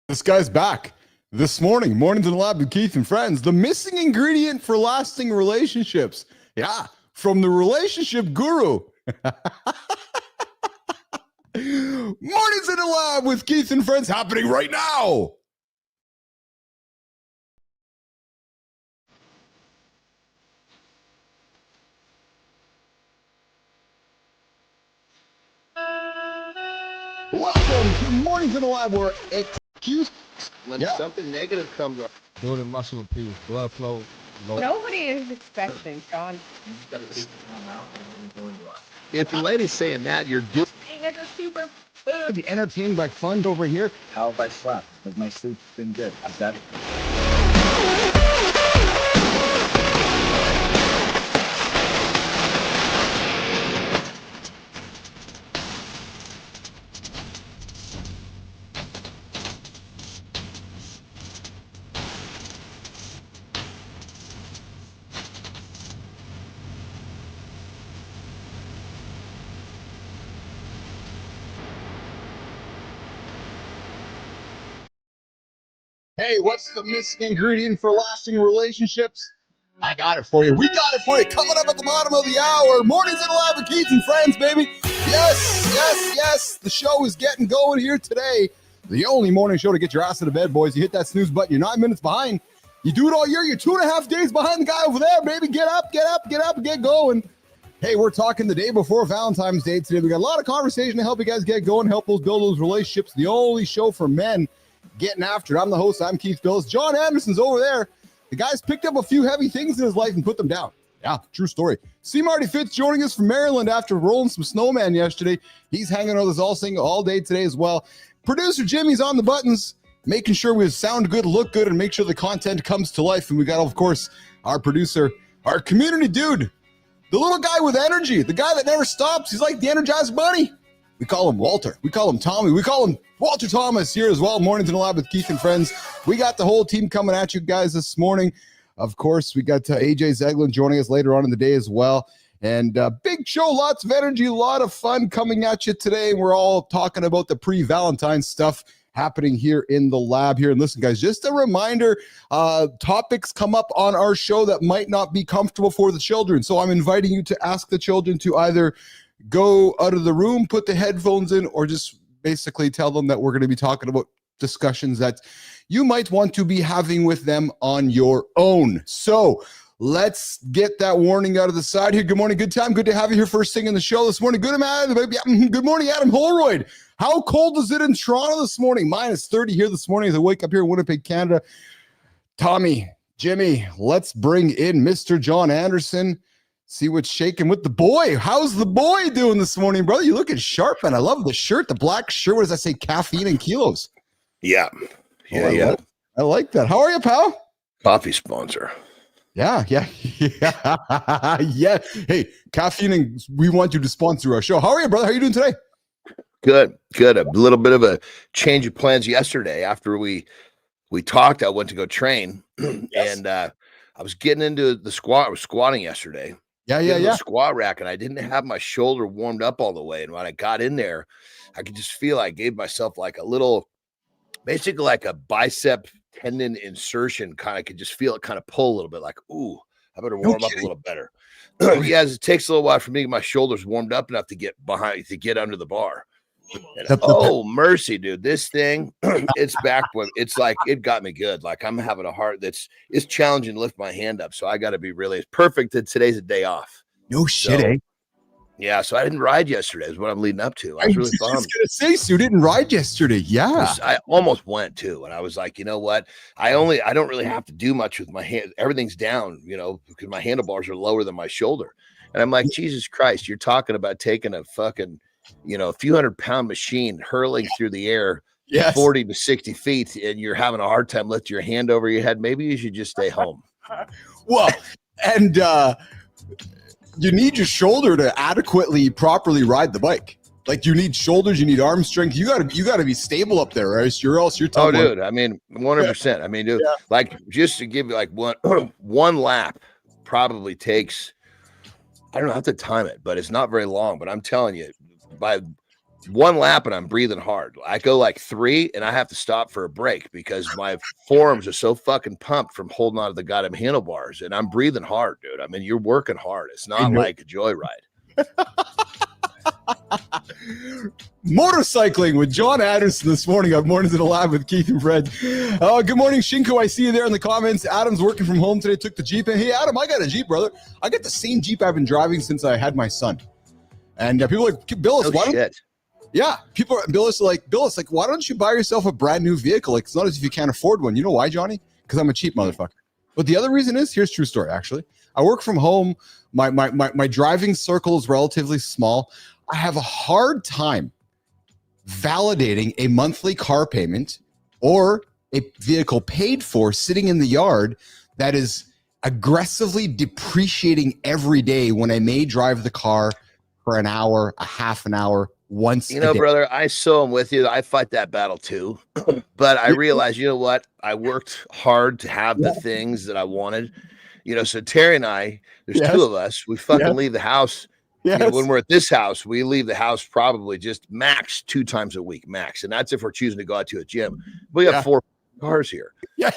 This guy's back this morning. Mornings in the Lab with Keith and friends. The missing ingredient for lasting relationships. Yeah, from the relationship guru. Mornings in the Lab with Keith and friends happening right now. Welcome to Mornings in the Lab, where excuse when something negative comes up. Building muscle appeal, blood flow. Nobody is expecting, John. If the lady's saying that, you're just It's a super The entertained by fun over here. How have I slept? Has my sleep's been good? Is that Hey, what's the missing ingredient for lasting relationships? I got it for you. We got it for you. Coming up at the bottom of the hour. Mornings in the Lab with Keith and friends, baby. Yes. The show is getting going here today. The only morning show to get your ass out of bed, boys. You hit that snooze button. You're 9 minutes behind. You do it all year. You're 2.5 days behind the guy over there, baby. Get up, and get going. Hey, we're talking the day before Valentine's Day today. We got a lot of conversation to help you guys get going, help those build those relationships. The only show for men getting after it. I'm the host. I'm Keith Bills. John Anderson's over there. The guy's picked up a few heavy things in his life and put them down. Yeah, true story. See Marty Fitz joining us from Maryland after rolling some snowman yesterday. He's hanging out with us all day today as well. Producer Jimmy's on the buttons, making sure we sound good, look good, and make sure the content comes to life. And we got, of course, our producer, our community dude, the little guy with energy, the guy that never stops. He's like the Energized Bunny. We call him Walter. We call him Tommy. We call him Walter Thomas here as well. Mornings in the Lab with Keith and friends. We got the whole team coming at you guys this morning. Of course, we got AJ Zeglin joining us later on in the day as well. And big show, lots of energy, a lot of fun coming at you today. We're all talking about the pre-Valentine's stuff happening here in the lab here. And listen, guys, just a reminder, topics come up on our show that might not be comfortable for the children. So I'm inviting you to ask the children to either go out of the room, put the headphones in, or just basically tell them that we're going to be talking about discussions that you might want to be having with them on your own. So let's get that warning out of the side here. Good morning, good time. Good to have you here first thing in the show this morning. Good morning, Adam Holroyd. How cold is it in Toronto this morning? Minus 30 here this morning as I wake up here in Winnipeg, Canada. Tommy, Jimmy, let's bring in Mr. John Anderson. See what's shaking with the boy. How's the boy doing this morning, brother? You looking sharp, man. I love the shirt, the black shirt. What does that say? Caffeine and kilos. yeah. I like that. How are you, pal? Coffee sponsor. Yeah. Hey, caffeine, and we want you to sponsor our show. How are you, brother? How are you doing today? Good. A little bit of a change of plans yesterday after we talked. I went to go train, Yes. and I was getting into the squat. I was squatting yesterday. Yeah. Squat rack, and I didn't have my shoulder warmed up all the way. And when I got in there, I could just feel I gave myself like a little, basically like a bicep tendon insertion. Kind of could just feel it kind of pull a little bit. Like, ooh, I better warm up a little better. Yes, it takes a little while for me to get my shoulders warmed up enough to get under the bar. And, oh mercy, dude! This thing, it's back when it's like it got me good. Like I'm having a heart it's challenging to lift my hand up. So I got to be really. It's perfect that today's a day off. No shit, eh? Yeah, so I didn't ride yesterday. Is what I'm leading up to. I was really bummed. I was gonna say, so you didn't ride yesterday. Yeah, I almost went too, and I was like, you know what? I don't really have to do much with my hand. Everything's down, because my handlebars are lower than my shoulder. And I'm like, Jesus Christ, you're talking about taking a fucking, a few 100-pound machine hurling through the air, 40 to 60 feet, and you're having a hard time lifting your hand over your head. Maybe you should just stay home. Well, and you need your shoulder to adequately, properly ride the bike. Like you need shoulders, you need arm strength. You gotta be stable up there, right? Or else you're tough. Oh, dude. I mean, 100%. I mean, dude, like just to give you like one lap probably takes. I don't know how to time it, but it's not very long. But I'm telling you, by one lap and I'm breathing hard. I go like 3 and I have to stop for a break because my forearms are so fucking pumped from holding on to the goddamn handlebars, and I'm breathing hard, dude. I mean, you're working hard. It's not like a joyride. Motorcycling with John Anderson this morning on Mornings at Alive with Keith and Fred. Good morning, Shinko. I see you there in the comments. Adam's working from home today, took the Jeep in. Hey, Adam, I got a Jeep, brother. I got the same Jeep I've been driving since I had my son. And people are like, Billis, why don't Billis like, why don't you buy yourself a brand new vehicle? Like, it's not as if you can't afford one. You know why, Johnny? Because I'm a cheap motherfucker. But the other reason is, here's a true story, actually. I work from home. My driving circle is relatively small. I have a hard time validating a monthly car payment or a vehicle paid for sitting in the yard that is aggressively depreciating every day when I may drive the car for an hour, a half an hour, once a day. Brother, I so am with you. I fight that battle too. But I realized, you know what? I worked hard to have the things that I wanted. So Terry and I, there's 2 of us. We fucking leave the house. Yes. When we're at this house, we leave the house probably just max 2 times a week, max. And that's if we're choosing to go out to a gym. We have 4 cars here. Yeah.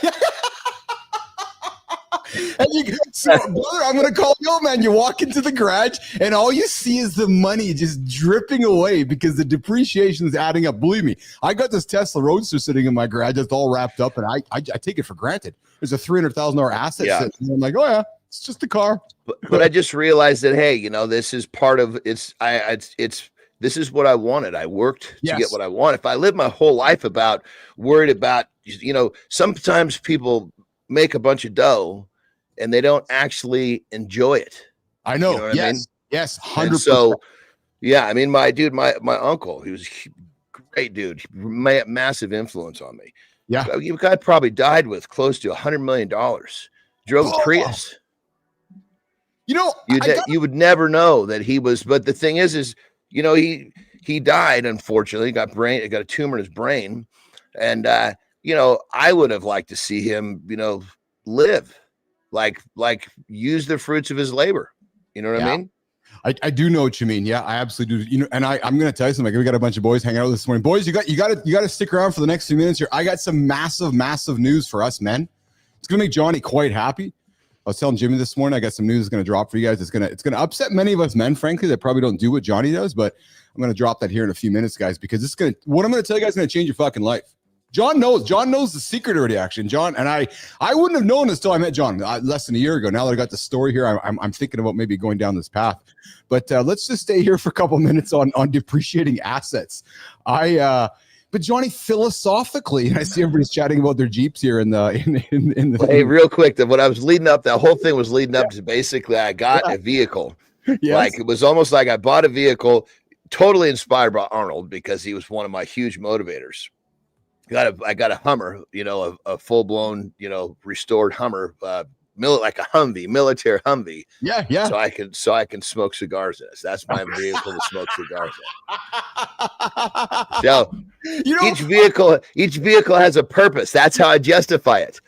So, brother, I'm going to call you, man. You walk into the garage and all you see is the money just dripping away because the depreciation is adding up. Believe me, I got this Tesla Roadster sitting in my garage. It's all wrapped up, and I take it for granted. There's a $300,000 asset sitting there. I'm like, oh, yeah, it's just a car. But I just realized that, hey, this is part of this is what I wanted. I worked to get what I want. If I lived my whole life worried about, sometimes people make a bunch of dough and they don't actually enjoy it. I know. You know what I mean? Yes. 100%. So, my uncle, he was a great dude, massive influence on me. Yeah. You guy probably died with close to $100 million. Drove a Prius. You would never know that he was. But the thing is he died, unfortunately. Got a tumor in his brain, and I would have liked to see him, live, like use the fruits of his labor. You know what I mean? I do know what you mean. Yeah, I absolutely do. And I'm going to tell you something. We got a bunch of boys hanging out this morning. Boys, you got to stick around for the next few minutes here. I got some massive news for us men. It's going to make Johnny quite happy. I was telling Jimmy this morning, I got some news that's going to drop for you guys. It's going to upset many of us men, frankly, that probably don't do what Johnny does. But I'm going to drop that here in a few minutes, guys, because what I'm going to tell you guys is going to change your fucking life. John knows the secret already, actually. John and I wouldn't have known this till I met John less than a year ago. Now that I got the story here, I'm thinking about maybe going down this path. But let's just stay here for a couple minutes on depreciating assets. But Johnny, philosophically, and I see everybody's chatting about their Jeeps here in the. Hey, real quick, what I was leading up, that whole thing was leading up to basically I got a vehicle. Yes. Like it was almost like I bought a vehicle, totally inspired by Arnold because he was one of my huge motivators. I got a Hummer, a full blown, restored Hummer, like a Humvee, military Humvee. Yeah. So I can smoke cigars in it. So that's my vehicle to smoke cigars in. So each vehicle has a purpose. That's how I justify it.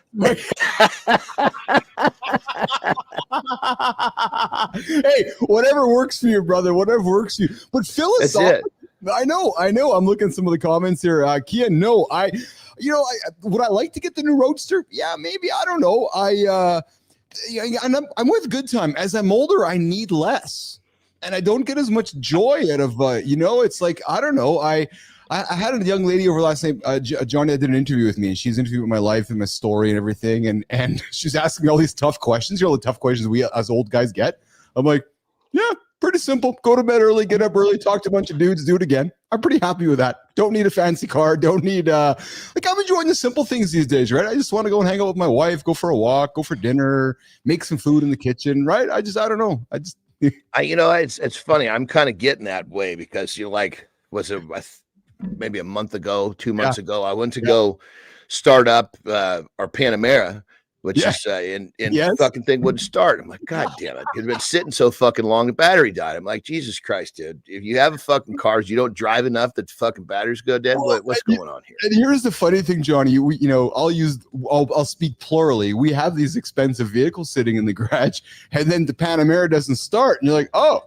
Hey, whatever works for you, brother. Whatever works for you. But philosophically, I know. I'm looking at some of the comments here. Kia, no, would I like to get the new Roadster? Yeah, maybe. I don't know. I'm with Good Time. As I'm older, I need less, and I don't get as much joy out of. It's like I don't know. I had a young lady over last night. Johnny did an interview with me, and she's interviewing my life and my story and everything, and she's asking me all these tough questions. All the tough questions we as old guys get. I'm like, yeah. Pretty simple. Go to bed early, get up early, talk to a bunch of dudes, do it again. I'm pretty happy with that. Don't need a fancy car. Don't need I'm enjoying the simple things these days, right? I just want to go and hang out with my wife, go for a walk, go for dinner, make some food in the kitchen, right? I don't know. It's funny. I'm kind of getting that way because was it maybe a month ago, 2 months ago, I went to go start up our Panamera, which is fucking thing wouldn't start. I'm like, God damn it. It's been sitting so fucking long, the battery died. I'm like, Jesus Christ, dude. If you have a fucking cars, you don't drive enough that the fucking batteries go dead. What's going on here? And here's the funny thing, Johnny. I'll speak plurally. We have these expensive vehicles sitting in the garage, and then the Panamera doesn't start. And you're like, oh,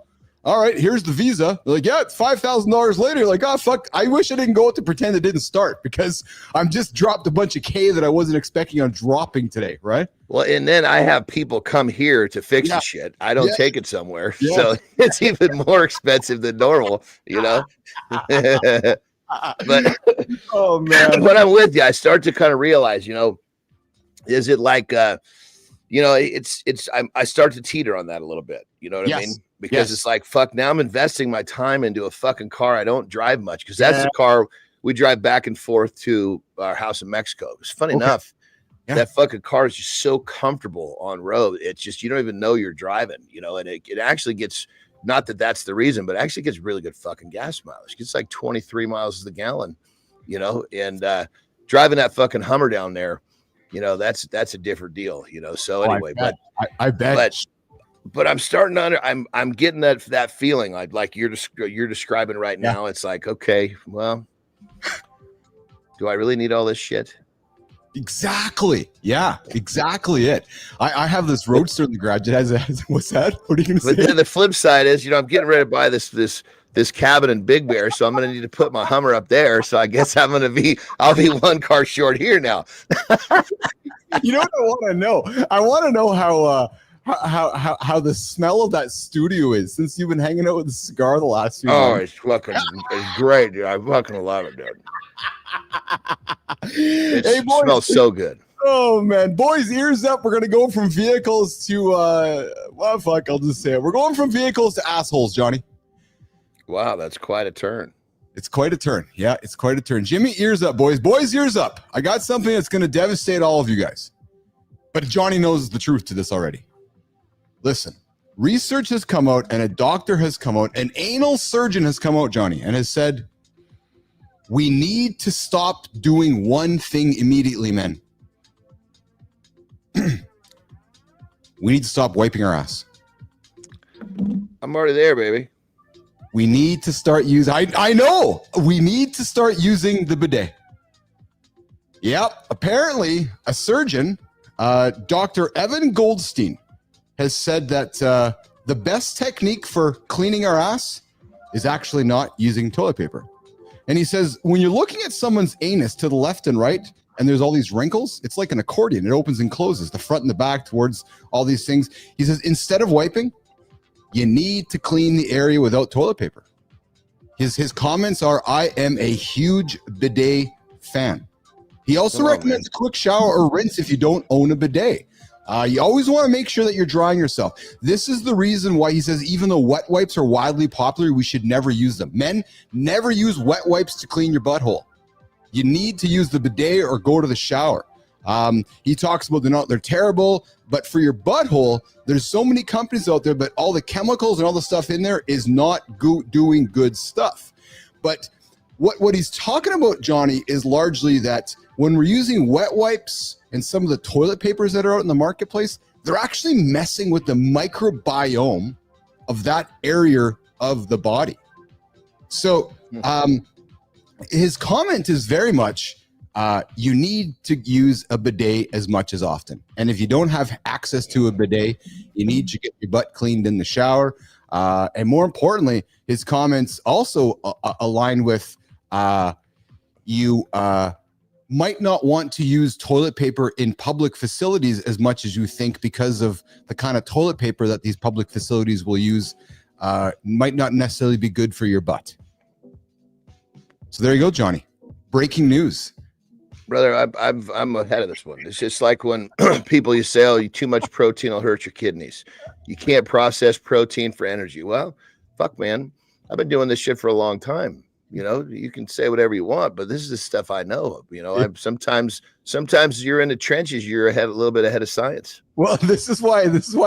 all right, here's the visa. They're like, yeah, it's $5,000 later. You're like, oh, fuck, I wish I didn't go out to pretend it didn't start because I'm just dropped a bunch of K that I wasn't expecting on dropping today, right? Well, and then I have people come here to fix the shit. I don't take it somewhere. So it's even more expensive than normal, you know? But oh, man. When I'm with you, I start to kind of realize, you know, is it like, you know, I start to teeter on that a little bit. You know what I mean? Because it's like, fuck, now I'm investing my time into a fucking car. I don't drive much because that's the car we drive back and forth to our house in Mexico. It's funny enough. That fucking car is just so comfortable on road. It's just, you don't even know you're driving, you know, and it actually gets, not that that's the reason, but it actually gets really good fucking gas mileage. It gets like 23 miles a gallon, you know, and driving that fucking Hummer down there, you know, that's a different deal, you know? So anyway, I bet. But I'm starting to I'm getting that feeling like you're describing right now. It's like, okay, well, do I really need all this shit? Exactly. Yeah, exactly it. I have this Roadster in the garage. It has what's that? What are you going to say? But then the flip side is, you know, I'm getting ready to buy this cabin in Big Bear, so I'm going to need to put my Hummer up there. So I guess I'll be one car short here now. You know what I want to know? I want to know how the smell of that studio is since you've been hanging out with a cigar the last few months. It's great, dude. I fucking love it, dude. It boys, smells so good. Oh man, boys, ears up. We're gonna go from vehicles to well, fuck, I'll just say it. We're going from vehicles to assholes, Johnny. Wow, that's quite a turn. It's quite a turn. Yeah, it's quite a turn. Jimmy, ears up, boys. Boys, ears up. I got something that's gonna devastate all of you guys. But Johnny knows the truth to this already. Listen, research has come out and a doctor has come out, an anal surgeon has come out, Johnny, and has said, we need to stop doing one thing immediately, men. We need to stop wiping our ass. I'm already there, baby. We need to start using, I know, we need to start using the bidet. Yep, apparently a surgeon, Dr. Evan Goldstein, has said that the best technique for cleaning our ass is actually not using toilet paper. And he says, when you're looking at someone's anus to the left and right, and there's all these wrinkles, it's like an accordion. It opens and closes, the front and the back towards all these things. He says, instead of wiping, you need to clean the area without toilet paper. His comments are, I am a huge bidet fan. He also recommends a quick shower or rinse if you don't own a bidet. You always want to make sure that you're drying yourself. This is the reason why he says even though wet wipes are widely popular, we should never use them. Men, never use wet wipes to clean your butthole. You need to use the bidet or go to the shower. He talks about they're terrible, but for your butthole, there's so many companies out there, but all the chemicals and all the stuff in there is not doing good stuff. But what he's talking about, Johnny, is largely that when we're using wet wipes and some of the toilet papers that are out in the marketplace, they're actually messing with the microbiome of that area of the body. So his comment is very much, you need to use a bidet as much as often. And if you don't have access to a bidet, you need to get your butt cleaned in the shower. And more importantly, his comments also align with you might not want to use toilet paper in public facilities as much as you think because of the kind of toilet paper that these public facilities will use might not necessarily be good for your butt. So there you go, Johnny. Breaking news. Brother, I'm ahead of this one. It's just like when people you say, oh, too much protein will hurt your kidneys. You can't process protein for energy. Well, fuck, man. I've been doing this shit for a long time. You know, you can say whatever you want, but this is the stuff I know. You know, sometimes you're in the trenches, you're a little bit ahead of science. Well, this is why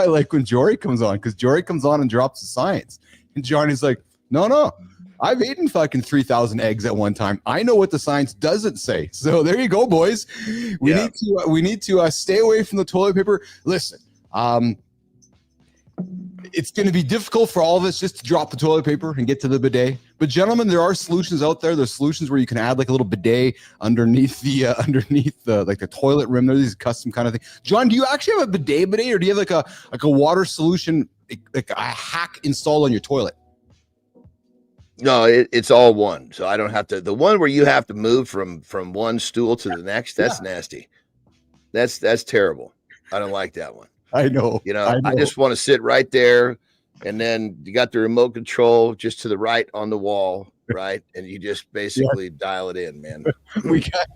like when Jory comes on, because Jory comes on and drops the science, and Johnny's like, no, I've eaten fucking 3,000 eggs at one time. I know what the science doesn't say. So there you go, boys. We need to stay away from the toilet paper. Listen, it's going to be difficult for all of us just to drop the toilet paper and get to the bidet. But gentlemen, there are solutions out there. There's solutions where you can add like a little bidet underneath the like the toilet rim. There's these custom kind of thing. John, do you actually have a bidet, or do you have like a water solution, like a hack installed on your toilet? No, it's all one. So I don't have to. The one where you have to move from one stool to the next. That's nasty. That's terrible. I don't like that one. I know. I just want to sit right there, and then you got the remote control just to the right on the wall, right, and you just basically dial it in, man. We got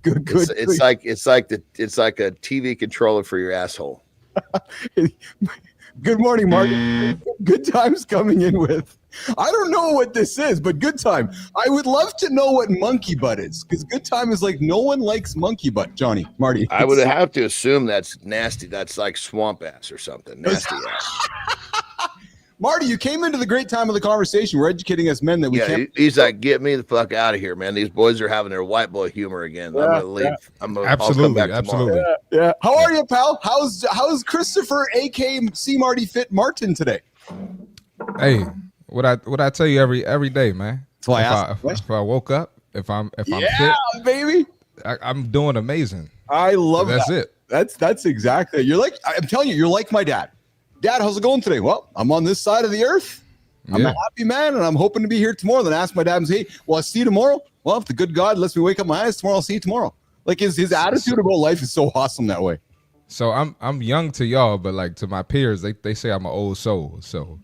good. It's like a TV controller for your asshole. Good morning, Marty. Good times coming in with. I don't know what this is, but good time. I would love to know what monkey butt is, because good time is like no one likes monkey butt, Johnny, Marty. I would have to assume that's nasty. That's like swamp ass or something. Nasty ass. Marty, you came into the great time of the conversation. We're educating us men that we can't. He's like, get me the fuck out of here, man. These boys are having their white boy humor again. I'm gonna leave. I'll come back tomorrow. Yeah. How are you, pal? How's Christopher, aka C Marty Fit Martin today? Hey, what I tell you every day, man. That's why I asked. If I woke up, if I'm fit, baby, I'm doing amazing. I love That's that. it. That's exactly. You're like, I'm telling you, you're like my dad. Dad, how's it going today? Well, I'm on this side of the earth. I'm a happy man, and I'm hoping to be here tomorrow. Then ask my dad and say, hey, well, I'll see you tomorrow. Well, if the good God lets me wake up my eyes tomorrow, I'll see you tomorrow. Like his attitude about life is so awesome that way. So I'm young to y'all, but like to my peers, they say I'm an old soul. So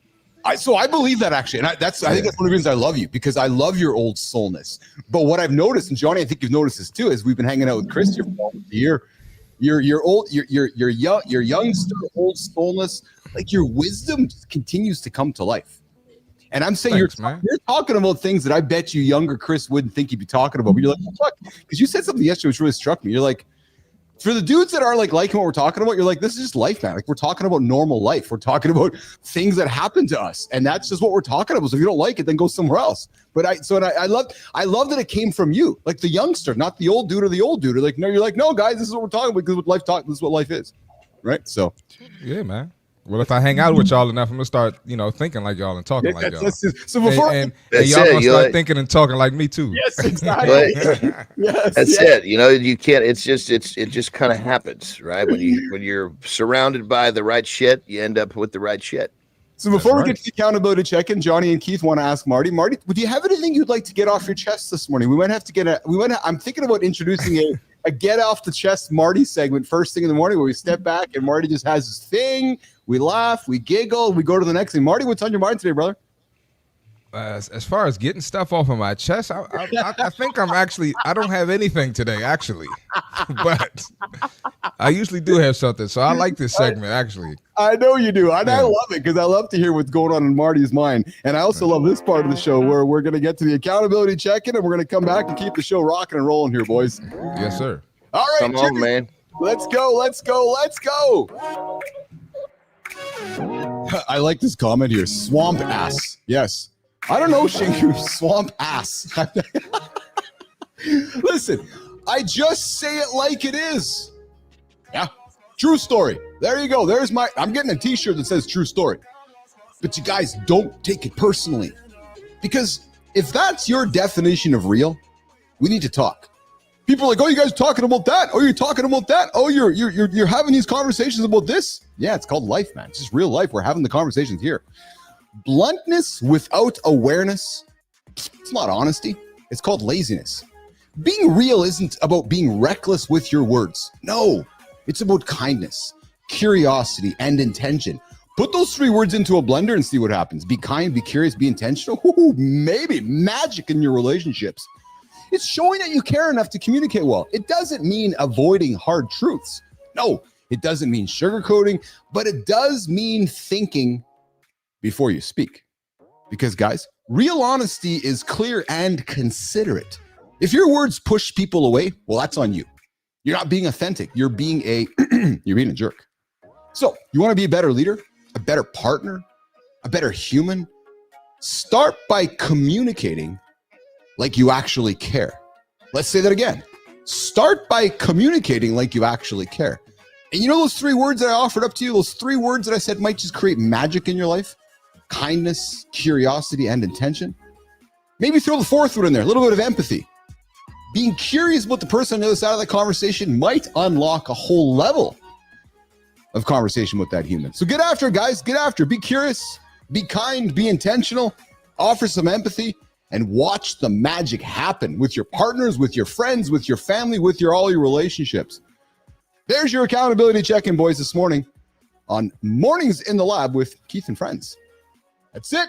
I believe that actually, and I think that's one of the reasons I love you, because I love your old soulness. But what I've noticed, and Johnny, I think you've noticed this too, is we've been hanging out with Chris here for almost a year. Your youngster old soulness, like your wisdom just continues to come to life. And I'm saying you're talking about things that I bet you younger Chris wouldn't think he'd be talking about. But you're like, oh, fuck, because you said something yesterday which really struck me. You're like, for the dudes that are like liking what we're talking about, you're like, this is just life, man. Like we're talking about normal life. We're talking about things that happen to us, and that's just what we're talking about. So if you don't like it, then go somewhere else. But I love that it came from you, like the youngster, not the old dude or the old dude. Or like, no, you're like, no, guys, this is what we're talking about because this is what life is, right? So, yeah, man. Well, if I hang out with y'all enough, I'm gonna start, thinking like y'all and talking like y'all. So before and y'all gonna start thinking and talking like me too. Yes, exactly. That's it. You can't. It just kind of happens, right? When you're surrounded by the right shit, you end up with the right shit. So before we get to the accountability check-in, Johnny and Keith want to ask Marty, do you have anything you'd like to get off your chest this morning? I'm thinking about introducing a get off the chest Marty segment first thing in the morning, where we step back and Marty just has his thing. We laugh, we giggle, we go to the next thing. Marty, what's on your mind today, brother? As far as getting stuff off of my chest, I think I don't have anything today, actually. But I usually do have something. So I like this segment, actually. I know you do. And I love it because I love to hear what's going on in Marty's mind. And I also love this part of the show where we're going to get to the accountability check-in and we're going to come back and keep the show rocking and rolling here, boys. Yes, sir. All right. Come on, man. Let's go. I like this comment here. Swamp ass. Yes. I don't know, Shinku. Swamp ass. Listen, I just say it like it is. Yeah. True story. There you go. I'm getting a t-shirt that says true story. But you guys don't take it personally. Because if that's your definition of real, we need to talk. People are like, oh, you guys are talking about that? Oh, you're talking about that? Oh, you're having these conversations about this? Yeah, it's called life, man. It's just real life. We're having the conversations here. Bluntness without awareness, it's not honesty. It's called laziness. Being real isn't about being reckless with your words. No, it's about kindness, curiosity, and intention. Put those three words into a blender and see what happens. Be kind, be curious, be intentional. Ooh, maybe magic in your relationships. It's showing that you care enough to communicate well. It doesn't mean avoiding hard truths. No, it doesn't mean sugarcoating, but it does mean thinking before you speak. Because guys, real honesty is clear and considerate. If your words push people away, well, that's on you. You're not being authentic. You're being a jerk. So you want to be a better leader, a better partner, a better human? Start by communicating like you actually care. Let's say that again. Start by communicating like you actually care. And you know those three words that I offered up to you, those three words that I said might just create magic in your life? Kindness, curiosity, and intention. Maybe throw the fourth one in there, a little bit of empathy. Being curious about the person on the other side of the conversation might unlock a whole level of conversation with that human. So get after it, guys. Get after it. Be curious, be kind, be intentional, offer some empathy, and watch the magic happen with your partners, with your friends, with your family, with all your relationships. There's your accountability check-in, boys, this morning on Mornings in the Lab with Keith and Friends. That's it.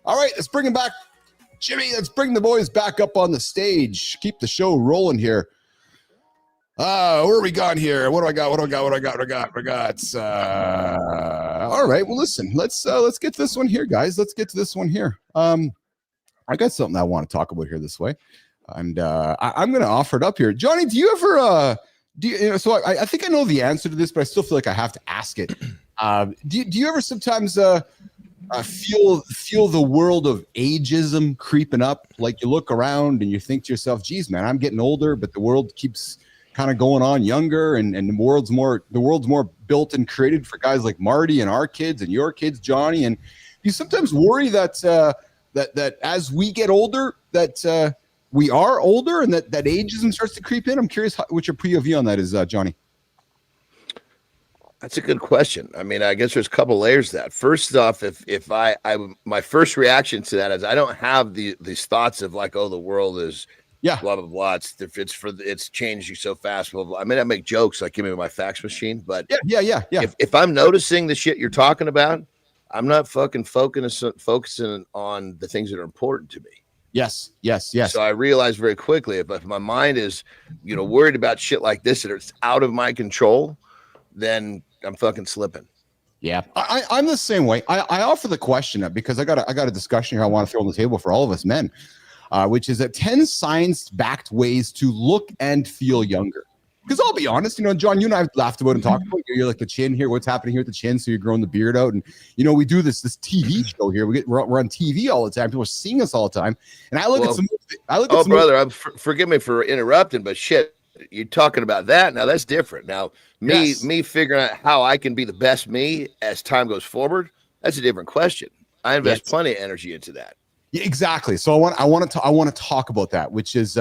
All right, let's bring him back. Jimmy, let's bring the boys back up on the stage. Keep the show rolling here. Where are we gone here? What do I got? All right. Well, listen. Let's get to this one here, guys. Let's get to this one here. I got something I want to talk about here this way, and I'm going to offer it up here. Johnny, do you ever? So I think I know the answer to this, but I still feel like I have to ask it. Do you ever sometimes feel the world of ageism creeping up? Like you look around and you think to yourself, geez, man, I'm getting older, but the world keeps kind of going on younger, and the world's more built and created for guys like Marty and our kids and your kids, Johnny. And you sometimes worry that that as we get older, that we are older and that ageism starts to creep in. I'm curious what your POV on that is, Johnny. That's a good question. I mean, I guess there's a couple layers to that. First off, if I my first reaction to that is I don't have these thoughts of like, oh, the world is blah blah blah. It's changing so fast. Blah blah. I mean, I make jokes like give me my fax machine, but yeah. If I'm noticing the shit you're talking about, I'm not fucking focusing on the things that are important to me. Yes. So I realized very quickly if my mind is, worried about shit like this that it's out of my control, then I'm fucking slipping. Yeah, I'm the same way. I offer the question up because I got a discussion here I want to throw on the table for all of us men, which is that 10 science-backed ways to look and feel younger. Because I'll be honest, John, you and I have laughed about and talked about. You're like the chin here. What's happening here at the chin? So you're growing the beard out, and we do this TV show here. We're on TV all the time. People are seeing us all the time, and I look at some. Brother, forgive me for interrupting, but shit. You're talking about that now. That's different. Now, me figuring out how I can be the best me as time goes forward. That's a different question. I invest plenty of energy into that. Yeah, exactly. So I want to talk about that, which is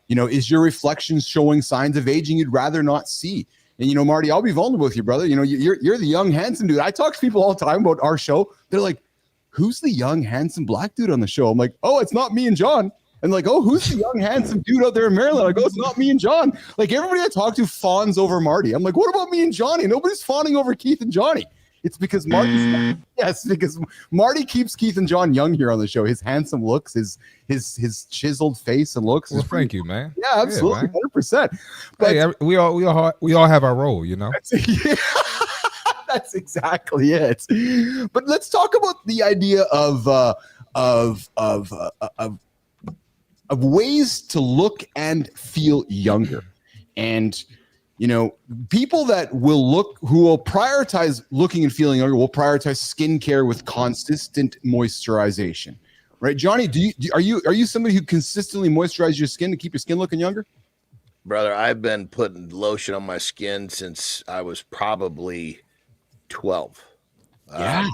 is your reflections showing signs of aging you'd rather not see? And Marty, I'll be vulnerable with you, brother. You're the young handsome dude. I talk to people all the time about our show. They're like, "Who's the young handsome black dude on the show?" I'm like, "Oh, it's not me and John." And like, oh, who's the young, handsome dude out there in Maryland? I go, it's not me and John. Like everybody I talk to fawns over Marty. I'm like, what about me and Johnny? Nobody's fawning over Keith and Johnny. It's because because Marty keeps Keith and John young here on the show. His handsome looks, his chiseled face and looks. Well, thank you, man. Yeah, absolutely, 100%. But hey, we all have our role, That's exactly it. But let's talk about the idea of ways to look and feel younger. And, people that who will prioritize looking and feeling younger will prioritize skincare with consistent moisturization, right? Johnny, are you somebody who consistently moisturizes your skin to keep your skin looking younger? Brother, I've been putting lotion on my skin since I was probably 12. Yeah.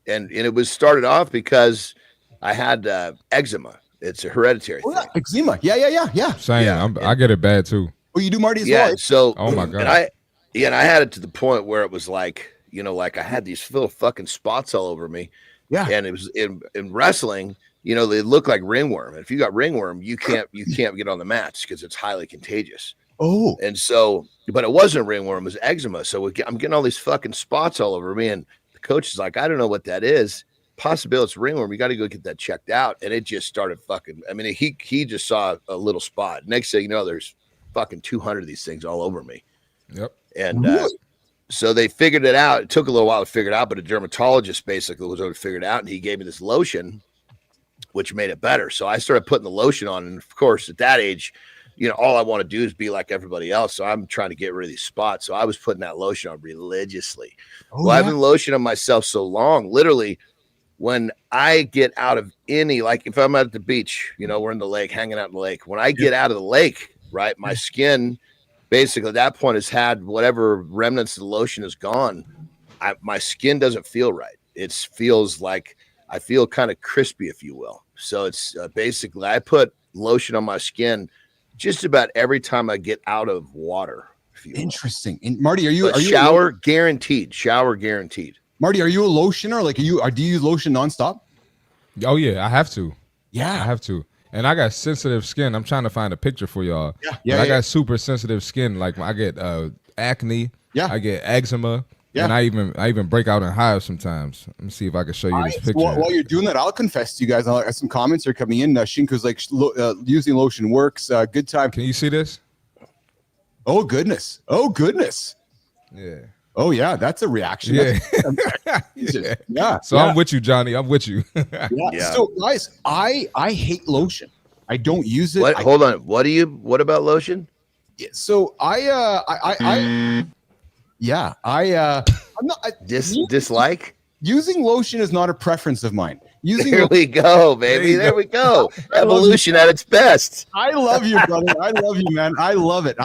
And it was started off because I had eczema. It's a hereditary thing. Eczema. Yeah. Same. Yeah. I get it bad too. Oh, you do, Marty, as well? So, oh my God. And I had it to the point where it was like, like I had these little fucking spots all over me. Yeah. And it was in wrestling, they look like ringworm. And if you got ringworm, you can't get on the mats because it's highly contagious. Oh. And so, but it wasn't ringworm, it was eczema. So I'm getting all these fucking spots all over me. And the coach is like, I don't know what that is. Possibility it's ringworm. You got to go get that checked out. And it just started fucking. I mean, he just saw a little spot. Next thing you know, there's fucking 200 of these things all over me. Yep. And so they figured it out. It took a little while to figure it out, but a dermatologist basically was able to figure it out, and he gave me this lotion, which made it better. So I started putting the lotion on, and of course, at that age, all I want to do is be like everybody else. So I'm trying to get rid of these spots. So I was putting that lotion on religiously. I've been lotioning myself so long, literally. When I get out of like if I'm at the beach, we're in the lake, hanging out in the lake. When I get out of the lake, right, my skin basically at that point has had whatever remnants of the lotion is gone. My skin doesn't feel right. It feels like I feel kind of crispy, if you will. So it's basically I put lotion on my skin just about every time I get out of water. Interesting. And Marty, are you shower guaranteed? Shower guaranteed. Marty, are you a lotioner? Like, do you use lotion nonstop? Oh yeah, I have to. I have to. And I got sensitive skin. I'm trying to find a picture for y'all. Yeah. I got super sensitive skin. Like I get acne. Yeah. I get eczema. Yeah. And I even break out in hives sometimes. Let me see if I can show you this picture. While you're doing that, I'll confess to you guys. Some comments are coming in. Shinko's like, using lotion works. Good time. Can you see this? Oh goodness. Yeah. Oh yeah, that's a reaction. Yeah. Yeah. So I'm with you, Johnny. I'm with you. Yeah. So guys, I hate lotion. I don't use it. Hold on. What about lotion? So I'm not Dislike? using lotion is not a preference of mine. There we go, baby. There we go. Evolution at its best. I love you, brother. I love you, man. I love it.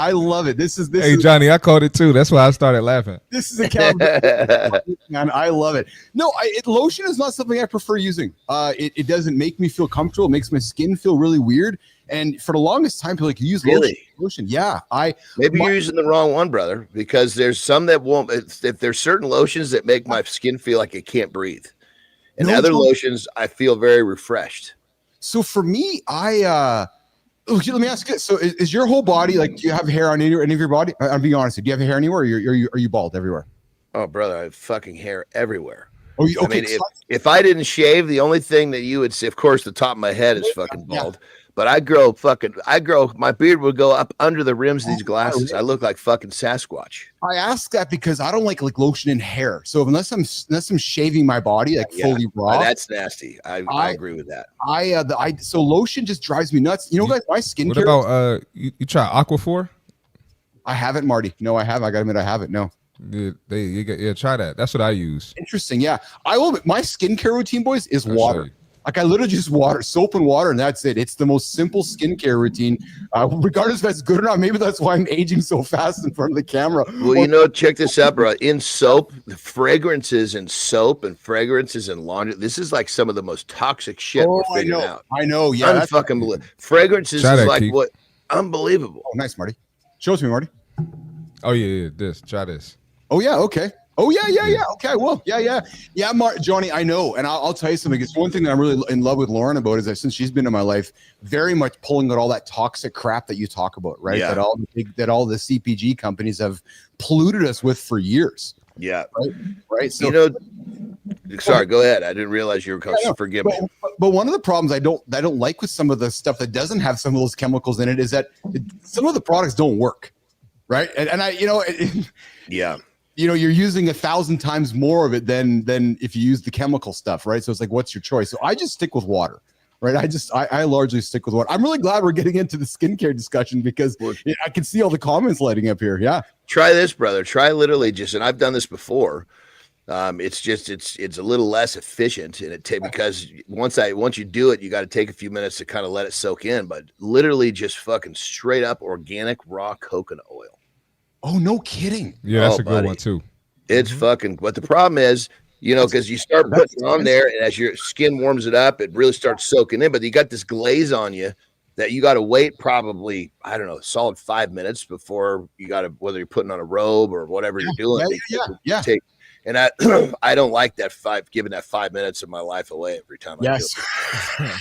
This Hey, is Johnny, I called it too. That's why I started laughing. this is accountability, man. I love it. No, lotion is not something I prefer using. It doesn't make me feel comfortable. It makes my skin feel really weird. And for the longest time, people use lotion. Yeah, Maybe you're using the wrong one, brother, because there's some that won't. If there's certain lotions that make my skin feel like it can't breathe, and other lotions I feel very refreshed. So for me, let me ask you this. So is your whole body, like, do you have hair on any of your body? I'm being honest. Do you have hair anywhere? Or are you bald everywhere? Oh, brother, I have fucking hair everywhere. Oh, okay. I mean, if I didn't shave, the only thing that you would see, of course, the top of my head is fucking bald. Yeah. But my beard would go up under the rims of these glasses. I look like fucking Sasquatch. I ask that because I don't like lotion in hair. So unless I'm shaving my body fully raw, that's nasty. I agree with that. So lotion just drives me nuts. You know, guys, my skincare. What about you try Aquaphor? I haven't, Marty. No, I haven't. I gotta admit, I haven't. No. Try that. That's what I use. Interesting. Yeah, I will. My skincare routine, boys, is water. Like I literally just soap and water, and that's it. It's the most simple skincare routine, regardless if that's good or not. Maybe that's why I'm aging so fast in front of the camera. Well, check this out, bro. In soap, the fragrances in soap and fragrances in laundry. This is like some of the most toxic shit we're figuring out. I know. Yeah, fragrances is like Keith. What unbelievable. Oh, nice, Marty. Show it to me, Marty. Oh yeah. Try this. Oh yeah. Okay. Oh yeah. Okay, well, yeah. Johnny, I know, and I'll tell you something. It's one thing that I'm really in love with Lauren about is that since she's been in my life, very much pulling out all that toxic crap that you talk about, right? Yeah. That all the CPG companies have polluted us with for years. Yeah. Right. So sorry, go ahead. I didn't realize you were forgive me. But one of the problems I don't like with some of the stuff that doesn't have some of those chemicals in it is that some of the products don't work, right? And yeah. You're using 1,000 times more of it than if you use the chemical stuff, right? So it's like, what's your choice? So I just stick with water, right? I largely stick with water. I'm really glad we're getting into the skincare discussion because I can see all the comments lighting up here. Yeah. Try this, brother. Try literally and I've done this before. It's a little less efficient because once you do it, you got to take a few minutes to kind of let it soak in, but literally just fucking straight up organic raw coconut oil. Oh, no kidding. Yeah, that's a good one too. It's fucking, but the problem is, because you start putting it on there and as your skin warms it up, it really starts soaking in, but you got this glaze on you that you got to wait probably, I don't know, a solid 5 minutes before whether you're putting on a robe or whatever you're doing. Yeah. And I don't like giving that 5 minutes of my life away every time I do it.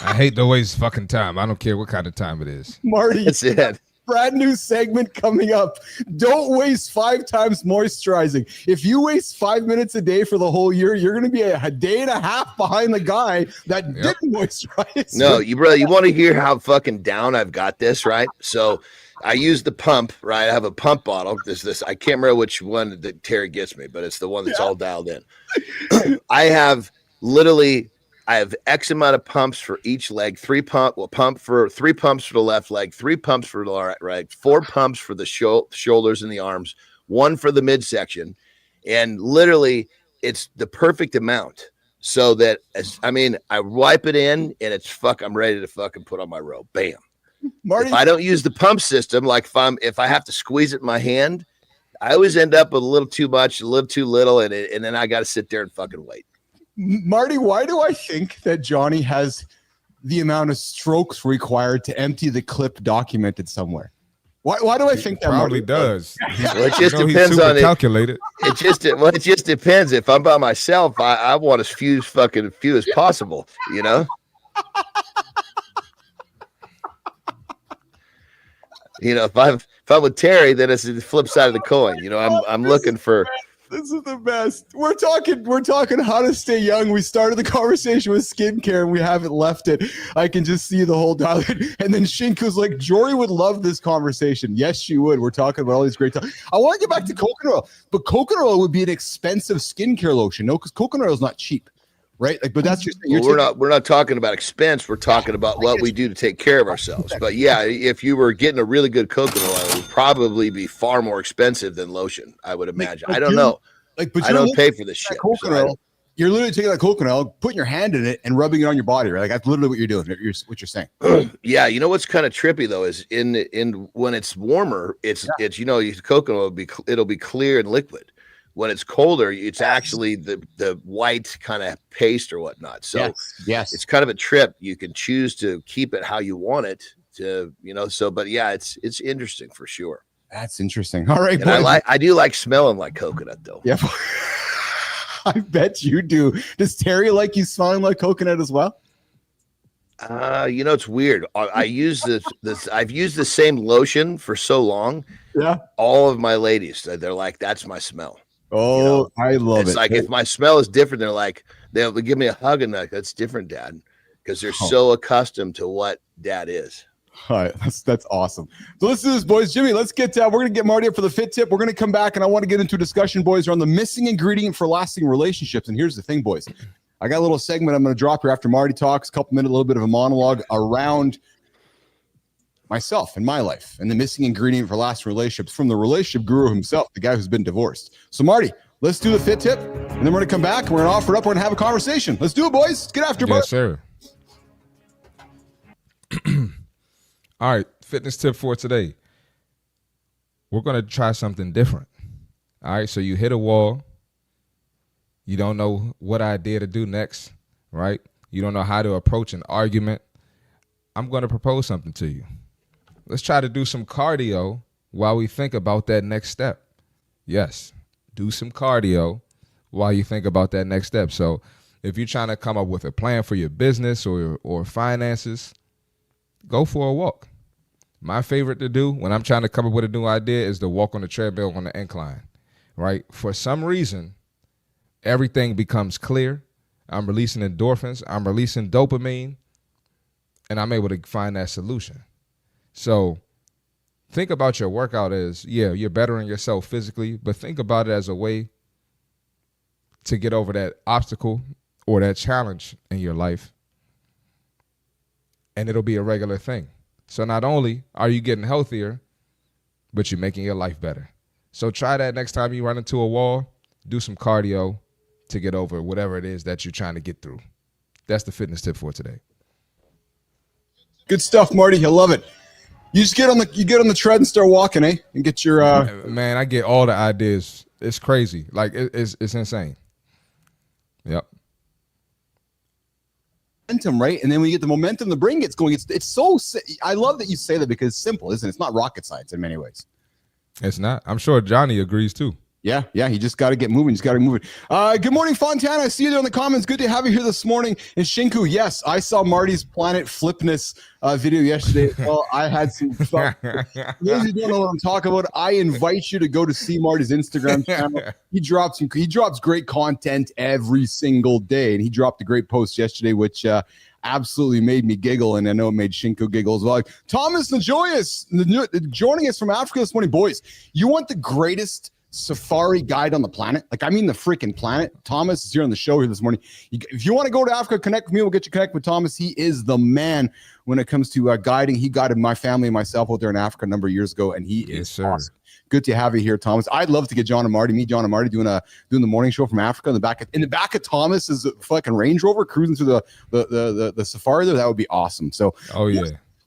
I hate to waste fucking time. I don't care what kind of time it is. Marty. That's it. Brand new segment coming up. Don't waste 5 times moisturizing. If you waste 5 minutes a day for the whole year, you're going to be a day and a half behind the guy that didn't moisturize. No, you want to hear how fucking down I've got this, right? So I use the pump, right? I have a pump bottle. This I can't remember which one that Terry gets me, but it's the one that's all dialed in. I have X amount of pumps for each leg. 3 pumps for the left leg, 3 pumps for the right leg, 4 pumps for the shoulders and the arms, 1 for the midsection. And literally it's the perfect amount so that I wipe it in and I'm ready to fucking put on my robe. Bam. Marty, if I don't use the pump system, like if I have to squeeze it in my hand, I always end up with a little too much, a little too little. And then I got to sit there and fucking wait. Marty, why do I think that Johnny has the amount of strokes required to empty the clip documented somewhere? Why do I think that? Probably does. Well, it just depends on it. Calculated. It just depends. If I'm by myself, I want as few as possible. You know, if I'm with Terry, then it's the flip side of the coin. You know, I'm looking for. This is the best. We're talking how to stay young. We started the conversation with skincare and we haven't left it. I can just see the whole dialogue. And then Shinku's like, Jory would love this conversation. Yes, she would. We're talking about all these great stuff. I want to get back to coconut oil, but coconut oil would be an expensive skincare lotion. No, because coconut oil is not cheap, right? Like, but that's just we're not talking about expense. We're talking about what we do to take care of ourselves. But yeah, if you were getting a really good coconut oil, it would probably be far more expensive than lotion, I would imagine. I don't know. But I don't pay for this shit. Coconut oil, you're literally taking that coconut oil, putting your hand in it, and rubbing it on your body, right? Like that's literally what you're doing. What you're saying. Yeah, you know what's kind of trippy though is in when it's warmer, it's you know, coconut oil it'll be clear and liquid. When it's colder, it's actually the white kind of paste or whatnot. So yes, it's kind of a trip. You can choose to keep it how you want it to, you know. So, but yeah, it's interesting for sure. That's interesting. All right, and I do like smelling like coconut though. Yeah, I bet you do. Does Terry like you smelling like coconut as well? You know, it's weird. I use I've used the same lotion for so long. Yeah, all of my ladies, they're like, that's my smell. Oh, you know? I love it. It's like if my smell is different, they're like, they'll give me a hug and like, that's different, Dad, because they're so accustomed to what Dad is. All right, that's awesome. So let's do this, boys. Jimmy, let's get we're gonna get Marty up for the fit tip. We're gonna come back and I want to get into a discussion, boys, around the missing ingredient for lasting relationships. And here's the thing, boys. I got a little segment I'm gonna drop here after Marty talks, a couple minutes, a little bit of a monologue around myself and my life and the missing ingredient for lasting relationships from the relationship guru himself, the guy who's been divorced. So Marty, let's do the fit tip, and then we're gonna come back and we're gonna offer it up. We're gonna have a conversation. Let's do it, boys. Let's get after it. Yes, sir. All right, fitness tip for today. We're going to try something different. All right, so you hit a wall. You don't know what idea to do next, right? You don't know how to approach an argument. I'm going to propose something to you. Let's try to do some cardio while we think about that next step. Yes, do some cardio while you think about that next step. So if you're trying to come up with a plan for your business or finances, go for a walk. My favorite to do when I'm trying to come up with a new idea is to walk on the treadmill on the incline, right? For some reason, everything becomes clear. I'm releasing endorphins. I'm releasing dopamine, and I'm able to find that solution. So think about your workout as, you're bettering yourself physically, but think about it as a way to get over that obstacle or that challenge in your life, and it'll be a regular thing. So not only are you getting healthier, but you're making your life better. So try that next time you run into a wall. Do some cardio to get over whatever it is that you're trying to get through. That's the fitness tip for today. Good stuff, Marty. I love it. You just get on the tread and start walking, and get your man. I get all the ideas. It's crazy. Like it's insane. Yep. Momentum, right? And then when you get the momentum, the brain gets going. It's so. I love that you say that because it's simple, isn't it? It's not rocket science in many ways. It's not. I'm sure Johnny agrees too. Yeah. You just got to get moving. Good morning, Fontana. I see you there in the comments. Good to have you here this morning. And Shinku, yes, I saw Marty's Planet Flipness video yesterday as well. I had some stuff. Those who don't know what I'm talking about, I invite you to go to see Marty's Instagram channel. He drops great content every single day, and he dropped a great post yesterday, which absolutely made me giggle, and I know it made Shinko giggle as well. Thomas Najoyas joining us from Africa this morning. Boys, you want the greatest safari guide on the planet? Like, I mean the freaking planet. Thomas is here on the show here this morning. If you want to go to Africa, connect with me. We'll get you connected with Thomas. He is the man when it comes to guiding. He guided my family and myself out there in Africa a number of years ago, and he is awesome. Good to have you here, Thomas. I'd love to get John and Marty doing the morning show from Africa. In the back of Thomas is a fucking Range Rover cruising through the safari there. That would be awesome. So,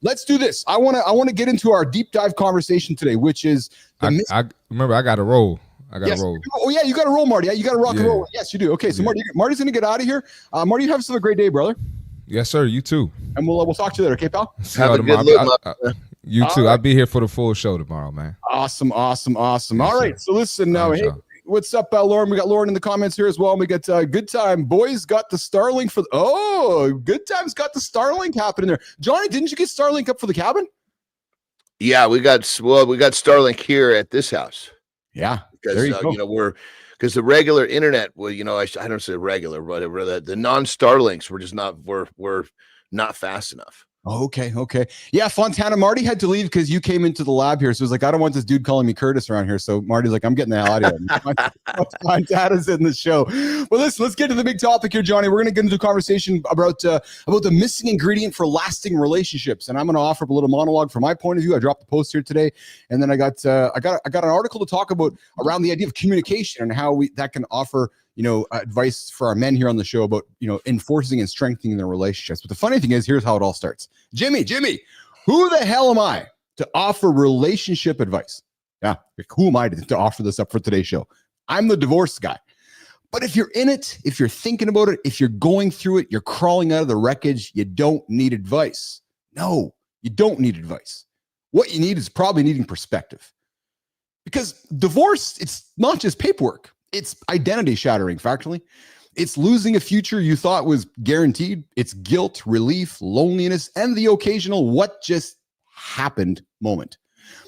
let's do this. I want to get into our deep dive conversation today, which is I remember I got to roll. Roll. Oh yeah, you got to roll, Marty. You got to rock and roll. Yes, you do. Okay, so Marty's gonna get out of here. Marty, you have yourself a great day, brother. Yes, sir. You too. And we'll talk to you later. Okay, pal. Have a good look. You too. Right. I'll be here for the full show tomorrow, man. Awesome. All right. So listen now. Hey, What's up, Lauren? We got Lauren in the comments here as well. And we got Good Time. Boys got the Starlink for. Good Time's got the Starlink happening there. Johnny, didn't you get Starlink up for the cabin? Yeah, we got Starlink here at this house. Yeah, because there you go. Because the regular internet, well, I don't say regular, but the non-Starlinks were not fast enough. Okay. Yeah, Fontana, Marty had to leave because you came into the lab here. So it was like, I don't want this dude calling me Curtis around here. So Marty's like, I'm getting the hell out of here. Fontana's in the show. Well, listen, let's get to the big topic here, Johnny. We're going to get into a conversation about the missing ingredient for lasting relationships. And I'm going to offer up a little monologue from my point of view. I dropped the post here today. And then I got an article to talk about around the idea of communication and how that can offer advice for our men here on the show about, enforcing and strengthening their relationships. But the funny thing is, here's how it all starts. Jimmy, who the hell am I to offer relationship advice? Yeah, who am I to offer this up for today's show? I'm the divorce guy. But if you're in it, if you're thinking about it, if you're going through it, you're crawling out of the wreckage, you don't need advice. No, you don't need advice. What you need is probably needing perspective. Because divorce, it's not just paperwork. It's identity shattering, factually. It's losing a future you thought was guaranteed. It's guilt, relief, loneliness, and the occasional what just happened moment.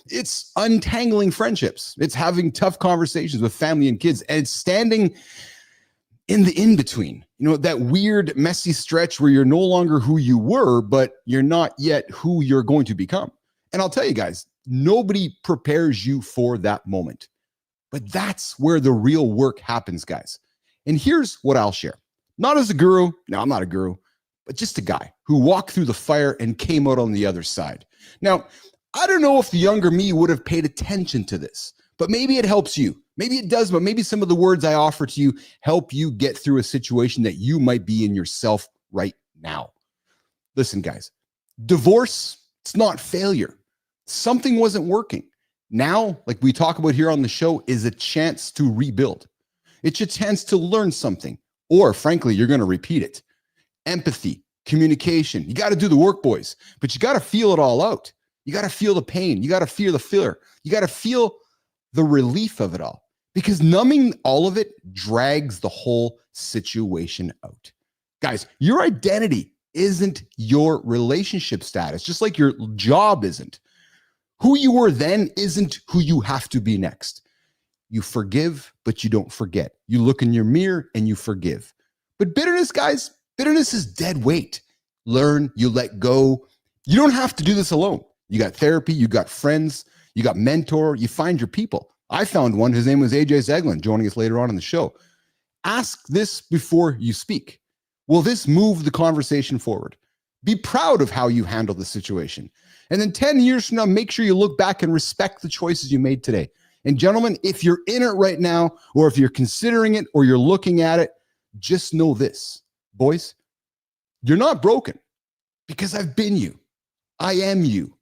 It's untangling friendships. It's having tough conversations with family and kids. And it's standing in the in-between. That weird, messy stretch where you're no longer who you were, but you're not yet who you're going to become. And I'll tell you guys, nobody prepares you for that moment. But that's where the real work happens, guys. And here's what I'll share. Not as a guru. No, I'm not a guru, but just a guy who walked through the fire and came out on the other side. Now, I don't know if the younger me would have paid attention to this, but maybe it helps you. Maybe it does, but maybe some of the words I offer to you help you get through a situation that you might be in yourself right now. Listen, guys, divorce, it's not failure. Something wasn't working. Now, like we talk about here on the show, is a chance to rebuild. It's a chance to learn something, or frankly, you're going to repeat it. Empathy, communication. You got to do the work, boys, but you got to feel it all out. You got to feel the pain. You got to feel the fear. You got to feel the relief of it all, because numbing all of it drags the whole situation out. Guys, your identity isn't your relationship status, just like your job isn't. Who you were then isn't who you have to be next. You forgive, but you don't forget. You look in your mirror and you forgive. But bitterness, guys, bitterness is dead weight. Learn, you let go. You don't have to do this alone. You got therapy, you got friends, you got mentor, you find your people. I found one. His name was AJ Zeglin, joining us later on in the show. Ask this before you speak. Will this move the conversation forward? Be proud of how you handle the situation. And then 10 years from now, make sure you look back and respect the choices you made today. And gentlemen, if you're in it right now, or if you're considering it, or you're looking at it, just know this, boys, you're not broken, because I've been you. I am you.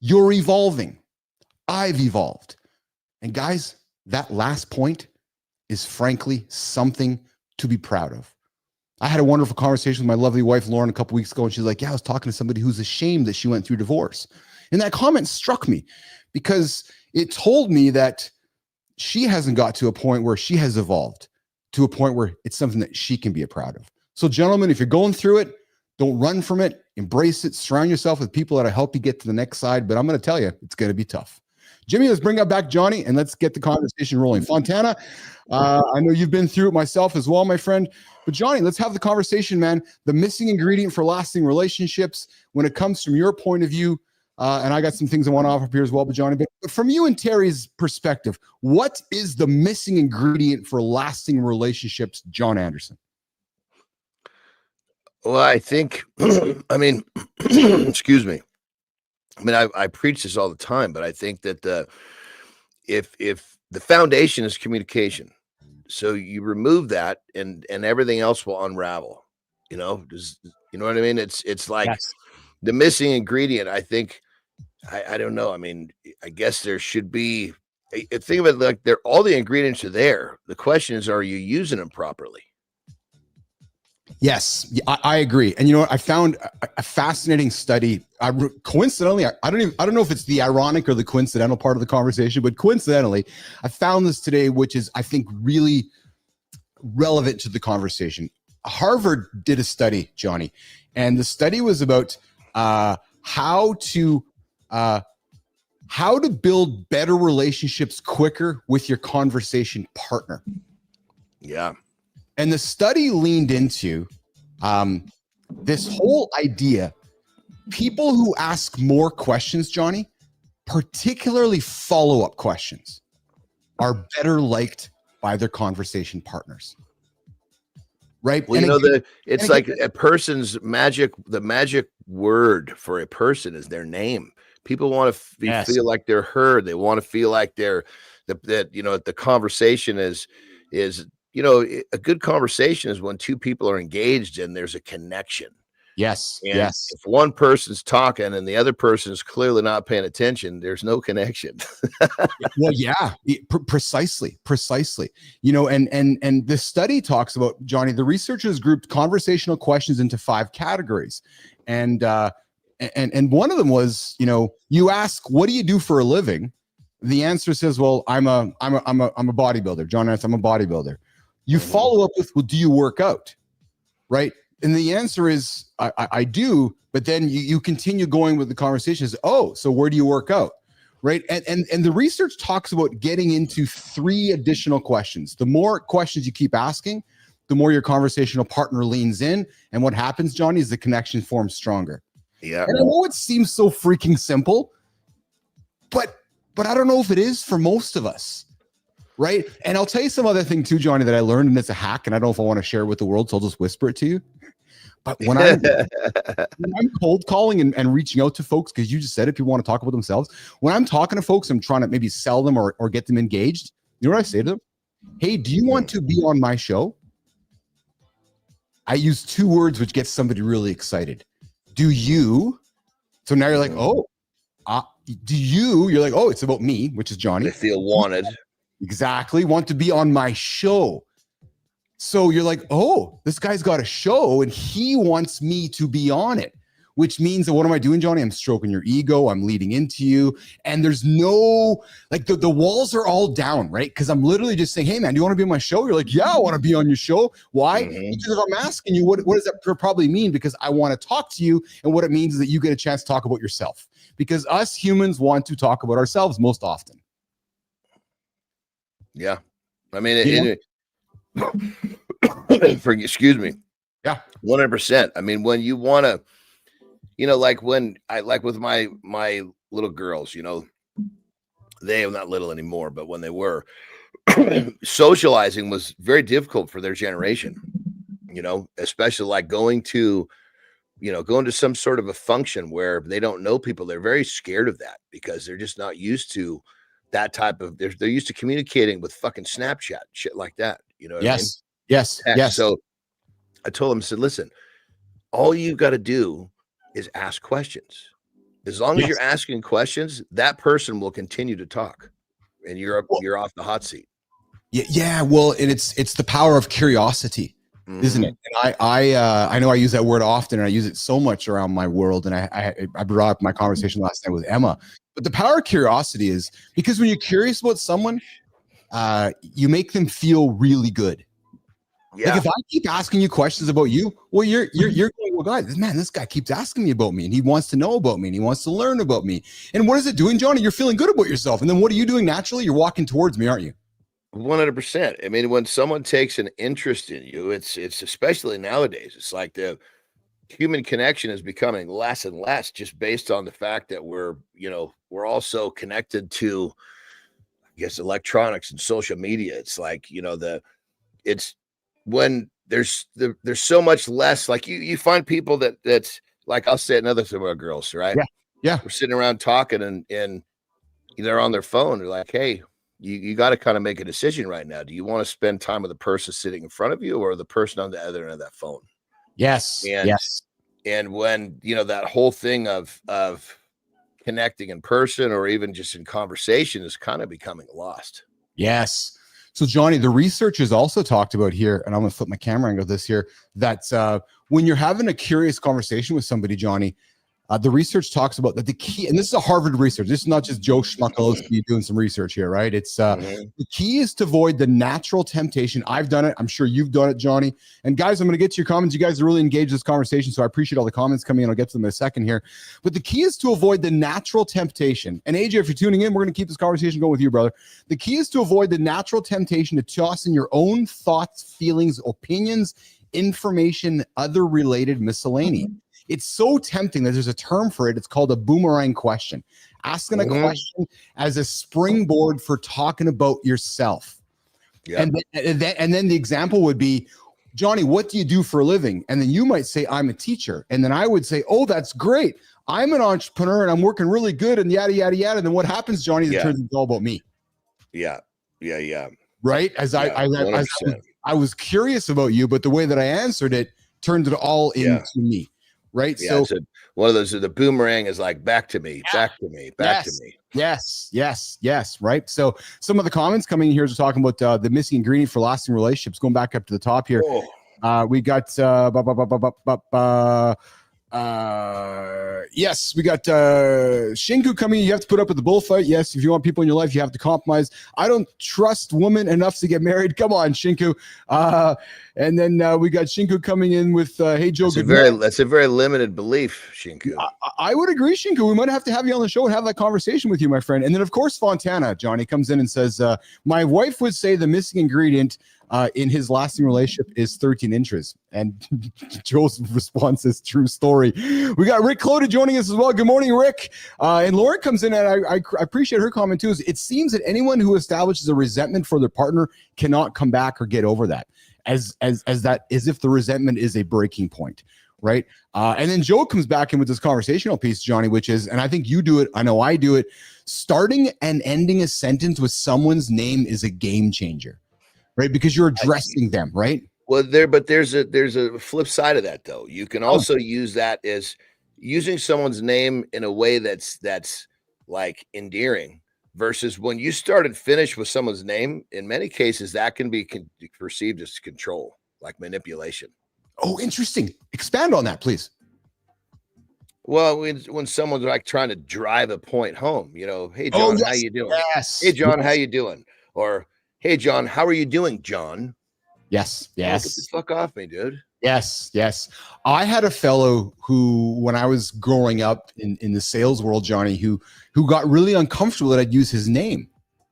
You're evolving. I've evolved. And guys, that last point is frankly something to be proud of. I had a wonderful conversation with my lovely wife, Lauren, a couple weeks ago, and she's like, yeah, I was talking to somebody who's ashamed that she went through divorce. And that comment struck me because it told me that she hasn't got to a point where she has evolved to a point where it's something that she can be proud of. So gentlemen, if you're going through it, don't run from it, embrace it, surround yourself with people that'll help you get to the next side. But I'm going to tell you, it's going to be tough. Jimmy, let's bring up back Johnny and let's get the conversation rolling. Fontana, I know you've been through it myself as well, my friend. But Johnny, let's have the conversation, man. The missing ingredient for lasting relationships when it comes from your point of view. And I got some things I want to offer up here as well. But Johnny, but from you and Terry's perspective, what is the missing ingredient for lasting relationships, John Anderson? Well, I think, I mean, excuse me. I mean, I preach this all the time, but I think that if the foundation is communication, so you remove that and everything else will unravel. You know what I mean? It's like Yes. the missing ingredient. I think I don't know. I mean, I guess there should be. Think of it like all the ingredients are there. The question is, are you using them properly? Yes, I agree. And you know what? I found a fascinating study coincidentally, I don't know if it's the ironic or the coincidental part of the conversation, but coincidentally, I found this today, which is, I think, really relevant to the conversation. Harvard did a study, Johnny, and the study was about how to build better relationships quicker with your conversation partner. Yeah. And the study leaned into this whole idea. People who ask more questions, Johnny, particularly follow-up questions, are better liked by their conversation partners. Right? Well, and you know, again, it's like a person's the magic word for a person is their name. People want to Yes. feel like they're heard. They want to feel like that, you know, the conversation is, you know, a good conversation is when two people are engaged and there's a connection. yes, And yes. if one person's talking and the other person is clearly not paying attention, there's no connection. Well, yeah, precisely. You know, and the study talks about, Johnny, the researchers grouped conversational questions into 5 categories. And one of them was, you know, you ask, what do you do for a living? The answer says, well, I'm a bodybuilder. John asks, I'm a bodybuilder. You follow up with, well, do you work out? Right? And the answer is, I do, but then you continue going with the conversation is, oh, so where do you work out? Right. And the research talks about getting into 3 additional questions. The more questions you keep asking, the more your conversational partner leans in. And what happens, Johnny, is the connection forms stronger. Yeah. And I know it seems so freaking simple, but I don't know if it is for most of us. Right. And I'll tell you some other thing too, Johnny, that I learned, and it's a hack, and I don't know if I want to share it with the world, so I'll just whisper it to you. But when I'm cold calling and reaching out to folks, because you just said it, people want to talk about themselves. When I'm talking to folks, I'm trying to maybe sell them or get them engaged. You know what I say to them? Hey, do you want to be on my show? I use 2 words which gets somebody really excited. Do you? So now you're like, oh, do you? You're like, oh, it's about me, which is Johnny. They feel wanted. Exactly. Want to be on my show. So you're like, oh, this guy's got a show and he wants me to be on it, which means that what am I doing, Johnny? I'm stroking your ego. I'm leading into you. And there's no, like the walls are all down, right? Because I'm literally just saying, hey, man, do you want to be on my show? You're like, yeah, I want to be on your show. Why? Because if I'm asking you, what does that probably mean? Because I want to talk to you. And what it means is that you get a chance to talk about yourself. Because us humans want to talk about ourselves most often. Yeah. I mean, excuse me. Yeah. 100%. I mean, when you want to, you know, like when I, like with my little girls, you know, they are not little anymore, but when they were, socializing was very difficult for their generation, you know, especially like going to some sort of a function where they don't know people. They're very scared of that because they're just not used to that type of, they're used to communicating with fucking Snapchat, shit like that. You know what I mean? Yes. So I told him, I said, listen, all you've got to do is ask questions. As long as you're asking questions, that person will continue to talk and you're off the hot seat. Yeah. Well, and it's the power of curiosity, isn't it? And I know I use that word often and I use it so much around my world. And I brought up my conversation last night with Emma, but the power of curiosity is because when you're curious about someone, you make them feel really good. Yeah. Like if I keep asking you questions about you, well, you're going, well, guys, man, this guy keeps asking me about me and he wants to know about me and he wants to learn about me. And what is it doing, Johnny? You're feeling good about yourself. And then what are you doing naturally? You're walking towards me, aren't you? 100%. I mean, when someone takes an interest in you, it's especially nowadays, it's like the human connection is becoming less and less just based on the fact that we're also connected to, I guess, electronics and social media. It's like, you know, it's when there's so much less, like you find people that's like, I'll say another thing about girls, right? Yeah. We're sitting around talking and they're on their phone. They're like, hey, you got to kind of make a decision right now. Do you want to spend time with the person sitting in front of you or the person on the other end of that phone? Yes. And when, you know, that whole thing of connecting in person or even just in conversation is kind of becoming lost. Yes. So Johnny, the research is also talked about here, and I'm going to flip my camera angle this here, that when you're having a curious conversation with somebody, Johnny, The research talks about that the key, and this is a Harvard research. This is not just Joe Schmuckalowski doing some research here, right? It's the key is to avoid the natural temptation. I've done it. I'm sure you've done it, Johnny. And guys, I'm going to get to your comments. You guys are really engaged in this conversation, so I appreciate all the comments coming in. I'll get to them in a second here. But the key is to avoid the natural temptation. And AJ, if you're tuning in, we're going to keep this conversation going with you, brother. The key is to avoid the natural temptation to toss in your own thoughts, feelings, opinions, information, other related miscellany. It's so tempting that there's a term for it. It's called a boomerang question. Asking a question as a springboard for talking about yourself. Yep. And then the example would be, Johnny, what do you do for a living? And then you might say, I'm a teacher. And then I would say, oh, that's great. I'm an entrepreneur and I'm working really good and yada, yada, yada. And then what happens, Johnny, is it turns into all about me. Yeah. Right? I was curious about you, but the way that I answered it turned it all into me. Right. Yeah, so one of those, the boomerang is like back to me, back to me. Yes. Right. So some of the comments coming in here is talking about the missing ingredient for lasting relationships. Going back up to the top here. We got yes, we got Shinku coming in. You have to put up with the bullfight. Yes, if you want people in your life, you have to compromise. I don't trust women enough to get married. Come on, Shinku. And then we got Shinku coming in with hey Joe. That's a very limited belief, Shinku. I would agree, Shinku. We might have to have you on the show and have that conversation with you, my friend. And then of course Fontana, Johnny, comes in and says, my wife would say the missing ingredient in his lasting relationship is 13 inches. And Joe's response is true story. We got Rick Clota joining us as well. Good morning, Rick. And Lauren comes in, and I appreciate her comment too. Is it seems that anyone who establishes a resentment for their partner cannot come back or get over that, as if the resentment is a breaking point. Right. And then Joe comes back in with this conversational piece, Johnny, which is, and I think you do it, I know I do it, starting and ending a sentence with someone's name is a game changer. Right, because you're addressing them, right? Well, there's a flip side of that, though. You can also use that as using someone's name in a way that's like endearing, versus when you start and finish with someone's name. In many cases, that can be perceived as control, like manipulation. Oh, interesting. Expand on that, please. Well, when someone's like trying to drive a point home, hey John, how you doing? Yes. Hey John, how you doing? Or hey, John, how are you doing, John? Yes. Oh, get the fuck off me, dude. Yes. I had a fellow who, when I was growing up in the sales world, Johnny, who got really uncomfortable that I'd use his name.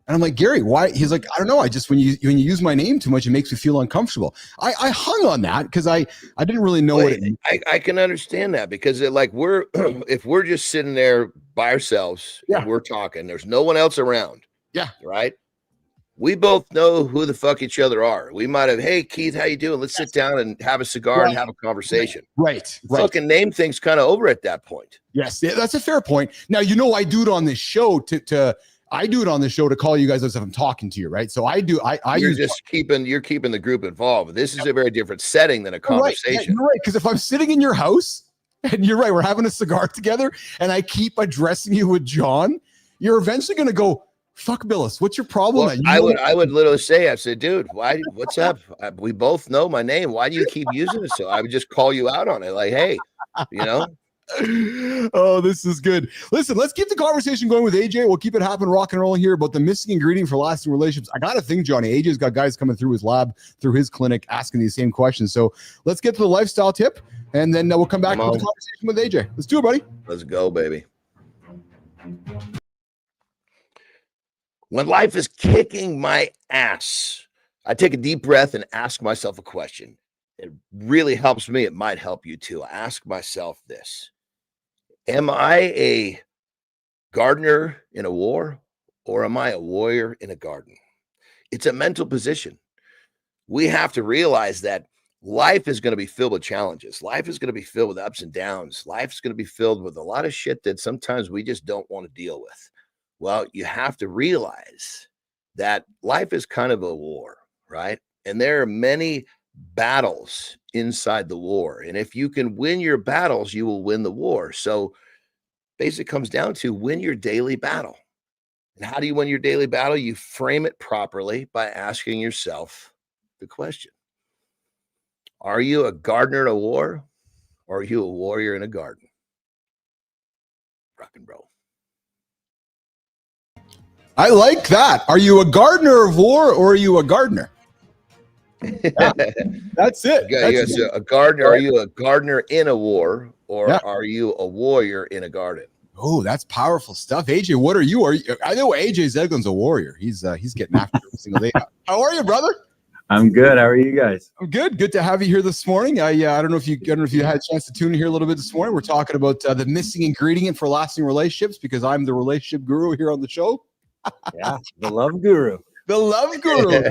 And I'm like, Gary, why? He's like, I don't know. I just, when you use my name too much, it makes me feel uncomfortable. I hung on that because I didn't really know what it meant. I can understand that, because if we're just sitting there by ourselves and we're talking, there's no one else around. Yeah. Right. We both know who the fuck each other are. We might have, hey, Keith, how you doing? Let's sit down and have a cigar and have a conversation. Right. Fucking name things kind of over at that point. Yes, that's a fair point. Now, I do it on this show to call you guys as if I'm talking to you, right? So you're keeping the group involved. This is a very different setting than a conversation. You're right, because if I'm sitting in your house and you're right, we're having a cigar together and I keep addressing you with John, you're eventually going to go, fuck Billis, what's your problem? Well, I would literally say, I said, dude, what's up? We both know my name. Why do you keep using it? So I would just call you out on it. Like, hey, Oh, this is good. Listen, let's keep the conversation going with AJ. We'll keep it happening, rock and roll here about the missing ingredient for lasting relationships. I got to think, Johnny, AJ's got guys coming through his lab, through his clinic, asking these same questions. So let's get to the lifestyle tip, and then we'll come back to the conversation with AJ. Let's do it, buddy. Let's go, baby. When life is kicking my ass, I take a deep breath and ask myself a question. It really helps me. It might help you too. I ask myself this: am I a gardener in a war, or am I a warrior in a garden? It's a mental position. We have to realize that life is going to be filled with challenges. Life is going to be filled with ups and downs. Life is going to be filled with a lot of shit that sometimes we just don't want to deal with. Well, you have to realize that life is kind of a war, right? And there are many battles inside the war. And if you can win your battles, you will win the war. So basically it comes down to win your daily battle. And how do you win your daily battle? You frame it properly by asking yourself the question: are you a gardener in a war, or are you a warrior in a garden? rocking, bro. I like that. Are you a gardener of war or are you a gardener? Yeah, that's it. That's it. A gardener. Are you a gardener in a war, or Yeah. are you a warrior in a garden? Oh, that's powerful stuff. AJ, what are you? I know AJ Zeglin's a warrior. He's getting after every single day. How are you, brother? I'm good. How are you guys? I'm good. Good to have you here this morning. I don't know if you had a chance to tune in here a little bit this morning. We're talking about the missing ingredient for lasting relationships because I'm the relationship guru here on the show. Yeah, the love guru. The love guru.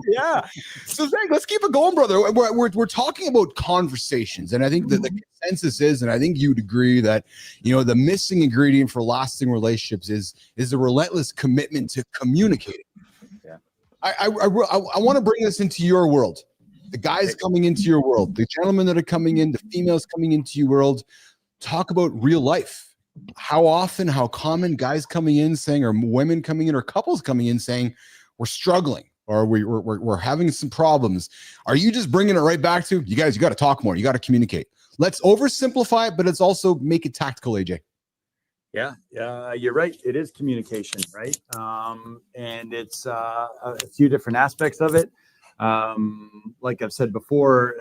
Yeah. So Zach, let's keep it going, brother. We're talking about conversations. And I think that the consensus is, and I think you'd agree that, the missing ingredient for lasting relationships is a relentless commitment to communicating. Yeah. I want to bring this into your world. The guys coming into your world, the gentlemen that are coming in, the females coming into your world, talk about real life. How often, how common guys coming in saying, or women coming in, or couples coming in saying, we're struggling, or we're having some problems. Are you just bringing it right back to, you guys, you got to talk more, you got to communicate. Let's oversimplify it, but let's also make it tactical, AJ. Yeah, you're right. It is communication, right? And it's a few different aspects of it. Like I've said before,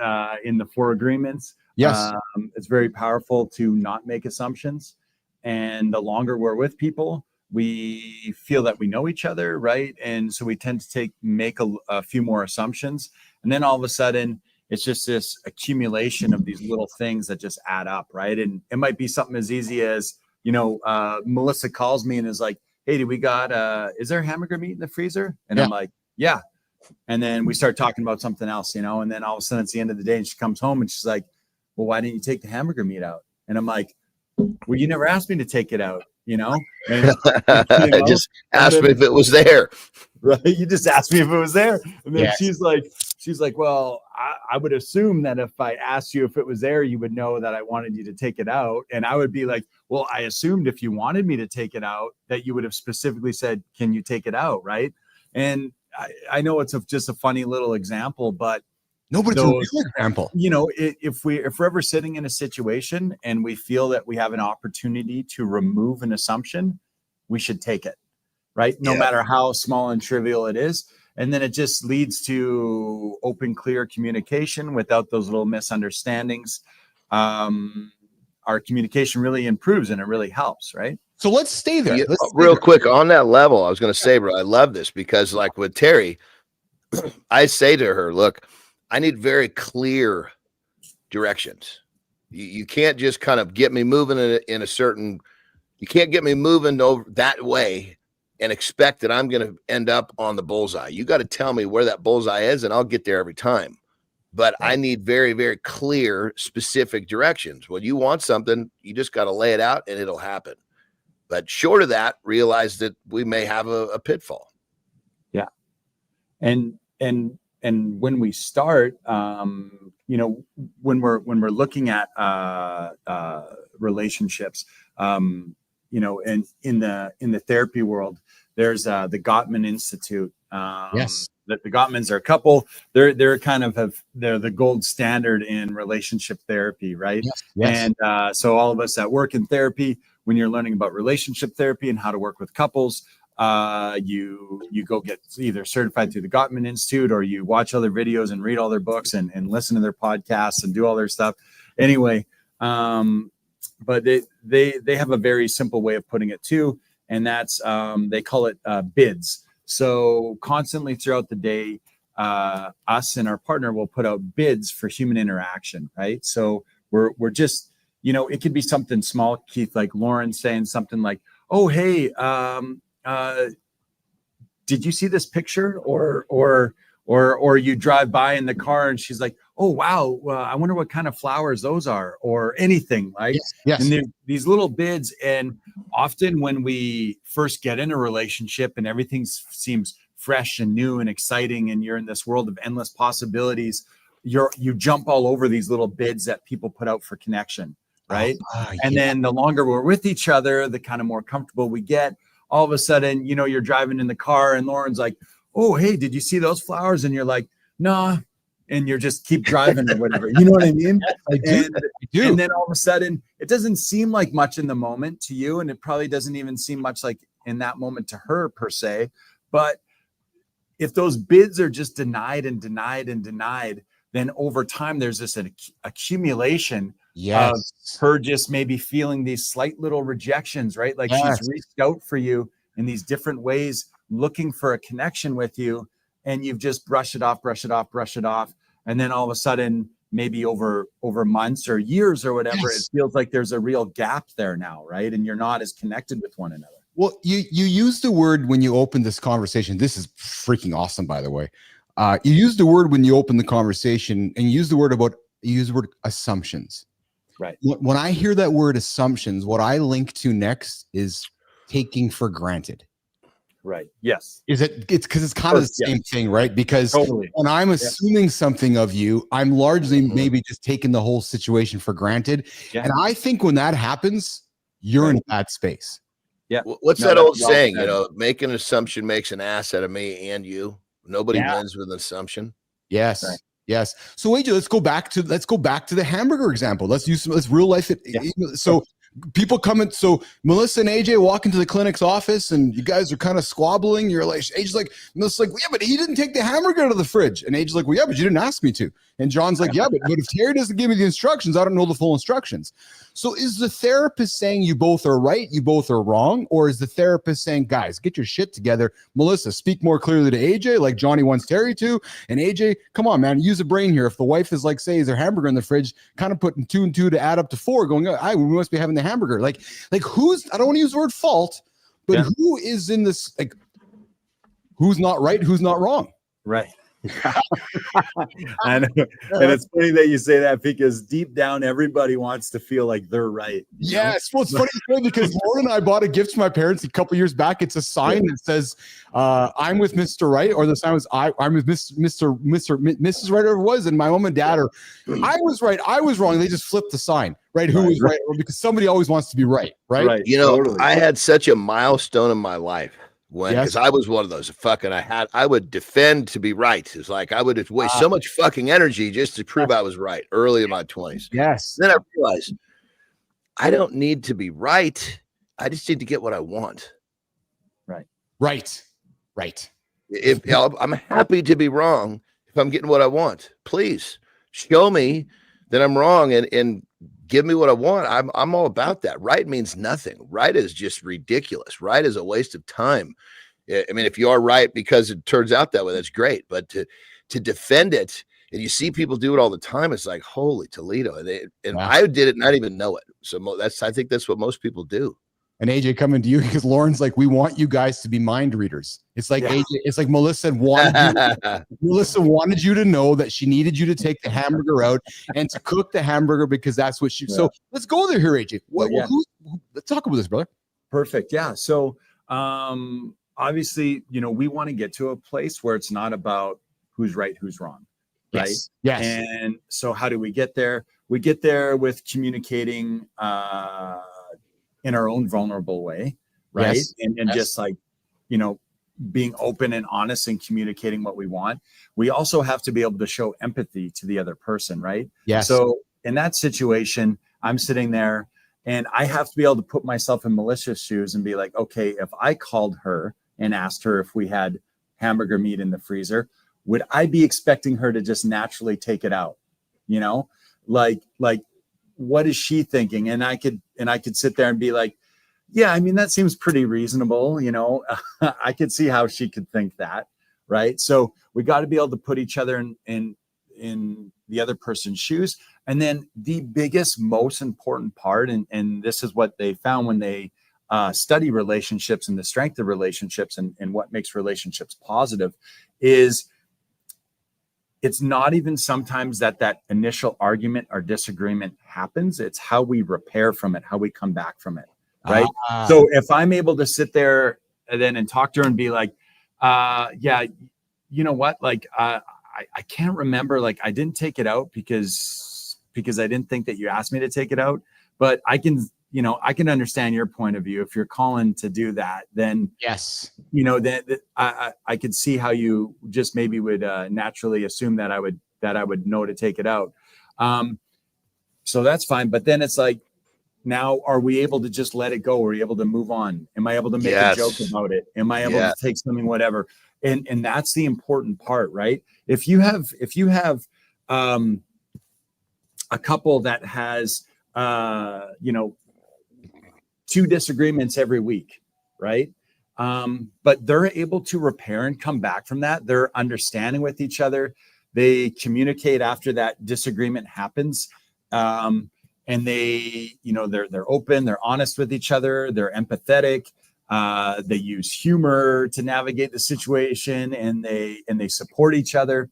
in the 4 agreements, yes, it's very powerful to not make assumptions. And the longer we're with people, we feel that we know each other, right? And so we tend to make a few more assumptions. And then all of a sudden, it's just this accumulation of these little things that just add up, right? And it might be something as easy as, Melissa calls me and is like, hey, is there hamburger meat in the freezer? And yeah. I'm like, yeah. And then we start talking about something else, and then all of a sudden it's the end of the day and she comes home and she's like, well, why didn't you take the hamburger meat out? And I'm like, well, you never asked me to take it out, And, Just asked me if it was there. Right. You just asked me if it was there. And then Yes. she's like, well, I would assume that if I asked you if it was there, you would know that I wanted you to take it out. And I would be like, well, I assumed if you wanted me to take it out, that you would have specifically said, can you take it out? Right. And I know it's just a funny little example, but No, but it's a real example. If we're ever sitting in a situation and we feel that we have an opportunity to remove an assumption, we should take it, right? No matter how small and trivial it is. And then it just leads to open, clear communication without those little misunderstandings. Our communication really improves and it really helps, right? So let's stay there. Real quick on that level, I was going to say, bro, I love this because like with Terry, I say to her, look, I need very clear directions. You can't just kind of get me moving in a certain, you can't get me moving over that way and expect that I'm going to end up on the bullseye. You got to tell me where that bullseye is and I'll get there every time. But I need very, very clear, specific directions. When you want something, you just got to lay it out and it'll happen. But short of that, realize that we may have a pitfall. Yeah. And when we start, when we're looking at relationships, and in the therapy world, there's the Gottman Institute. Yes. That the Gottmans are a couple. They're the gold standard in relationship therapy, right? Yes. And so all of us that work in therapy, when you're learning about relationship therapy and how to work with couples, you go get either certified through the Gottman Institute or you watch other videos and read all their books and listen to their podcasts and do all their stuff. Anyway, but they have a very simple way of putting it too, and that's they call it bids. So constantly throughout the day, us and our partner will put out bids for human interaction, right? So we're just, it could be something small, Keith, like Lauren saying something like, oh, hey, did you see this picture? Or you drive by in the car and she's like, oh, wow, I wonder what kind of flowers those are, or anything, right? Yes. And these little bids. And often when we first get in a relationship and everything seems fresh and new and exciting, and you're in this world of endless possibilities, you jump all over these little bids that people put out for connection, right? And then the longer we're with each other, the kind of more comfortable we get. All of a sudden, you're driving in the car and Lauren's like, oh, hey, did you see those flowers? And you're like, nah. and you're just keep driving or whatever. You know what I mean? I do. And then all of a sudden, it doesn't seem like much in the moment to you, and it probably doesn't even seem much like in that moment to her per se. But if those bids are just denied and denied and denied, then over time there's this accumulation of her just maybe feeling these slight little rejections, right? Like she's reached out for you in these different ways, looking for a connection with you, and you've just brush it off. And then all of a sudden, maybe over months or years or whatever, it feels like there's a real gap there now, right? And you're not as connected with one another. Well, you used the word when you opened this conversation. This is freaking awesome, by the way. You used the word when you opened the conversation, and you used the word assumptions. Right. When I hear that word assumptions, what I link to next is taking for granted. Right. Yes. It's because it's kind of the same thing, right? Because when I'm assuming something of you, I'm largely maybe just taking the whole situation for granted. Yeah. And I think when that happens, you're in a bad space. Yeah. What's that old saying? You know, make an assumption makes an ass out of me and you. Nobody wins with an assumption. Yes. Right. Yes. So AJ, let's go back to the hamburger example. Let's real life. So people come in. So Melissa and AJ walk into the clinic's office, and you guys are kind of squabbling. You're like, AJ's like, Melissa's like, yeah, but he didn't take the hamburger out of the fridge. And AJ's like, well, yeah, but you didn't ask me to. And John's like, yeah, but if Terry doesn't give me the instructions, I don't know the full instructions. So is the therapist saying you both are right, you both are wrong? Or is the therapist saying, guys, get your shit together? Melissa, speak more clearly to AJ like Johnny wants Terry to. And AJ, come on, man, use a brain here. If the wife is like, say, is there hamburger in the fridge, kind of putting 2 and 2 to add up to 4, going, we must be having the hamburger. Like who's, I don't want to use the word fault, but who is in this, like, who's not right, who's not wrong? Right. I know. And it's funny that you say that, because deep down everybody wants to feel like they're right. Yes. Well, it's funny because Lauren and I bought a gift to my parents a couple years back. It's a sign that says I'm with Mr. Right, or the sign was I'm with Mrs. Right, whatever it was, and my mom and dad are I was right, I was wrong. They just flipped the sign, right? Who was right? Because somebody always wants to be right. You know, I had such a milestone in my life. Because I was one of those I would defend to be right. It's like I would waste so much fucking energy just to prove I was right early in my 20s. Yes. Then I realized I don't need to be right. I just need to get what I want. Right. If I'm happy to be wrong, if I'm getting what I want, please show me that I'm wrong and give me what I want. I'm all about that. Right means nothing. Right is just ridiculous. Right is a waste of time. I mean, if you are right because it turns out that way, that's great. But to defend it, and you see people do it all the time, it's like, holy Toledo. I did it and I didn't even know it. So I think that's what most people do. And AJ, coming to you because Lauren's like, we want you guys to be mind readers. It's like AJ, it's like Melissa wanted you to know that she needed you to take the hamburger out and to cook the hamburger because that's what she. So let's go there here, AJ. Let's talk about this, brother. Perfect. Yeah. So obviously, we want to get to a place where it's not about who's right, who's wrong. Right. Yes. And so how do we get there? We get there with communicating in our own vulnerable way, right? And just like, being open and honest and communicating what we want. We also have to be able to show empathy to the other person, right? Yes. So in that situation, I'm sitting there and I have to be able to put myself in Melissa's shoes and be like, okay, if I called her and asked her if we had hamburger meat in the freezer, would I be expecting her to just naturally take it out? Like what is she thinking? And I could sit there and be like, yeah, I mean, that seems pretty reasonable. I could see how she could think that. Right. So we got to be able to put each other in the other person's shoes. And then the biggest, most important part, and this is what they found when they study relationships and the strength of relationships and what makes relationships positive, is it's not even sometimes that initial argument or disagreement happens. It's how we repair from it, how we come back from it. Right. So if I'm able to sit there and talk to her and be like, yeah, you know what? Like, I can't remember, like, I didn't take it out because I didn't think that you asked me to take it out, but I can understand your point of view. If you're calling to do that, then then I could see how you just maybe would naturally assume that I would I would know to take it out. So that's fine. But then it's like, now, are we able to just let it go? Are we able to move on? Am I able to make a joke about it? Am I able to take something, whatever? And that's the important part, right? If you have a couple that has, 2 disagreements every week, right? But they're able to repair and come back from that. They're understanding with each other. They communicate after that disagreement happens. And they, they're open, they're honest with each other, they're empathetic, they use humor to navigate the situation, and they support each other.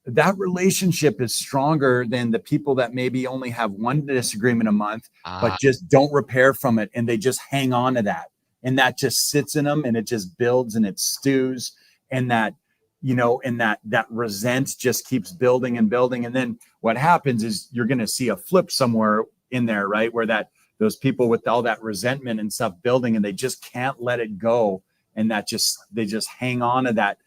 That relationship is stronger than the people that maybe only have one disagreement a month, but just don't repair from it, and they just hang on to that, and that just sits in them, and it just builds and it stews, and that that resent just keeps building and building. And then what happens is you're going to see a flip somewhere in there, right? Where those people with all that resentment and stuff building, and they just can't let it go. And they just hang on to that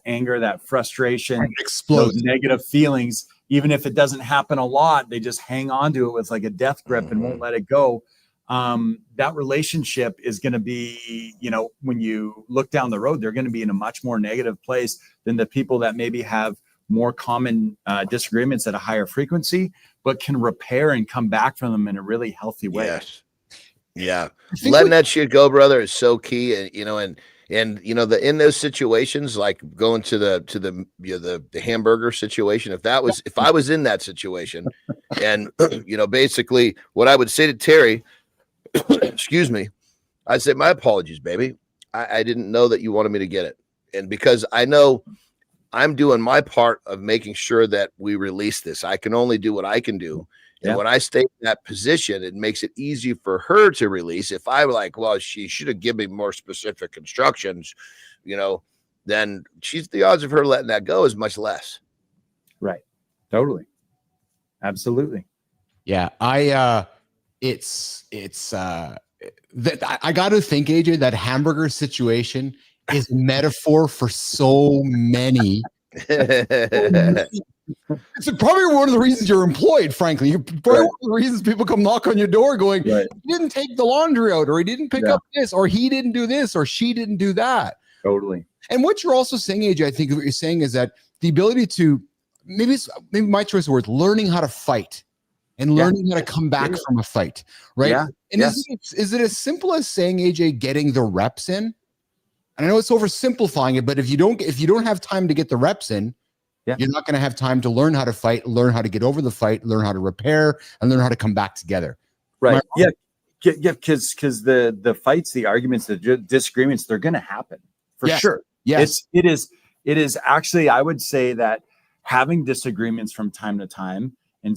anger, that frustration, those negative feelings. Even if it doesn't happen a lot, they just hang on to it with like a death grip and won't let it go. That relationship is going to be, when you look down the road, they're going to be in a much more negative place than the people that maybe have more common disagreements at a higher frequency, but can repair and come back from them in a really healthy way. Yes. Yeah. Letting that shit go, brother, is so key. And, in those situations, like going to the hamburger situation, if I was in that situation, and, basically what I would say to Terry, excuse me, I'd say, my apologies, baby. I didn't know that you wanted me to get it. And because I know I'm doing my part of making sure that we release this, I can only do what I can do. And when I stay in that position, it makes it easy for her to release. If I were like, well, she should have given me more specific instructions, then the odds of her letting that go is much less. Right. Totally. Absolutely. Yeah. I got to think, AJ, that hamburger situation is a metaphor for so many. It's probably one of the reasons you're employed, frankly. You're probably one of the reasons people come knock on your door going, he didn't take the laundry out, or he didn't pick up this, or he didn't do this, or she didn't do that. Totally. And what you're also saying, AJ, I think what you're saying is that the ability to, maybe my choice of words, learning how to fight and learning how to come back from a fight, right? Yeah. And is it as simple as saying, AJ, getting the reps in? And I know it's oversimplifying it, but if you don't have time to get the reps in, you're not going to have time to learn how to fight, learn how to get over the fight, learn how to repair, and learn how to come back together. Right. Yeah. Because the fights, the arguments, the disagreements, they're going to happen for sure. Yes. It is actually, I would say that having disagreements from time to time and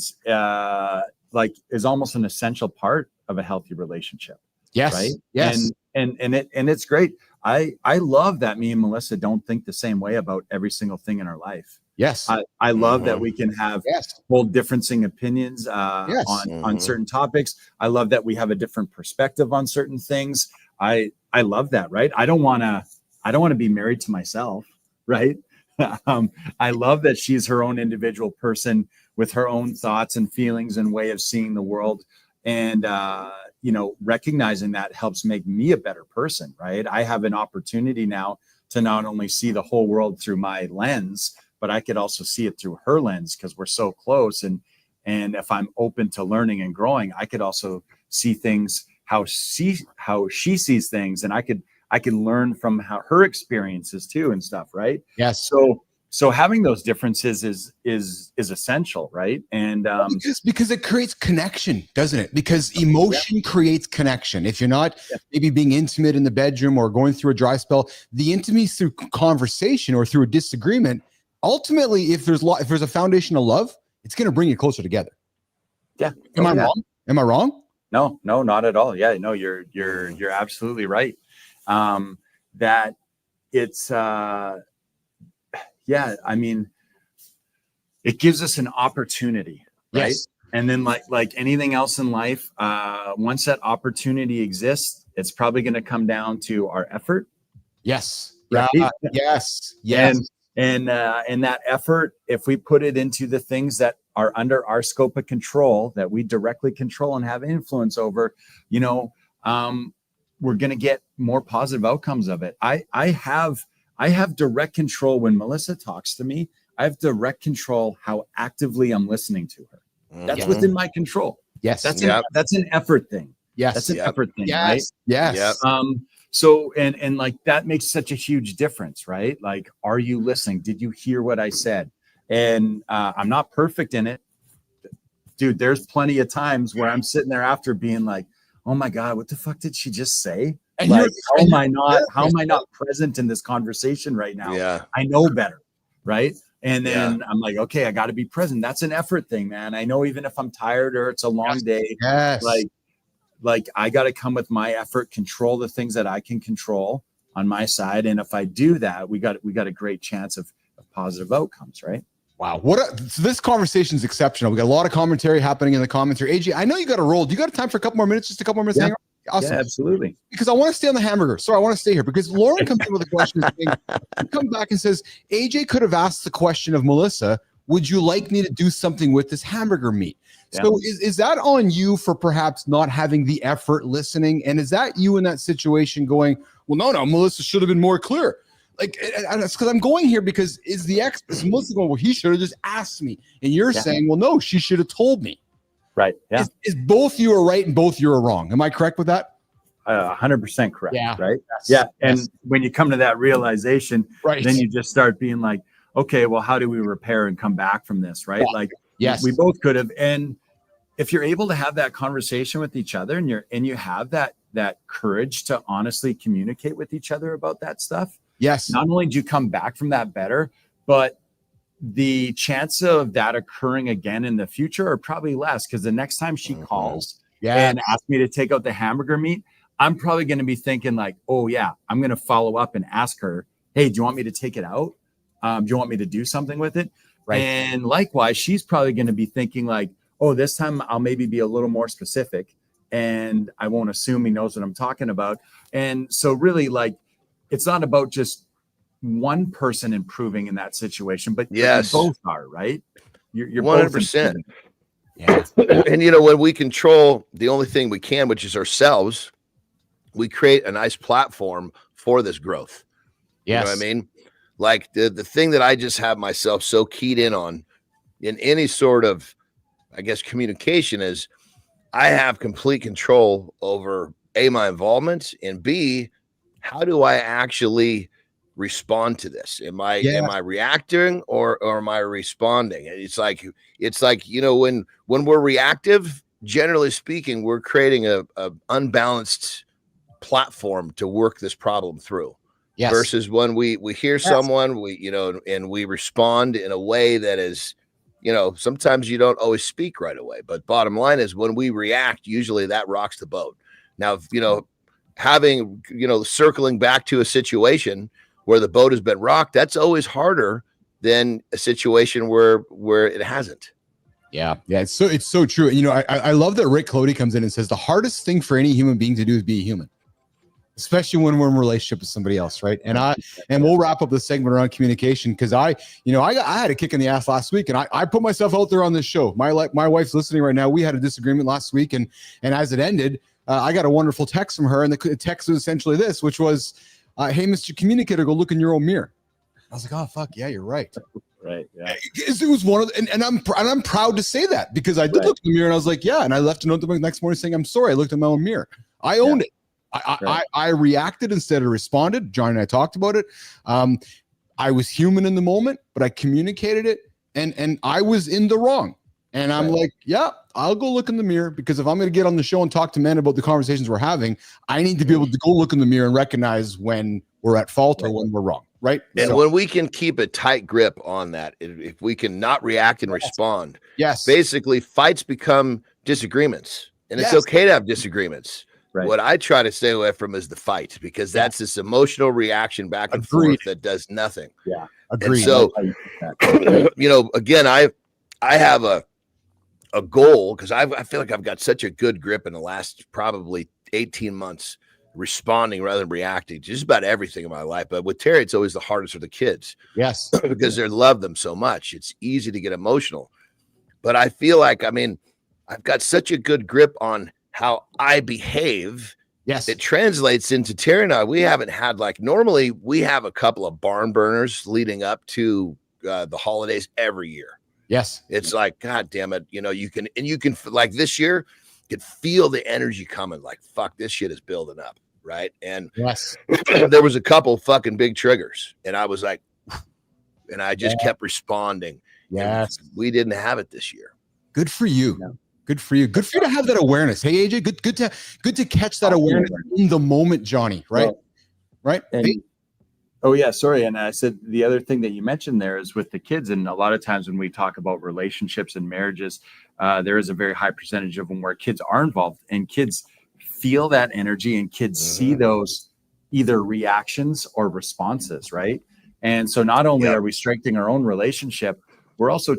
is almost an essential part of a healthy relationship. Yes. Right. Yes. And it's great. I love that me and Melissa don't think the same way about every single thing in our life. Yes. I love that we can have whole differencing opinions on certain topics. I love that we have a different perspective on certain things. I love that, right? I don't want to be married to myself, right? I love that she's her own individual person with her own thoughts and feelings and way of seeing the world. And recognizing that helps make me a better person, right? I have an opportunity now to not only see the whole world through my lens, but I could also see it through her lens because we're so close. And if I'm open to learning and growing, I could also see things how she sees things, and I can learn from how her experiences too and stuff, right? Yes. So having those differences is essential, right? And because it creates connection, doesn't it? Because emotion creates connection. If you're not maybe being intimate in the bedroom or going through a dry spell, the intimacy through conversation or through a disagreement, ultimately, if there's a foundation of love, it's going to bring you closer together. Yeah. Am I wrong? Am I wrong? No, not at all. Yeah, no, you're absolutely right. That it's I mean, it gives us an opportunity, right? Yes. And then like anything else in life, once that opportunity exists, it's probably going to come down to our effort. Yes. Right? Yes. And that effort, if we put it into the things that are under our scope of control, that we directly control and have influence over, we're going to get more positive outcomes of it. I have direct control when Melissa talks to me. I have direct control how actively I'm listening to her. That's Mhm. within my control. Yes. That's Yep. that's an effort thing. Yes. That's an Yep. effort thing, Yes. right? Yes. Yep. So and like that makes such a huge difference, right? Like, are you listening? Did you hear what I said? And I'm not perfect in it, dude. There's plenty of times where I'm sitting there after being like, oh my God, what the fuck did she just say? And Like, you're- how am I not present in this conversation right now? Yeah. I know better, right? And then I'm like, okay, I got to be present. That's an effort thing, man. I know even if I'm tired or it's a long day, Yes. like I got to come with my effort, control the things that I can control on my side. And if I do that, we got a great chance of positive outcomes, right? Wow. So this conversation is exceptional. We got a lot of commentary happening in the commentary. AJ, I know you got to roll. Do you got time for a couple more minutes? Just a couple more minutes? Yeah. Hang on? Awesome. Yeah, absolutely. Because I want to stay on the hamburger. Sorry, I want to stay here because Lauren comes in with a question. Come back and says, AJ could have asked the question of Melissa, would you like me to do something with this hamburger meat? Yeah. So is that on you for perhaps not having the effort listening? And is that you in that situation going, well, no, Melissa should have been more clear? Like, and it's because I'm going here because is Melissa going, well, he should have just asked me. And you're saying, well, no, she should have told me. Right. Yeah. Is both you are right and both you are wrong? Am I correct with that? 100% correct. Yeah. Right. Yes. Yeah. And Yes. when you come to that realization, Right. then you just start being like, okay, well, how do we repair and come back from this? Right. Yeah. Like, Yes. we both could have. And if you're able to have that conversation with each other and you have that courage to honestly communicate with each other about that stuff, Yes. not only do you come back from that better, but the chance of that occurring again in the future are probably less, because the next time she calls and asks me to take out the hamburger meat, I'm probably going to be thinking like, oh yeah, I'm going to follow up and ask her, hey, do you want me to take it out? Do you want me to do something with it? Right. And likewise, she's probably going to be thinking like, oh, this time I'll maybe be a little more specific and I won't assume he knows what I'm talking about. And so really, like, it's not about just one person improving in that situation, but Yes. you both are, right? You're 100%. both Yeah. And when we control the only thing we can, which is ourselves, we create a nice platform for this growth. Yes. You know what I mean? Like the thing that I just have myself so keyed in on in any sort of, I guess, communication is I have complete control over A, my involvement, and B, how do I actually respond to this? Am I reacting or am I responding? It's like when we're reactive, generally speaking, we're creating a unbalanced platform to work this problem through. Yes. Versus when we hear someone, and we respond in a way that is, sometimes you don't always speak right away, but bottom line is when we react, usually that rocks the boat. Now, having, circling back to a situation where the boat has been rocked, that's always harder than a situation where it hasn't. Yeah. It's so true. I love that Rick Clody comes in and says the hardest thing for any human being to do is be a human, especially when we're in a relationship with somebody else. Right. And we'll wrap up the segment around communication. Cause I had a kick in the ass last week and I put myself out there on this show. My wife's listening right now. We had a disagreement last week and as it ended, I got a wonderful text from her. And the text was essentially this, which was, hey, Mr. Communicator, go look in your own mirror. I was like, oh, fuck. Yeah, you're right. Right. Yeah. It was one of the, and I'm proud to say that because I did look in the mirror and I was like, yeah. And I left a note the next morning saying, I'm sorry. I looked in my own mirror. I owned it. I reacted instead of responded. John and I talked about it. I was human in the moment, but I communicated it and I was in the wrong. And I'm like, yeah, I'll go look in the mirror because if I'm going to get on the show and talk to men about the conversations we're having, I need to be able to go look in the mirror and recognize when we're at fault or when we're wrong. Right. And when we can keep a tight grip on that, if we can not react and respond, basically fights become disagreements and it's okay to have disagreements. Right. What I try to stay away from is the fight because that's this emotional reaction back and forth that does nothing. Yeah. Agreed. And so, again, I have a goal because I feel like I've got such a good grip in the last probably 18 months responding rather than reacting to just about everything in my life. But with Terry, it's always the hardest for the kids. Yes. Because they love them so much. It's easy to get emotional. But I feel like, I mean, I've got such a good grip on how I behave. Yes. It translates into Terry and I. We haven't had, like, normally we have a couple of barn burners leading up to the holidays every year. Yes. It's like, God damn it. You know, you can like this year, you could feel the energy coming. Like, fuck, this shit is building up. Right. And Yes. there was a couple fucking big triggers. And I was like, and I just kept responding. Yes. And we didn't have it this year. Good for you. No. Good for you. Good for you to have that awareness. Hey, AJ, good to catch that awareness in the moment, Johnny. Right. Well, right. And, hey. Oh yeah. Sorry. And I said, the other thing that you mentioned there is with the kids. And a lot of times when we talk about relationships and marriages, there is a very high percentage of them where kids are involved, and kids feel that energy, and kids see those either reactions or responses, right? And so not only are we strengthening our own relationship, we're also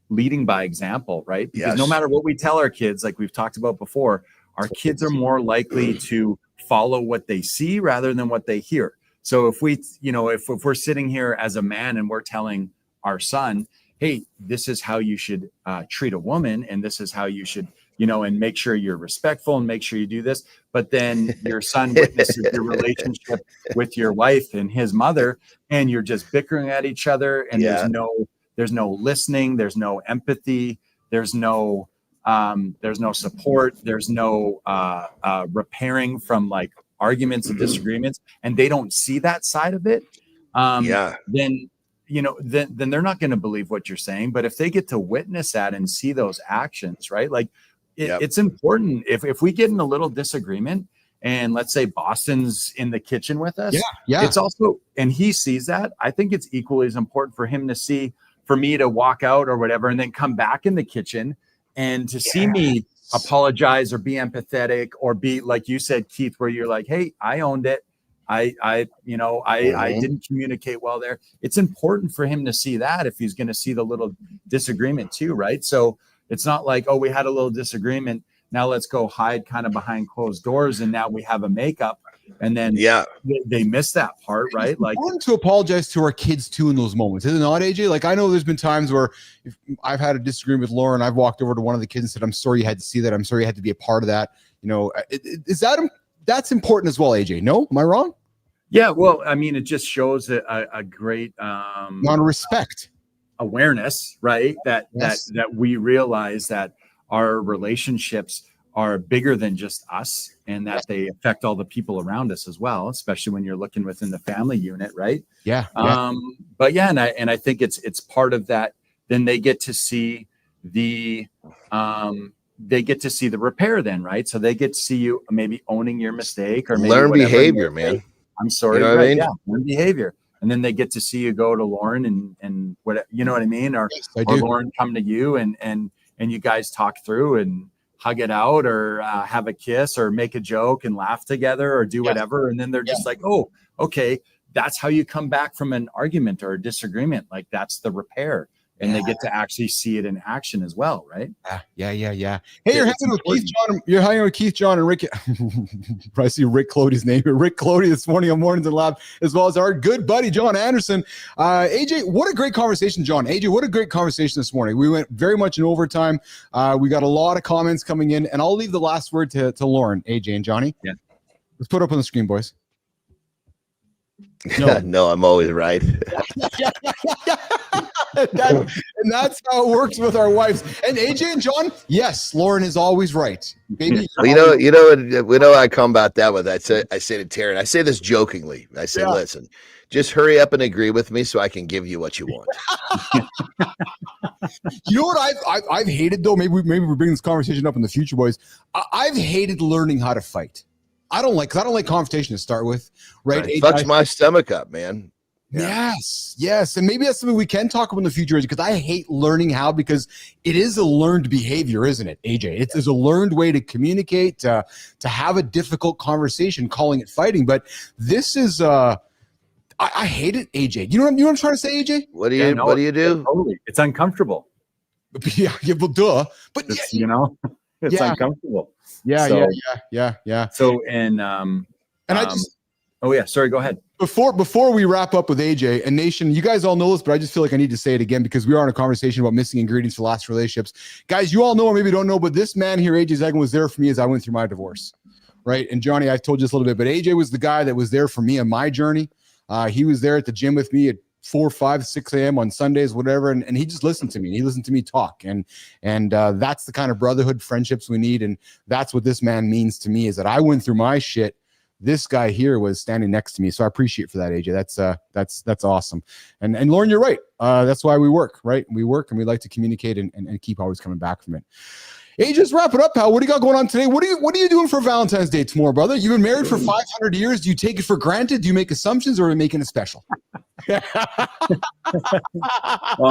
leading by example, right? Because no matter what we tell our kids, like we've talked about before, our kids are more likely to follow what they see rather than what they hear. So if we, you know, if we're sitting here as a man and we're telling our son, hey, this is how you should treat a woman, and this is how you should, you know, and make sure you're respectful and make sure you do this. But then your son witnesses your relationship with your wife and his mother, and you're just bickering at each other, and there's no listening, there's no empathy, there's no support, there's no repairing from like arguments and disagreements, and they don't see that side of it. Then you know, then they're not going to believe what you're saying. But if they get to witness that and see those actions, right? Like it's important. If we get in a little disagreement, and let's say Boston's in the kitchen with us, it's also, and he sees that, I think it's equally as important for him to see, for me to walk out or whatever, and then come back in the kitchen and to see me apologize or be empathetic or be, like you said, Keith, where you're like, hey, I owned it. I didn't communicate well there. It's important for him to see that if he's going to see the little disagreement too, right? So it's not like, oh, we had a little disagreement, now let's go hide kind of behind closed doors, and now we have a makeup, and then they miss that part, right? Like, I want to apologize to our kids too in those moments, is it not, AJ? Like, I know there's been times where if I've had a disagreement with Lauren, I've walked over to one of the kids and said, I'm sorry you had to see that, I'm sorry you had to be a part of that. You know, that's important as well, AJ? No, am I wrong? Yeah, well, I mean, it just shows a great non-respect, awareness, right? That we realize that our relationships are bigger than just us, and that they affect all the people around us as well, especially when you're looking within the family unit, right? But yeah, and I think it's part of that. Then they get to see the repair then, right? So they get to see you maybe owning your mistake, or maybe learn behavior, man. I'm sorry, you know what I mean? Yeah, learn behavior. And then they get to see you go to Lauren and what, you know what I mean? Or Lauren come to you and you guys talk through and hug it out, or have a kiss, or make a joke and laugh together, or do whatever. And then they're just like, oh, okay, that's how you come back from an argument or a disagreement. Like, that's the repair. And they get to actually see it in action as well, right? Yeah. Hey, you're hanging with Keith John. You're hanging with Keith John and Rick. I see Rick Clody's name here. Rick Clody this morning on Mornings in Lab, as well as our good buddy John Anderson. AJ, what a great conversation, John. AJ, what a great conversation this morning. We went very much in overtime. We got a lot of comments coming in, and I'll leave the last word to Lauren, AJ, and Johnny. Yeah, let's put it up on the screen, boys. No, I'm always right. And that's how it works with our wives. And AJ and John, yes, Lauren is always right. Baby, we know I combat that with. I say to Terry, and I say this jokingly. I say, listen, just hurry up and agree with me so I can give you what you want. You know what I've hated though? Maybe we're bringing this conversation up in the future, boys. I've hated learning how to fight. I don't like confrontation to start with, right? It fucks my stomach up, man. Yeah. Yes. And maybe that's something we can talk about in the future, is because I hate learning how, because it is a learned behavior, isn't it, AJ? It's a learned way to communicate, to have a difficult conversation, calling it fighting. But this is, I hate it, AJ. You know what I'm trying to say, AJ? What do you do? Totally. It's uncomfortable. Yeah, well, duh. But it's uncomfortable. Yeah. So, and And I just oh yeah, sorry, go ahead. Before we wrap up with AJ and Nation, you guys all know this, but I just feel like I need to say it again because we are in a conversation about missing ingredients for lasting relationships. Guys, you all know or maybe don't know, but this man here, AJ Zegman, was there for me as I went through my divorce, right? And Johnny, I've told you this a little bit, but AJ was the guy that was there for me on my journey. He was there at the gym with me at 4, 5, 6 a.m. on Sundays, whatever, and he just listened to me. And he listened to me talk, and that's the kind of brotherhood friendships we need, and that's what this man means to me. Is that I went through my shit. This guy here was standing next to me. So I appreciate for that, AJ. That's awesome. And Lauren, you're right. That's why we work, right? We work and we like to communicate and keep always coming back from it. AJ, just wrap it up, pal. What do you got going on today? What are you doing for Valentine's Day tomorrow, brother? You've been married for 500 years. Do you take it for granted? Do you make assumptions, or are you making it special? Well,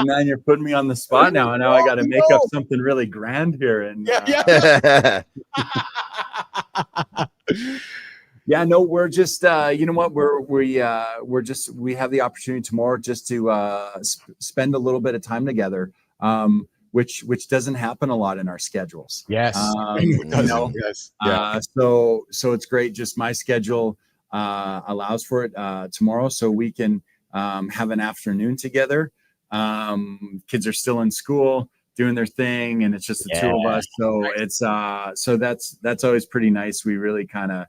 man, you're putting me on the spot now. And now I got to make up something really grand here. And yeah, no, we're just, you know what, we have the opportunity tomorrow just to spend a little bit of time together, which doesn't happen a lot in our schedules. Yes. You know, yes. so it's great. Just my schedule allows for it tomorrow, so we can have an afternoon together. Kids are still in school doing their thing, and it's just the two of us. So it's so that's always pretty nice. We really kind of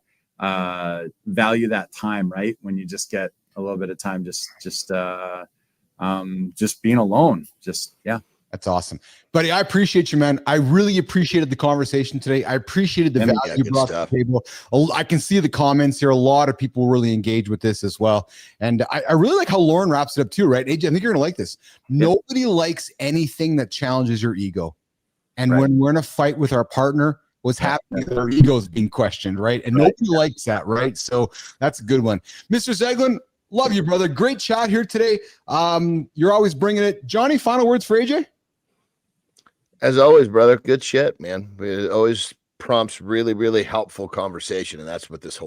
value that time, right? When you just get a little bit of time, just being alone. That's awesome, buddy. I appreciate you, man. I really appreciated the conversation today. I appreciated the value you brought to the table. I can see the comments here. A lot of people really engage with this as well. And I really like how Lauren wraps it up too, right? AJ, I think you're gonna like this. Nobody likes anything that challenges your ego. And when we're in a fight with our partner, what's happening, their ego is being questioned, right? And nobody likes that, right? So that's a good one. Mr. Zeglan, love you, brother. Great chat here today. You're always bringing it. Johnny, final words for AJ? As always, brother, good shit, man. It always prompts really, really helpful conversation, and that's what this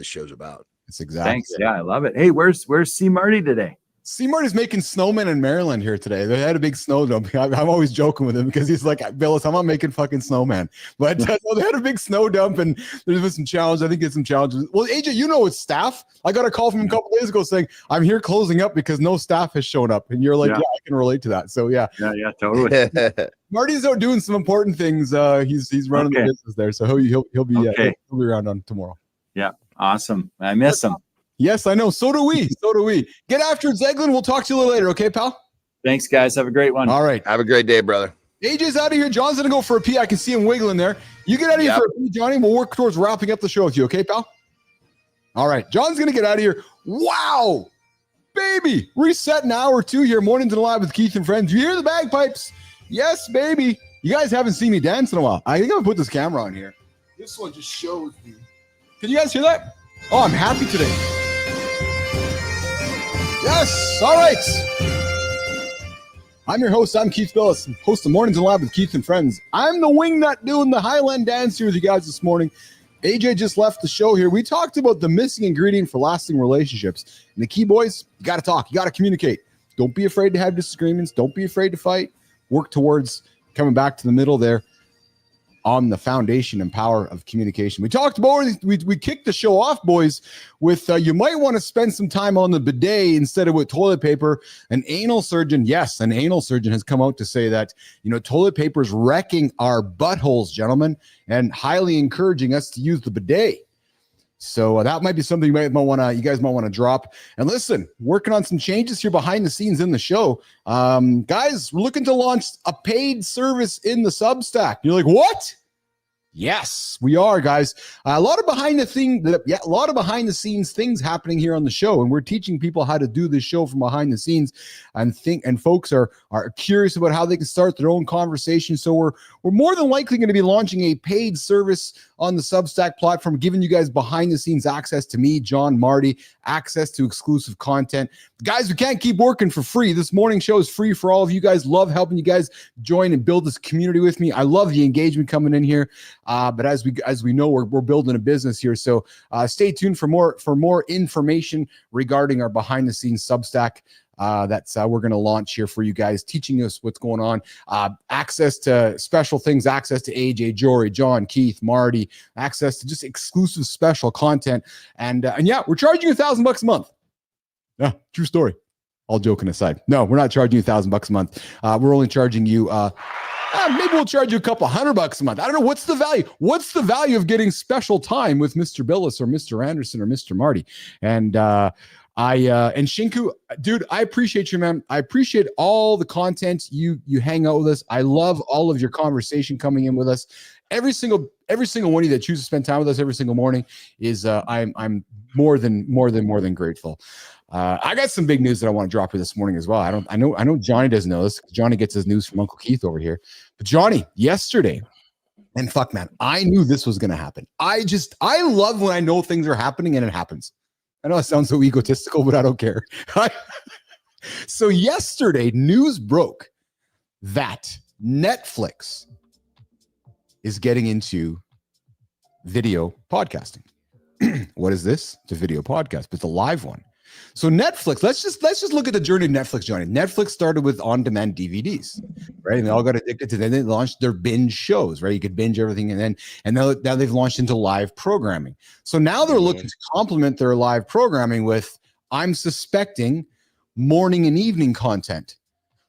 show's about. That's exactly. Thanks. Yeah, I love it. Hey, where's C Marty today? C Marty's making snowmen in Maryland here today. They had a big snow dump. I'm always joking with him because he's like, Billis, I'm not making fucking snowman. But they had a big snow dump, and there's been some challenges. I think there's some challenges. Well, AJ, you know it's staff. I got a call from him a couple days ago saying, I'm here closing up because no staff has shown up. And you're like, yeah I can relate to that. So yeah, totally. Marty's out doing some important things. He's running the business there. So he'll be around on tomorrow. Yeah. Awesome. I miss him. Yes, I know. So do we. Get after it, Zeglan. We'll talk to you a little later. Okay, pal? Thanks, guys. Have a great one. All right. Have a great day, brother. AJ's out of here. John's going to go for a pee. I can see him wiggling there. You get out of here for a pee, Johnny. We'll work towards wrapping up the show with you. Okay, pal? All right. John's going to get out of here. Wow. Baby. Reset in hour 2 here. Mornings and Live with Keith and Friends. You hear the bagpipes? Yes, baby. You guys haven't seen me dance in a while. I think I'm going to put this camera on here. This one just shows me. Can you guys hear that? Oh, I'm happy today. Yes. All right. I'm your host. I'm Keith Billis, host of Mornings and Live with Keith and Friends. I'm the wingnut doing the Highland dance here with you guys this morning. AJ just left the show here. We talked about the missing ingredient for lasting relationships. And the key, boys, you got to talk. You got to communicate. Don't be afraid to have disagreements. Don't be afraid to fight. Work towards coming back to the middle there on the foundation and power of communication. We talked about, we kicked the show off, boys, with you might want to spend some time on the bidet instead of with toilet paper. An anal surgeon has come out to say that, toilet paper is wrecking our buttholes, gentlemen, and highly encouraging us to use the bidet. So that might be something you guys might want to drop. And listen, working on some changes here behind the scenes in the show. Guys, we're looking to launch a paid service in the Substack. You're like, what? Yes, we are, guys. A lot of behind the scenes things happening here on the show, and we're teaching people how to do this show from behind the scenes. And folks are curious about how they can start their own conversation. So we're more than likely going to be launching a paid service on the Substack platform, giving you guys behind the scenes access to me, John, Marty, access to exclusive content. Guys, we can't keep working for free. This morning show is free for all of you guys. Love helping you guys join and build this community with me. I love the engagement coming in here. But as we know, we're building a business here. So stay tuned for more information regarding our behind the scenes Substack that's we're going to launch here for you guys, teaching us what's going on, access to special things, access to AJ, Jory, John, Keith, Marty, access to just exclusive special content. And yeah, we're charging you $1,000 a month. Yeah, true story. All joking aside. No, we're not charging you $1,000 a month. We're only charging you, maybe we'll charge you a couple $100 a month. I don't know. What's the value? What's the value of getting special time with Mr. Billis or Mr. Anderson or Mr. Marty? And and Shinku, dude, I appreciate you, man. I appreciate all the content you hang out with us. I love all of your conversation coming in with us. Every single one of you that chooses to spend time with us every single morning is I'm more than grateful. I got some big news that I want to drop here this morning as well. I know Johnny doesn't know this. Johnny gets his news from Uncle Keith over here. But Johnny, yesterday, and fuck man, I knew this was gonna happen. I love when I know things are happening and it happens. I know it sounds so egotistical, but I don't care. So yesterday, news broke that Netflix is getting into video podcasting. What is this? It's a video podcast, but it's a live one. So Netflix, let's just look at the journey of Netflix, Johnny. Netflix started with on-demand DVDs, right? And they all got addicted to them. They launched their binge shows, right? You could binge everything, and now they've launched into live programming. So now they're looking to complement their live programming with, I'm suspecting, morning and evening content.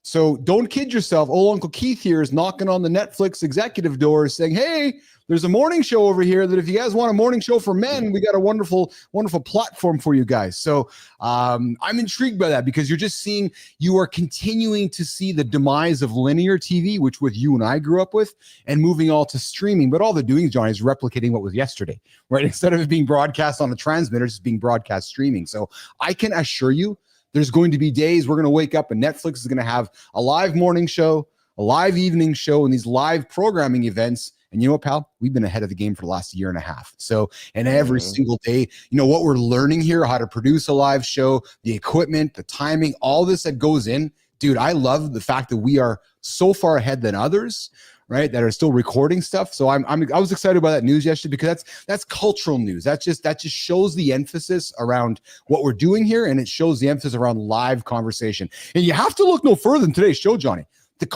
So don't kid yourself. Old Uncle Keith here is knocking on the Netflix executive door saying, hey, there's a morning show over here that if you guys want a morning show for men, we got a wonderful, wonderful platform for you guys. So I'm intrigued by that because you are continuing to see the demise of linear TV, which with you and I grew up with, and moving all to streaming. But all they're doing, John, is replicating what was yesterday, right? Instead of it being broadcast on a transmitter, it's being broadcast streaming. So I can assure you, there's going to be days we're going to wake up and Netflix is going to have a live morning show, a live evening show, and these live programming events. And you know what, pal? We've been ahead of the game for the last year and a half. So, and every single day, you know what we're learning here, how to produce a live show, the equipment, the timing, all this that goes in. Dude, I love the fact that we are so far ahead than others, right? That are still recording stuff. So I was excited about that news yesterday because that's cultural news. That just shows the emphasis around what we're doing here, and it shows the emphasis around live conversation. And you have to look no further than today's show, Johnny. Like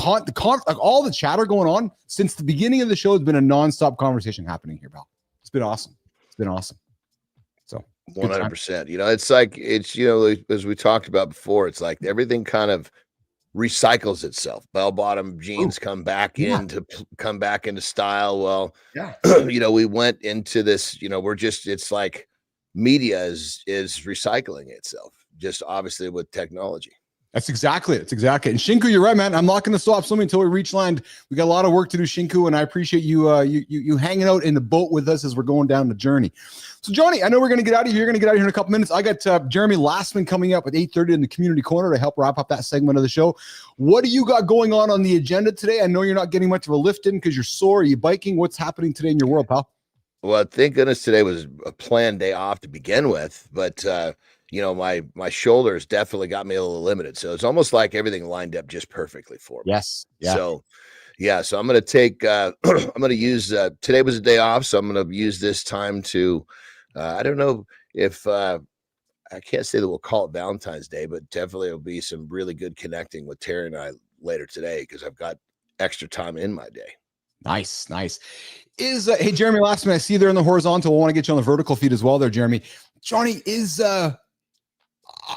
all the chatter going on since the beginning of the show has been a nonstop conversation happening here, pal. It's been awesome. So 100%. You know, it's you know, as we talked about before, it's like everything kind of recycles itself. Bell-bottom jeans come back into style. Well, you know, we went into this, you know, it's like media is recycling itself, just obviously with technology. That's exactly it. And Shinku, you're right, man. I'm not going to stop swimming until we reach land. We got a lot of work to do, Shinku, and I appreciate you you hanging out in the boat with us as we're going down the journey. So, Johnny, I know we're going to get out of here. You're going to get out of here in a couple minutes. I got Jeremy Lastman coming up at 8:30 in the community corner to help wrap up that segment of the show. What do you got going on the agenda today? I know you're not getting much of a lift in because you're sore. Are you biking? What's happening today in your world, pal? Well, thank goodness today was a planned day off to begin with, but you know, my shoulders definitely got me a little limited. So it's almost like everything lined up just perfectly for me. Yes. Yeah. So I'm going to take, I'm going to use, today was a day off. So I'm going to use this time to, I don't know if, I can't say that we'll call it Valentine's Day, but definitely it'll be some really good connecting with Terry and I later today, because I've got extra time in my day. Nice. Hey, Jeremy Lastman, I see you there in the horizontal. I want to get you on the vertical feed as well there, Jeremy. Johnny,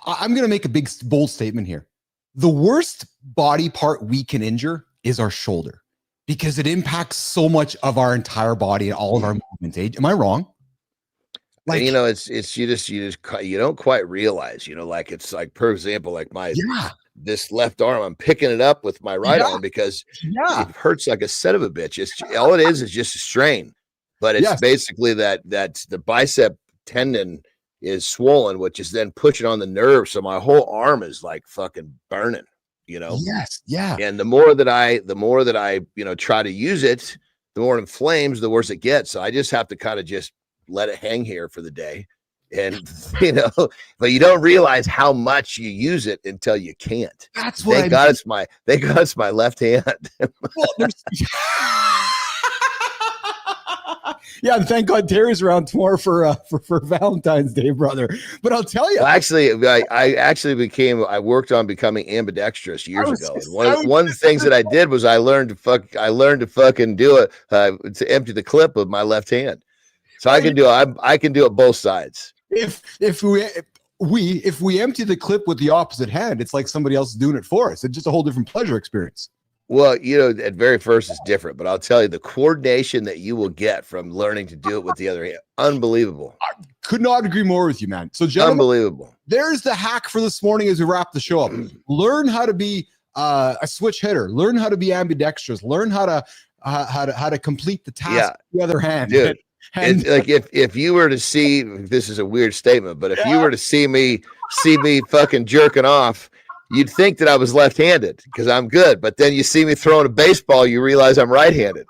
I'm going to make a big, bold statement here. The worst body part we can injure is our shoulder because it impacts so much of our entire body and all of our movements. Am I wrong? Like, you know, it's you don't quite realize, you know, like it's like, for example, like this left arm, I'm picking it up with my right arm because it hurts like a son of a bitch. It's all it is just a strain, but it's basically that the bicep tendon is swollen, which is then pushing on the nerve. So my whole arm is like fucking burning, you know? Yes. Yeah. And the more that I, you know, try to use it, the more it inflames, the worse it gets. So I just have to kind of just let it hang here for the day. And, you know, but you don't realize how much you use it until you can't. That's what thank God it's my left hand. Well, Yeah, and thank God Terry's around tomorrow for Valentine's Day, brother. But I'll tell you, Well, actually, I worked on becoming ambidextrous years ago. And one of the things that I did was I learned to fucking do it to empty the clip with my left hand. So I can do it both sides. If we empty the clip with the opposite hand, it's like somebody else is doing it for us. It's just a whole different pleasure experience. Well, you know, at very first it's different, but I'll tell you the coordination that you will get from learning to do it with the other hand, unbelievable. I could not agree more with you, man. So, gentlemen, unbelievable. There's the hack for this morning as we wrap the show up. Learn how to be a switch hitter. Learn how to be ambidextrous. Learn how to complete the task with the other hand. Dude. And like if you were to see, this is a weird statement, but if you were to see me fucking jerking off, you'd think that I was left-handed because I'm good. But then you see me throwing a baseball, you realize I'm right-handed.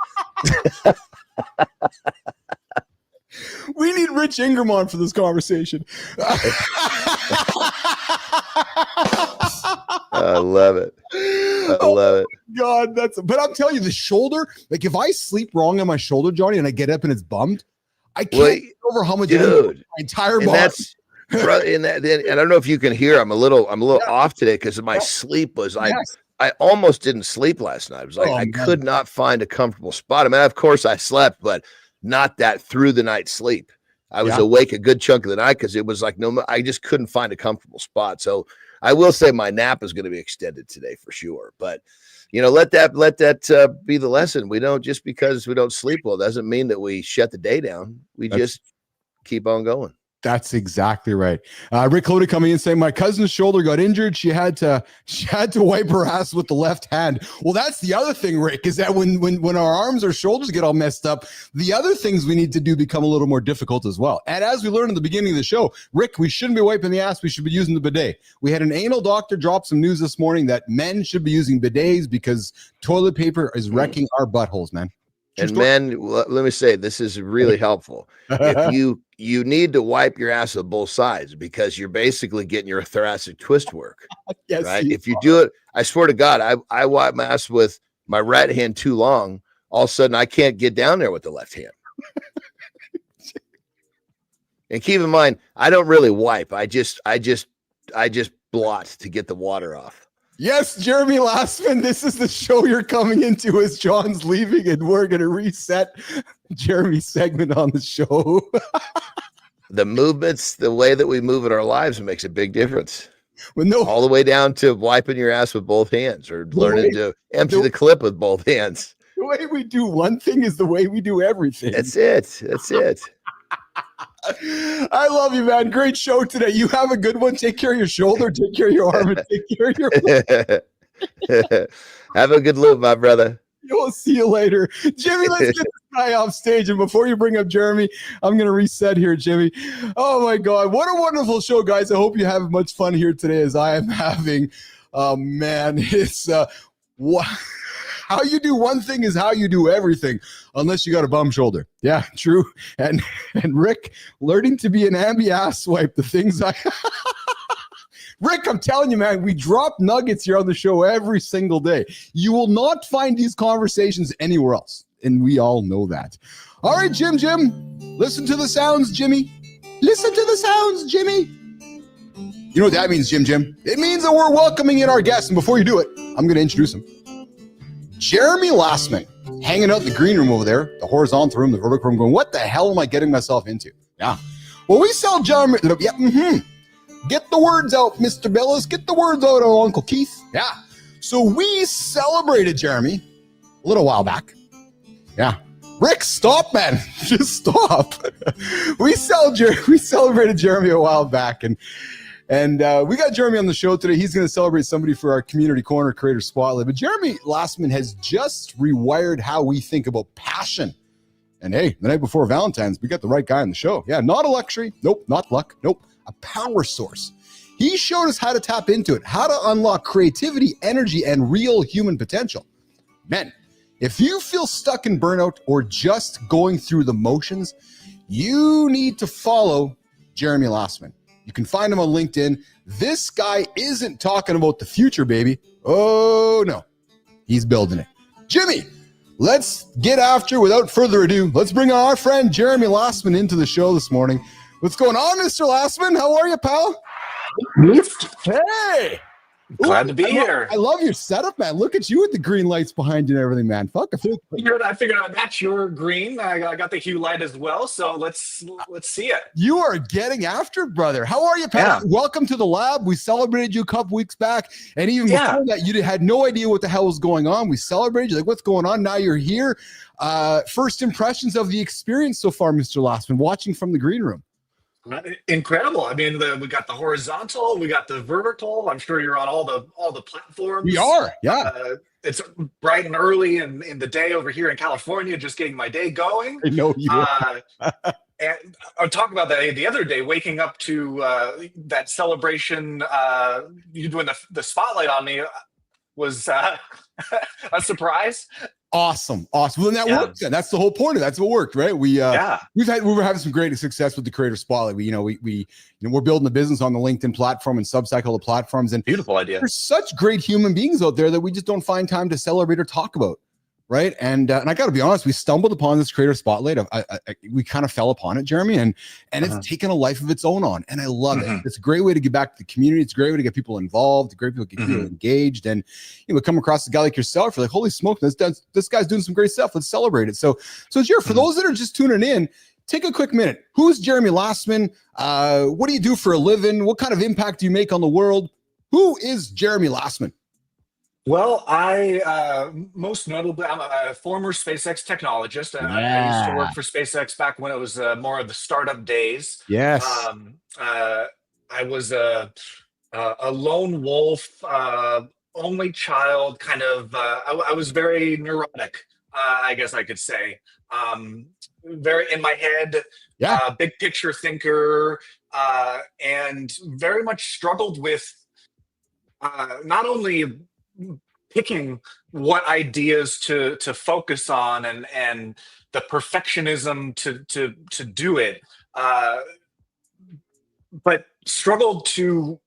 We need Rich Ingram on for this conversation. I love it. I love it. God, but I'm telling you, the shoulder, like if I sleep wrong on my shoulder, Johnny, and I get up and it's bummed, I can't get over how much my entire body. And I don't know if you can hear. I'm a little off today because my sleep was I almost didn't sleep last night. It was like I could not find a comfortable spot. I mean, of course I slept, but not that through the night sleep. I was awake a good chunk of the night because it was like I just couldn't find a comfortable spot. So I will say my nap is going to be extended today for sure. But you know, let that be the lesson. We don't, just because we don't sleep well doesn't mean that we shut the day down. We just keep on going. That's exactly right. Rick Cody coming in saying my cousin's shoulder got injured. She had to wipe her ass with the left hand. Well, that's the other thing, Rick, is that when our arms or shoulders get all messed up, the other things we need to do become a little more difficult as well. And as we learned in the beginning of the show, Rick, we shouldn't be wiping the ass. We should be using the bidet. We had an anal doctor drop some news this morning that men should be using bidets because toilet paper is wrecking our buttholes, man. And men, let me say, this is really helpful. If you need to wipe your ass on both sides because you're basically getting your thoracic twist work. Yes, right? If you do it, I swear to God, I wipe my ass with my right hand too long. All of a sudden, I can't get down there with the left hand. And keep in mind, I don't really wipe. I just blot to get the water off. Yes, Jeremy Lastman, this is the show you're coming into as John's leaving, and we're going to reset Jeremy's segment on the show. The movements, the way that we move in our lives makes a big difference. Well, all the way down to wiping your ass with both hands or learning to empty the clip with both hands. The way we do one thing is the way we do everything. That's it. That's it. I love you, man. Great show today. You have a good one. Take care of your shoulder, take care of your arm, and take care of your Have a good loop, my brother. We'll see you later. Jimmy, let's get this guy off stage. And before you bring up Jeremy, I'm going to reset here, Jimmy. Oh, my God. What a wonderful show, guys. I hope you have much fun here today as I am having. Man, it's how you do one thing is how you do everything, unless you got a bum shoulder. Yeah, true. And Rick, learning to be an ass wipe, the things Rick, I'm telling you, man, we drop nuggets here on the show every single day. You will not find these conversations anywhere else, and we all know that. All right, Jim, listen to the sounds, Jimmy. Listen to the sounds, Jimmy. You know what that means, Jim? It means that we're welcoming in our guests, and before you do it, I'm going to introduce him. Jeremy Lastman, hanging out in the green room over there, the horizontal room, the vertical room, going, what the hell am I getting myself into? Yeah. Well, we sell Jeremy. Yeah, Get the words out, Mr. Billis. Get the words out, Uncle Keith. Yeah. So we celebrated Jeremy a little while back. Yeah. Rick, stop, man. Just stop. We celebrated Jeremy a while back, and we got Jeremy on the show today. He's going to celebrate somebody for our Community Corner Creator Spotlight. But Jeremy Lastman has just rewired how we think about passion. And hey, the night before Valentine's, we got the right guy on the show. Yeah, not a luxury. Nope, not luck. Nope, a power source. He showed us how to tap into it, how to unlock creativity, energy, and real human potential. Men, if you feel stuck in burnout or just going through the motions, you need to follow Jeremy Lastman. You can find him on LinkedIn. This guy isn't talking about the future, baby. Oh, no. He's building it. Jimmy, let's get after without further ado. Let's bring our friend Jeremy Lassman into the show this morning. What's going on, Mr. Lassman? How are you, pal? Hey! Glad to be here. I love your setup, man. Look at you with the green lights behind you and everything, man. Fuck, I figured I'd match your green. I got the hue light as well, so let's see it. You are getting after it, brother. How are you, Pat? Yeah. Welcome to the lab. We celebrated you a couple weeks back, and even before that, you had no idea what the hell was going on. We celebrated you, like, what's going on? Now you're here. First impressions of the experience so far, Mr. Lassman, watching from the green room. Incredible. I mean, we got the horizontal, we got the vertical. I'm sure you're on all the platforms. We are, yeah. It's bright and early in the day over here in California, just getting my day going. I know you are. And I talked about that the other day, waking up to that celebration, you doing the spotlight on me was a surprise. Awesome. Well, then that worked. Then. That's the whole point of it. That's what worked, right? We were having some great success with the Creator Spotlight. We're building a business on the LinkedIn platform and Subcycle the platforms. And beautiful idea. There's such great human beings out there that we just don't find time to celebrate or talk about, right? And I got to be honest, we stumbled upon this Creator Spotlight. We kind of fell upon it, Jeremy, and it's taken a life of its own on, and I love it. It's a great way to get back to the community. It's a great way to get people involved. A great way to get people engaged, and we come across a guy like yourself. You're like, holy smoke, this guy's doing some great stuff. Let's celebrate it. So Jared, for those that are just tuning in, take a quick minute. Who's Jeremy Lassman? What do you do for a living? What kind of impact do you make on the world? Who is Jeremy Lassman? Well, I most notably, I'm a former SpaceX technologist. I used to work for SpaceX back when it was more of the startup days. Yes. I was a lone wolf, only child, kind of. I was very neurotic, I guess I could say. Very in my head, big picture thinker, and very much struggled with not only picking what ideas to focus on and the perfectionism to do it, but struggled to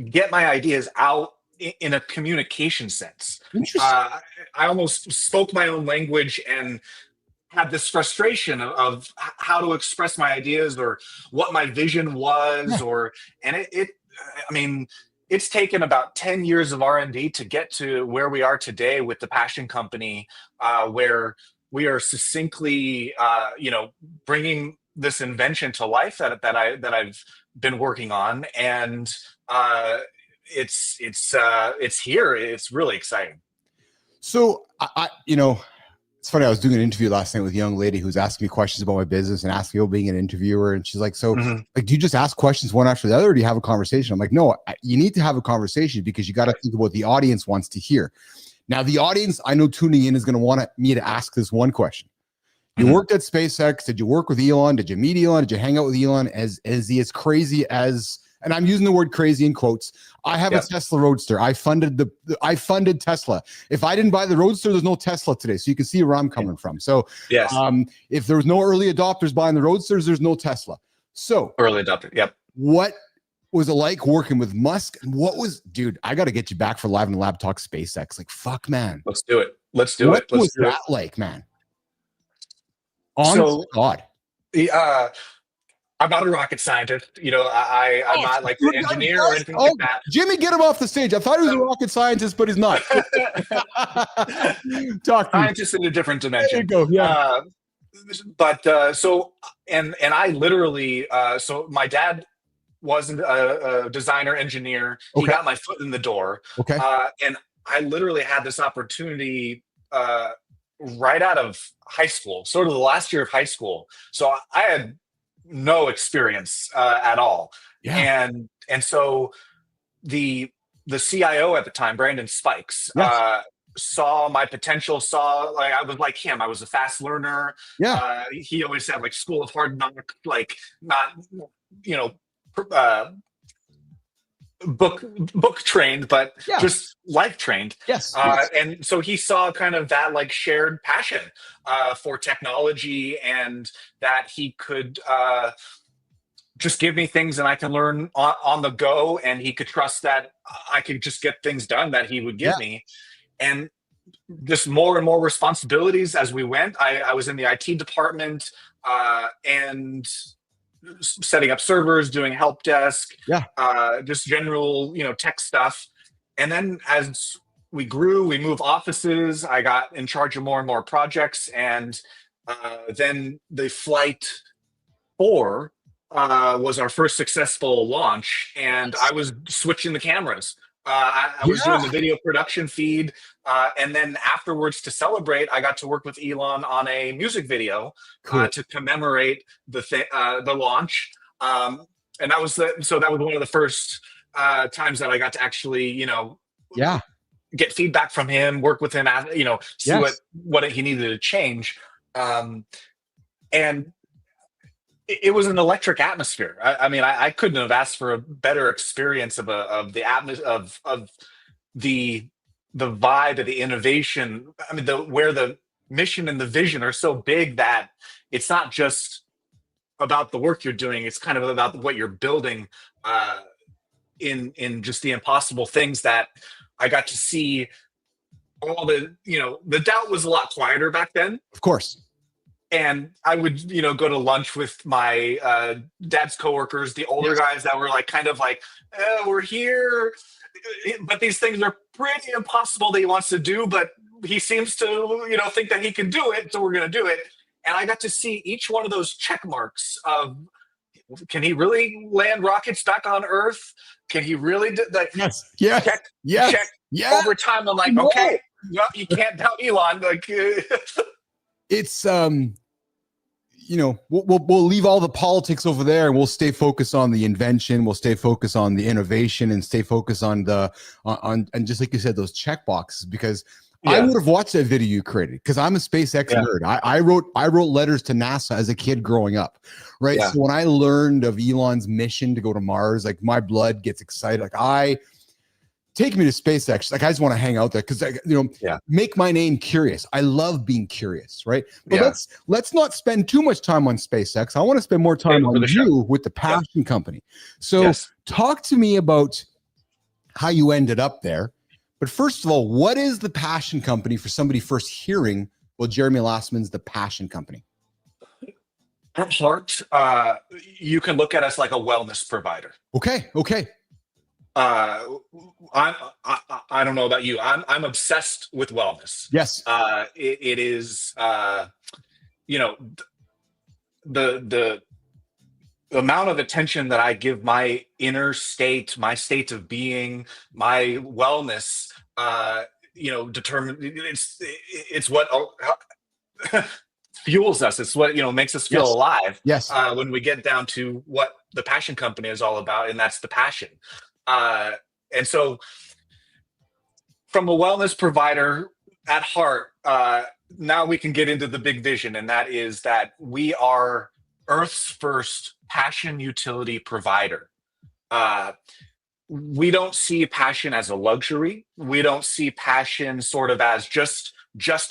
get my ideas out in a communication sense. I almost spoke my own language and had this frustration of how to express my ideas or what my vision was, it's taken about 10 years of R&D to get to where we are today with the Passion Company, where we are succinctly, bringing this invention to life that I've been working on, and it's here. It's really exciting. So it's funny. I was doing an interview last night with a young lady who's asking me questions about my business and asking me about being an interviewer. And she's like, so like, do you just ask questions one after the other, or do you have a conversation? I'm like, no, you need to have a conversation because you got to think about what the audience wants to hear. Now, the audience I know tuning in is going to want me to ask this one question. You worked at SpaceX. Did you work with Elon? Did you meet Elon? Did you hang out with Elon? Is he as crazy as, and I'm using the word crazy in quotes. I have a Tesla Roadster. I funded Tesla. If I didn't buy the Roadster, there's no Tesla today. So you can see where I'm coming from. So if there was no early adopters buying the Roadsters, there's no Tesla. So early adopter. Yep. What was it like working with Musk? And dude, I got to get you back for Live in the Lab Talk SpaceX. Like, fuck, man. Let's do it. What was that like, man? Honest God. I'm not a rocket scientist. I'm not like an engineer or anything like that. Jimmy, get him off the stage. I thought he was a rocket scientist, but he's not. Talk to me. Scientist in a different dimension. There you go. Yeah. I literally, so my dad wasn't a designer engineer. He got my foot in the door. Okay. And I literally had this opportunity right out of high school, sort of the last year of high school. So I had no experience at all. Yeah. And so the CIO at the time, Brandon Spikes, saw my potential, I was like him. I was a fast learner. Yeah. He always said like school of hard knock, like not, book trained, but just life trained. Yes. And so he saw kind of that like shared passion for technology, and that he could just give me things and I can learn on the go, and he could trust that I could just get things done that he would give me. And just more and more responsibilities as we went. I was in the IT department and setting up servers, doing help desk, Yeah. just general, tech stuff. And then as we grew, we moved offices. I got in charge of more and more projects, and then the flight 4 was our first successful launch, and I was switching the cameras. I was doing the video production feed, and then afterwards, to celebrate, I got to work with Elon on a music video to commemorate the launch. And that was that was one of the first times that I got to actually, get feedback from him, work with him, see what he needed to change, and it was an electric atmosphere. I mean, I couldn't have asked for a better experience of the atmosphere of the vibe of the innovation. I mean, where the mission and the vision are so big that it's not just about the work you're doing; it's kind of about what you're building in just the impossible things that I got to see. All the doubt was a lot quieter back then, Of course. and I would, go to lunch with my dad's coworkers, the older guys that were we're here, but these things are pretty impossible that he wants to do, but he seems to, think that he can do it, so we're going to do it. And I got to see each one of those check marks of, can he really land rockets back on Earth? Can he really do that? Check. Over time, I'm like, okay, well, you can't doubt Elon. Like, it's we'll leave all the politics over there, and we'll stay focused on the invention. We'll stay focused on the innovation, and stay focused on and just like you said, those check boxes. Because I would have watched that video you created, because I'm a SpaceX nerd. I wrote letters to NASA as a kid growing up, right? So when I learned of Elon's mission to go to Mars, like my blood gets excited. Like take me to SpaceX. Like I just want to hang out there because make my name curious. I love being curious, right? But let's not spend too much time on SpaceX. I want to spend more time on you with the Passion Company. So talk to me about how you ended up there. But first of all, what is the Passion Company for somebody first hearing, well, Jeremy Lassman's the Passion Company? At heart, you can look at us like a wellness provider. Okay. I don't know about you. I'm obsessed with wellness. Yes. It is the amount of attention that I give my inner state, my state of being, my wellness, determine it's what fuels us. It's what makes us feel alive. Yes. When we get down to what the Passion Company is all about, and that's the passion. And so from a wellness provider at heart, now we can get into the big vision, and that is that we are Earth's first passion utility provider. We don't see passion as a luxury. We don't see passion sort of as just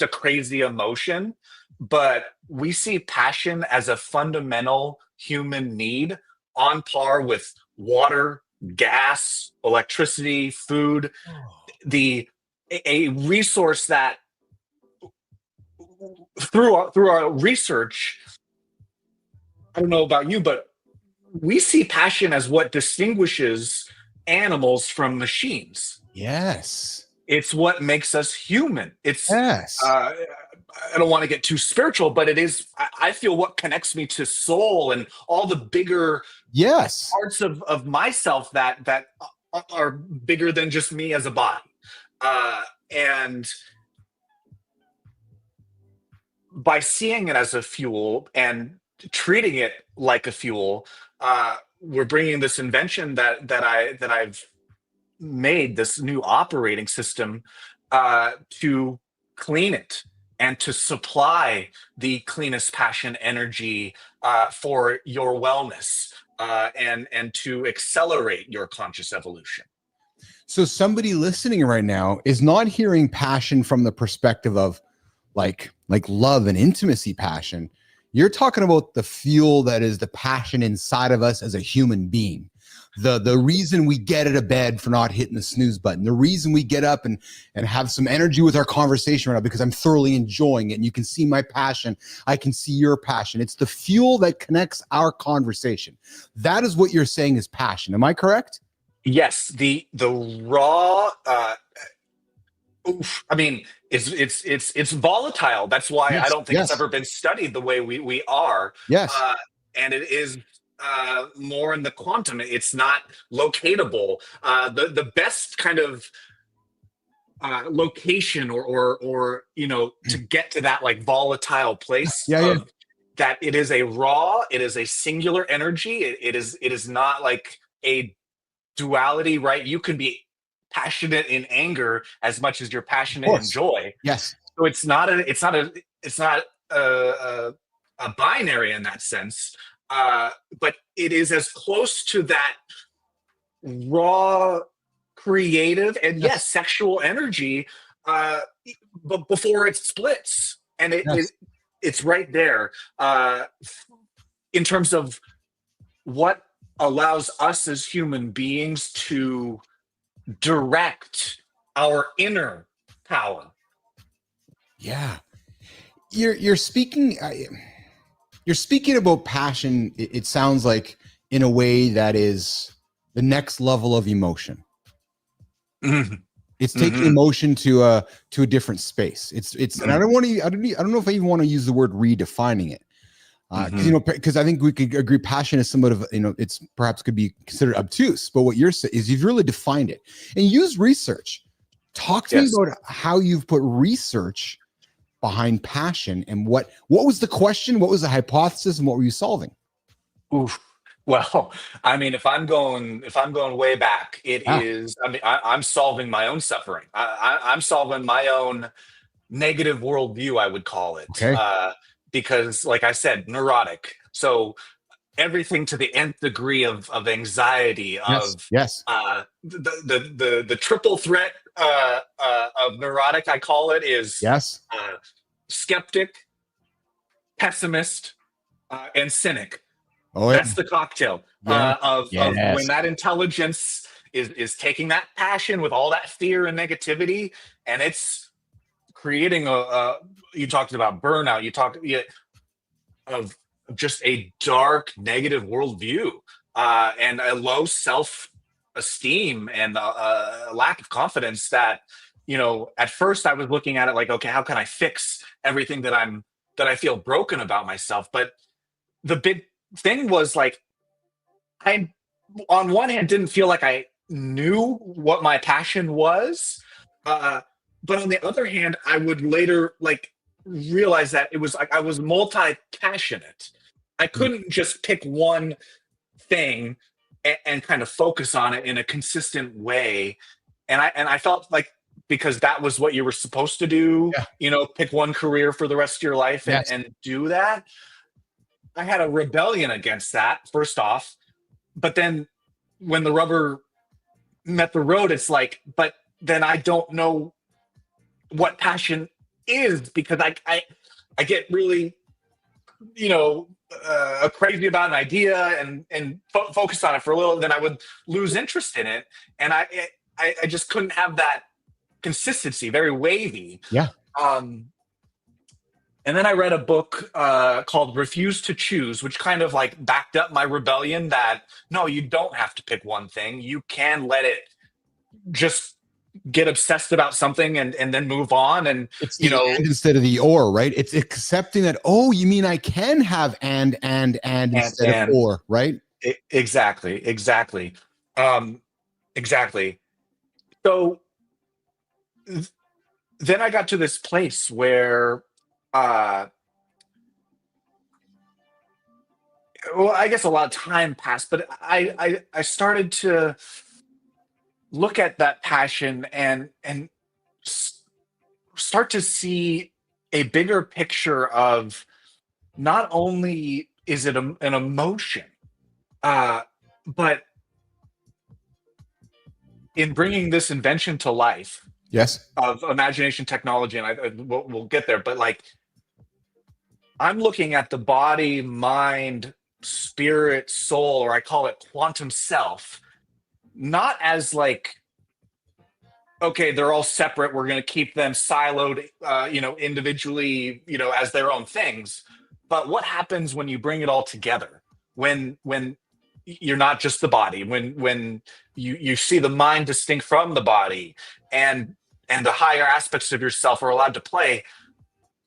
a crazy emotion, but we see passion as a fundamental human need on par with water, gas, electricity, food, a resource that through our research, I don't know about you, but we see passion as what distinguishes animals from machines. Yes. It's what makes us human. It's I don't want to get too spiritual, but it is, I feel, what connects me to soul and all the bigger parts of myself that are bigger than just me as a body. And by seeing it as a fuel and treating it like a fuel, we're bringing this invention that I've made, this new operating system, to clean it and to supply the cleanest passion energy for your wellness, and to accelerate your conscious evolution. So somebody listening right now is not hearing passion from the perspective of like love and intimacy passion. You're talking about the fuel that is the passion inside of us as a human being. the reason we get out of bed for not hitting the snooze button, the reason we get up and have some energy with our conversation right now, because I'm thoroughly enjoying it. And you can see my passion. I can see your passion. It's the fuel that connects our conversation. That is what you're saying is passion. Am I correct? Yes, the raw. I mean, it's volatile. That's why I Yes, don't think it's yes. ever been studied the way we are. Yes. And it is more in the quantum. It's not locatable. The best kind of location or to get to that like volatile place of that it is a raw, it is a singular energy. It is not like a duality, right? You can be passionate in anger as much as you're passionate in joy. Yes. So it's not a binary in that sense. But it is as close to that raw creative and yes, sexual energy but before it splits. And it's right there in terms of what allows us as human beings to direct our inner power. Yeah. You're speaking about passion. It sounds like in a way that is the next level of emotion. Mm-hmm. It's taking emotion to a different space. And I don't know if I even want to use the word redefining it. Because I think we could agree passion is somewhat of, it's perhaps could be considered obtuse, but what you're saying is you've really defined it and use research. Talk to me about how you've put research behind passion and what was the question? What was the hypothesis and what were you solving? Oof. Well, I mean, if I'm going way back, it is, I mean, I'm solving my own suffering. I'm solving my own negative worldview, I would call it. Okay. Because like I said, neurotic. So everything to the nth degree of anxiety, the triple threat of neurotic, I call it, is skeptic, pessimist, and cynic. That's the cocktail of when that intelligence is taking that passion with all that fear and negativity, and it's creating you talked about burnout. You talked of just a dark, negative worldview and a low self-esteem and a lack of confidence. That at first I was looking at it like, okay, how can I fix everything that I feel broken about myself? But the big thing was like, I, on one hand, didn't feel like I knew what my passion was. But on the other hand, I would later like realize that it was like I was multi-passionate. I couldn't just pick one thing and kind of focus on it in a consistent way. And I felt like because that was what you were supposed to do, pick one career for the rest of your life and do that. I had a rebellion against that, first off. But then when the rubber met the road, it's like, but then I don't know what passion is, because I get really crazy about an idea and focus on it for a little, then I would lose interest in it, and I just couldn't have that consistency, very wavy. And then I read a book called Refuse to Choose, which kind of like backed up my rebellion that no, you don't have to pick one thing. You can let it just get obsessed about something and then move on. And it's and instead of the or, right? It's accepting that, oh, you mean I can have and instead of or, right? Exactly. So then I got to this place where well, I guess a lot of time passed, but I started to look at that passion and start to see a bigger picture of not only is it an emotion, but in bringing this invention to life, of imagination technology, and we'll get there, but like I'm looking at the body, mind, spirit, soul, or I call it quantum self, not as like, okay, they're all separate. We're going to keep them siloed, individually, as their own things. But what happens when you bring it all together? When you're not just the body, when you see the mind distinct from the body, and the higher aspects of yourself are allowed to play.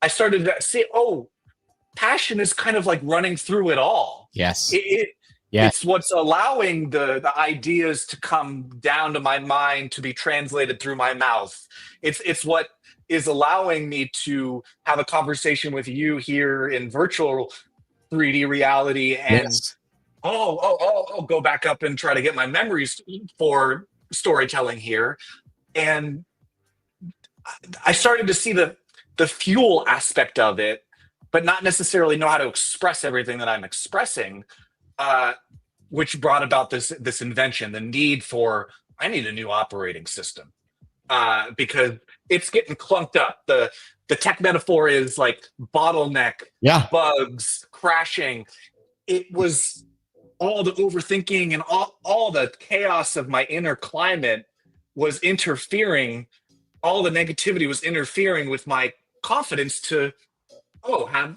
I started to see, passion is kind of like running through it all. Yes. Yes. It's what's allowing the ideas to come down to my mind to be translated through my mouth. It's what is allowing me to have a conversation with you here in virtual 3D reality, and go back up and try to get my memories for storytelling here. And I started to see the fuel aspect of it, but not necessarily know how to express everything that I'm expressing, which brought about this invention, the need for, I need a new operating system, because it's getting clunked up. The tech metaphor is like bottleneck, bugs, crashing. It was all the overthinking and all the chaos of my inner climate was interfering. All the negativity was interfering with my confidence to have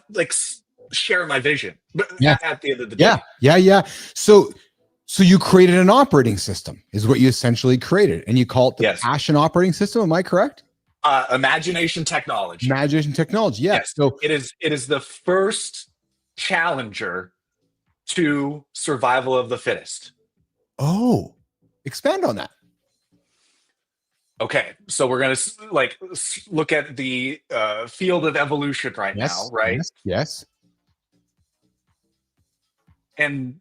share my vision. But at the end of the day. Yeah. So you created an operating system, is what you essentially created, and you call it the passion operating system. Am I correct? Imagination technology. Imagination technology. Yeah. Yes. So it is the first challenger to survival of the fittest. Oh, expand on that. Okay, so we're going to look at the field of evolution now, right? Yes. And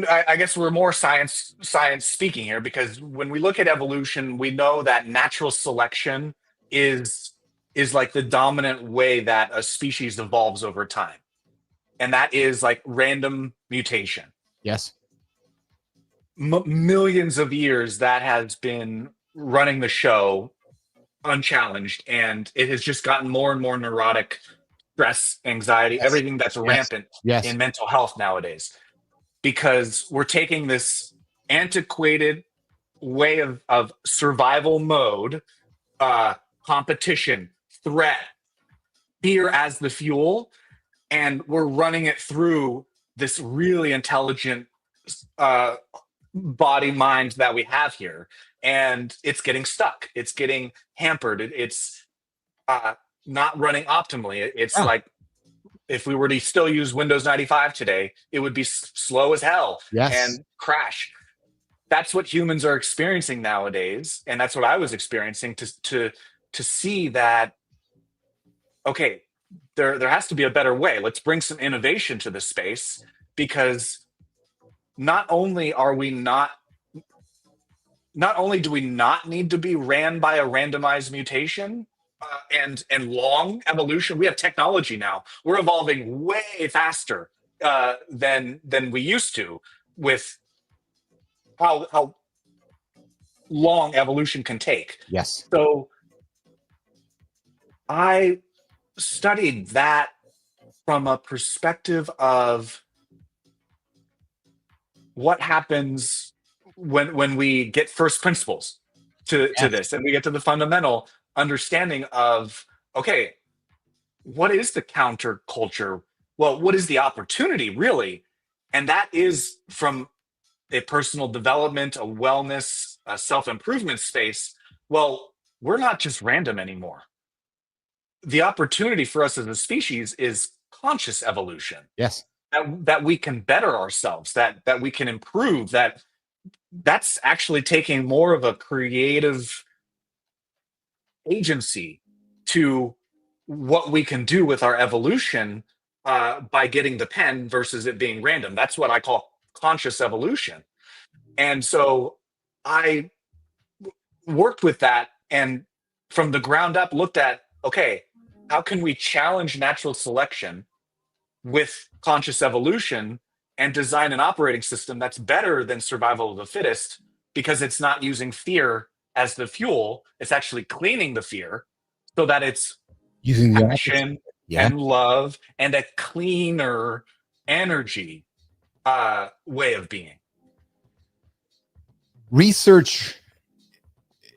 I guess we're more science speaking here, because when we look at evolution, we know that natural selection is like the dominant way that a species evolves over time, and that is like random mutation. Yes. Millions of years that has been running the show unchallenged, and it has just gotten more and more neurotic, stress, anxiety, everything that's rampant in mental health nowadays, because we're taking this antiquated way of survival mode, competition, threat, fear as the fuel, and we're running it through this really intelligent body mind that we have here, and it's getting stuck, it's getting hampered, it's not running optimally. It's like, if we were to still use Windows 95 today, it would be slow as hell and crash. That's what humans are experiencing nowadays, and that's what I was experiencing, to see that, okay, there has to be a better way. Let's bring some innovation to this space, because not only do we not need to be ran by a randomized mutation and long evolution, we have technology now. We're evolving way faster than we used to, with how long evolution can take. Yes. So I studied that from a perspective of what happens when we get first principles to this, and we get to the fundamental understanding of, okay, what is the counterculture? Well, what is the opportunity really? And that is from a personal development, a wellness, a self-improvement space. Well, we're not just random anymore. The opportunity for us as a species is conscious evolution. Yes. That we can better ourselves, that we can improve, that's actually taking more of a creative agency to what we can do with our evolution by getting the pen versus it being random. That's what I call conscious evolution. And so I worked with that, and from the ground up looked at, okay, how can we challenge natural selection with conscious evolution and design an operating system that's better than survival of the fittest, because it's not using fear as the fuel. It's actually cleaning the fear so that it's using the passion and love and a cleaner energy. way of being. Research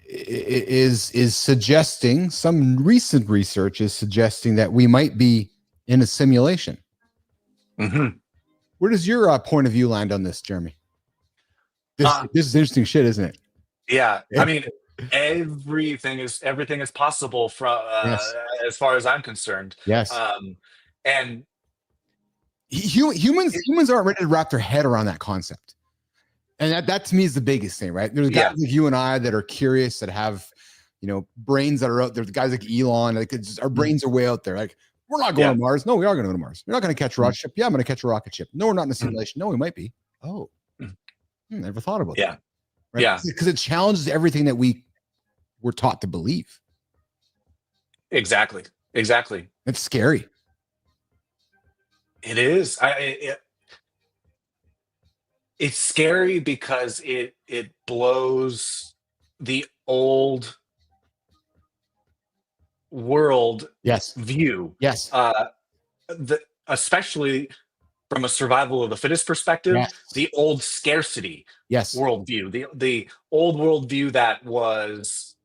is suggesting, some recent research is suggesting that we might be in a simulation. Mm-hmm. Where does your point of view land on this, Jeremy? This is interesting shit, isn't it? Yeah, I mean, everything is possible from Yes. as far as I'm concerned. Yes. And humans aren't ready to wrap their head around that concept. And that to me is the biggest thing, right? There's guys like you and I that are curious, that have, brains that are out there. The guys like Elon, like our brains are way out there. Like, we're not going to Mars. No, we are going to go to Mars. We're not going to catch a rocket ship. Yeah, I'm going to catch a rocket ship. No, we're not in a simulation. No, we might be. Oh, never thought about that. Right? Yeah. Because it challenges everything that we were taught to believe. Exactly. It's scary. It is. It's scary because it blows the old world view. Yes. Especially from a survival of the fittest perspective, the old scarcity worldview, the old worldview that was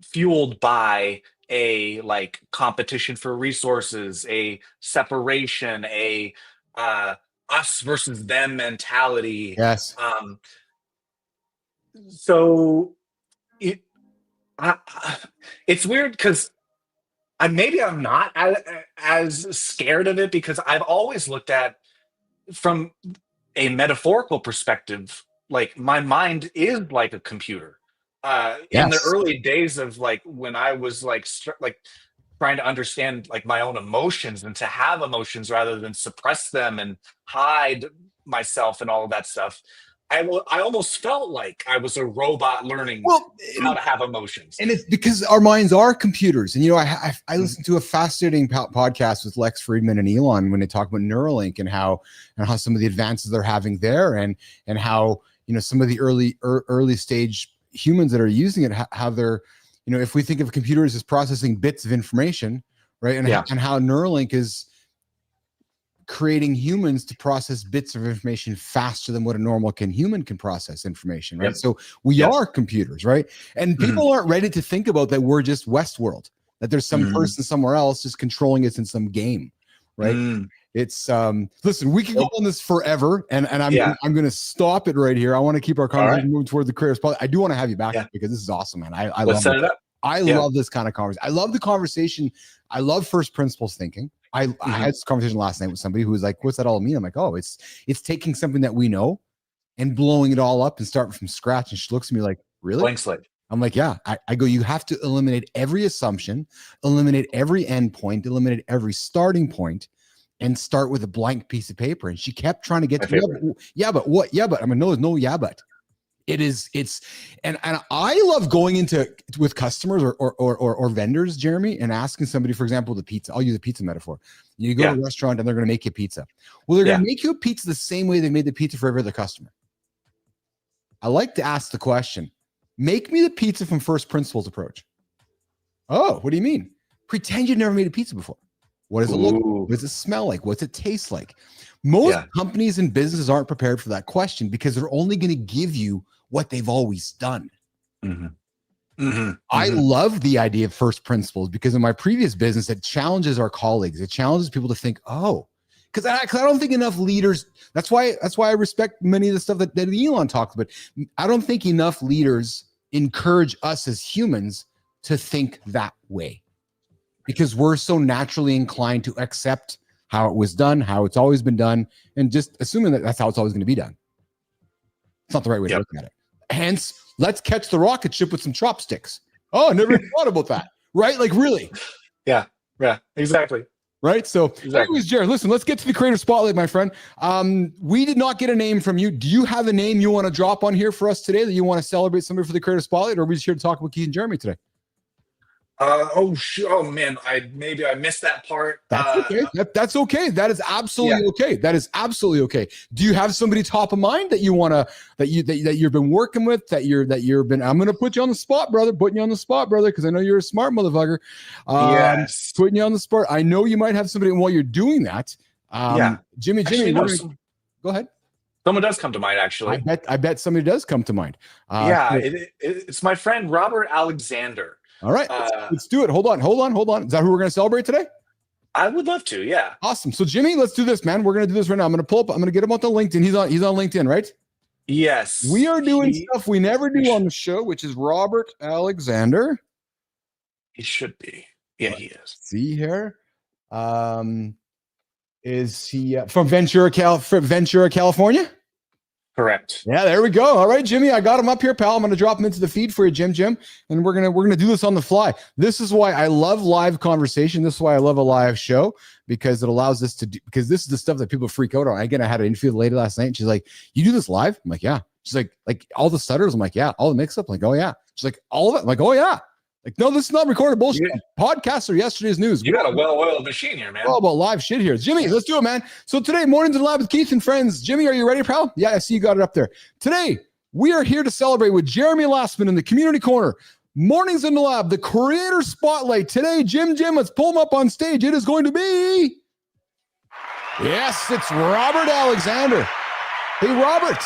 fueled by a competition for resources, a separation, a us versus them mentality. Yes. So it's weird because I'm not as scared of it, because I've always looked at from a metaphorical perspective, like my mind is like a computer. In the early days of when I was trying to understand my own emotions, and to have emotions rather than suppress them and hide myself and all of that stuff, I almost felt like I was a robot learning how to have emotions. And it's because our minds are computers. And, I listened to a fascinating podcast with Lex Friedman and Elon when they talk about Neuralink and how some of the advances they're having there, and how, some of the early stage humans that are using it have their, if we think of computers as processing bits of information, right? And how Neuralink is creating humans to process bits of information faster than what a normal human can process information, right? So we are computers, right? And people aren't ready to think about that we're just Westworld, that there's some person somewhere else just controlling us in some game, right? It's listen, we can go on this forever, and I'm gonna stop it right here. I want to keep our conversation moving toward the creator spot. I do want to have you back because this is awesome, man. I love set it up. I love this kind of conversation. I love the conversation. I love first principles thinking. I had this conversation last night with somebody who was like, what's that all mean? I'm like, oh, it's taking something that we know and blowing it all up and starting from scratch. And she looks at me like, really? Blank slate. I'm like, yeah. I go, you have to eliminate every assumption, eliminate every endpoint, eliminate every starting point, and start with a blank piece of paper. And she kept trying to get to, yeah, but what? Yeah, but I mean, no, yeah, but. And I love going into with customers or vendors, Jeremy, and asking somebody, for example, the pizza. I'll use a pizza metaphor. You go to a restaurant and they're going to make you pizza. Well, they're going to make you a pizza the same way they made the pizza for every other customer. I like to ask the question, make me the pizza from first principles approach. Oh, what do you mean? Pretend you've never made a pizza before. What does it look like? What does it smell like? What's it taste like? Most companies and businesses aren't prepared for that question because they're only going to give you what they've always done. I love the idea of first principles because in my previous business, it challenges our colleagues. It challenges people to think, because I don't think enough leaders. That's why I respect many of the stuff that Elon talks about. I don't think enough leaders encourage us as humans to think that way because we're so naturally inclined to accept how it was done, how it's always been done, and just assuming that that's how it's always going to be done. It's not the right way to look at it. Hence, let's catch the rocket ship with some chopsticks. Oh, I never even thought about that. Right? Like, really? Yeah, exactly. Right? So, anyways, Jared, listen, let's get to the creator spotlight, my friend. We did not get a name from you. Do you have a name you want to drop on here for us today that you want to celebrate somebody for the creator spotlight, or are we just here to talk about Keith and Jeremy today? Oh man, I missed that part. That's okay. That's okay. That is absolutely okay. That is absolutely okay. Do you have somebody top of mind that you want to that you've been working with that you've been? I'm going to put you on the spot, brother. Putting you on the spot, brother, because I know you're a smart motherfucker. Yes. Putting you on the spot. I know you might have somebody. And while you're doing that, Jimmy, Actually, no, go ahead. someone does come to mind, actually. I bet somebody does come to mind. It's my friend Robert Alexander. All right, let's do it. Hold on. Is that who we're going to celebrate today? I would love to. Yeah. Awesome. So Jimmy, let's do this, man. We're going to do this right now. I'm going to get him onto LinkedIn. He's on LinkedIn, right? Yes. We are doing stuff we never do on the show, which is Robert Alexander. He should be. Yeah, he is. See here. Is he from Ventura, California? Correct. Yeah, there we go. All right, Jimmy, I got him up here, pal. I'm going to drop him into the feed for you, Jim, and we're gonna do this on the fly. This is why I love live conversation. This is why I love a live show, because it allows us to do, because this is the stuff that people freak out on. Again, I had an interview with a lady last night, and she's like, "You do this live?" I'm like, "Yeah." She's like all the stutters. I'm like, "Yeah." All the mix up. I'm like, "Oh yeah." She's like, "All of it." I'm like, "Oh yeah." Like, no, this is not recorded bullshit. Podcasts are yesterday's news. You got a well-oiled machine here, man. We're all about live shit here. Jimmy, let's do it, man. So today, Mornings in the Lab with Keith and friends. Jimmy, are you ready, pal? Yeah, I see you got it up there. Today, we are here to celebrate with Jeremy Lastman in the Community Corner. Mornings in the Lab, the Creator Spotlight. Today, Jim, let's pull him up on stage. It is going to be... Yes, it's Robert Alexander. Hey, Robert.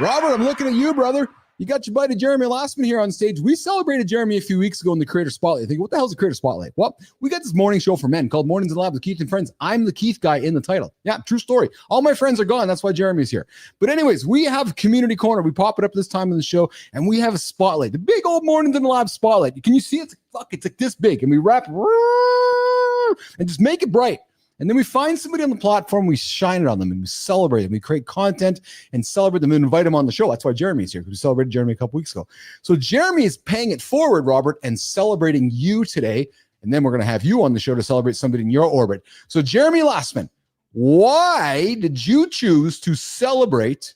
Robert, I'm looking at you, brother. You got your buddy Jeremy Lastman here on stage. We celebrated Jeremy a few weeks ago in the Creator Spotlight. I think, what the hell is the Creator Spotlight? Well, we got this morning show for men called Mornings in the Lab with Keith and Friends. I'm the Keith guy in the title. Yeah, true story. All my friends are gone. That's why Jeremy's here. But anyways, we have Community Corner. We pop it up this time in the show, and we have a spotlight, the big old Mornings in the Lab spotlight. Can you see it? It's like this big, and we wrap and just make it bright. And then we find somebody on the platform, we shine it on them, and we celebrate them. We create content and celebrate them and invite them on the show. That's why Jeremy's here, because we celebrated Jeremy a couple weeks ago. So Jeremy is paying it forward, Robert, and celebrating you today. And then we're going to have you on the show to celebrate somebody in your orbit. So Jeremy Lastman, why did you choose to celebrate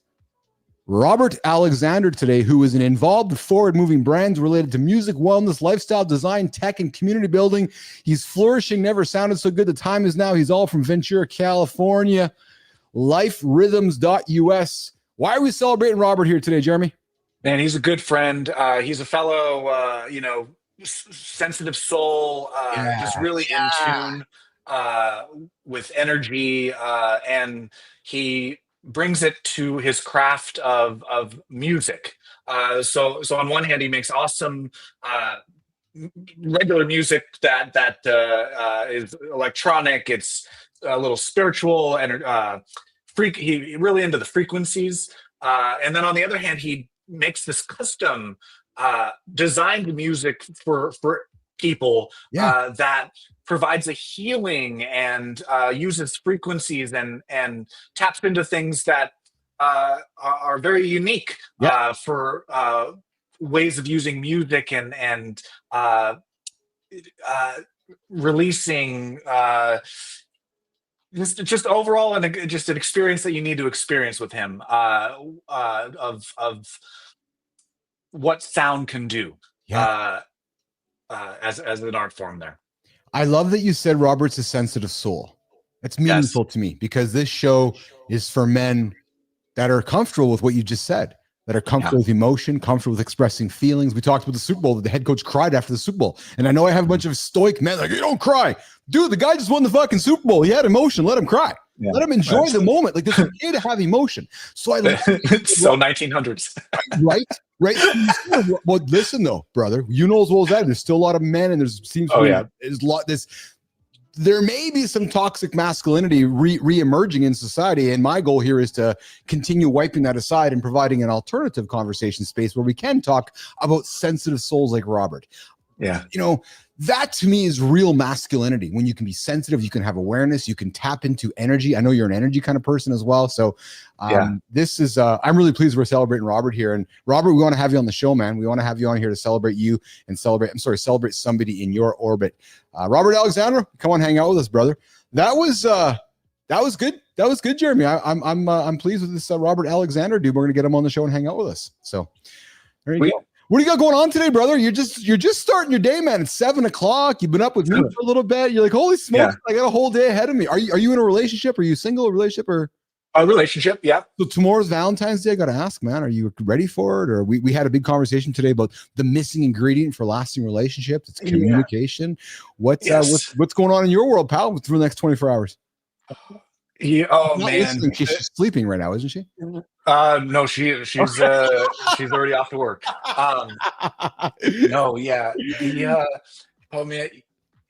Robert Alexander today, who is an involved forward-moving brands related to music, wellness, lifestyle, design, tech, and community building? He's flourishing, never sounded so good. The time is now. He's all from Ventura, California. LifeRhythms.us. Why are we celebrating Robert here today, Jeremy? Man, he's a good friend. He's a fellow, sensitive soul, just really in tune with energy, and he brings it to his craft of music. So on one hand, he makes awesome regular music that is electronic. It's a little spiritual and he really into the frequencies. And then on the other hand, he makes this custom designed music for people that provides a healing and uses frequencies and taps into things that are very unique for ways of using music and releasing just overall and just an experience that you need to experience with him of what sound can do as an art form there. I love that you said Robert's a sensitive soul. It's meaningful to me, because this show is for men that are comfortable with what you just said, that are comfortable with emotion, comfortable with expressing feelings. We talked about the Super Bowl, that the head coach cried after the Super Bowl. And I know I have a bunch of stoic men like, you don't cry. Dude, the guy just won the fucking Super Bowl. He had emotion. Let him cry. Yeah. Let him enjoy the moment. Like, it's okay to have emotion. So I it's so 1900s. Right? Well, listen though, brother, you know as well as I do, there's still a lot of men, and there's there may be some toxic masculinity re-emerging in society, and my goal here is to continue wiping that aside and providing an alternative conversation space where we can talk about sensitive souls like Robert. Yeah, that to me is real masculinity. When you can be sensitive, you can have awareness, you can tap into energy. I know you're an energy kind of person as well. So this is, I'm really pleased we're celebrating Robert here. And Robert, we want to have you on the show, man. We want to have you on here to celebrate you and celebrate somebody in your orbit. Robert Alexander, come on, hang out with us, brother. That was good. That was good, Jeremy. I'm pleased with this Robert Alexander dude. We're going to get him on the show and hang out with us. So there you go. What do you got going on today, brother? You're just starting your day, man. It's 7 o'clock. You've been up with me for a little bit. You're like, holy smokes, I got a whole day ahead of me. Are you in a relationship? Are you single? A relationship or a relationship? Yeah. So tomorrow's Valentine's Day. I got to ask, man, are you ready for it? Or we had a big conversation today about the missing ingredient for lasting relationships. It's communication. What's going on in your world, pal, for the next 24 hours? Oh Not man. listening. She's sleeping right now, isn't she? No, she's already off to work. No, yeah. Oh man,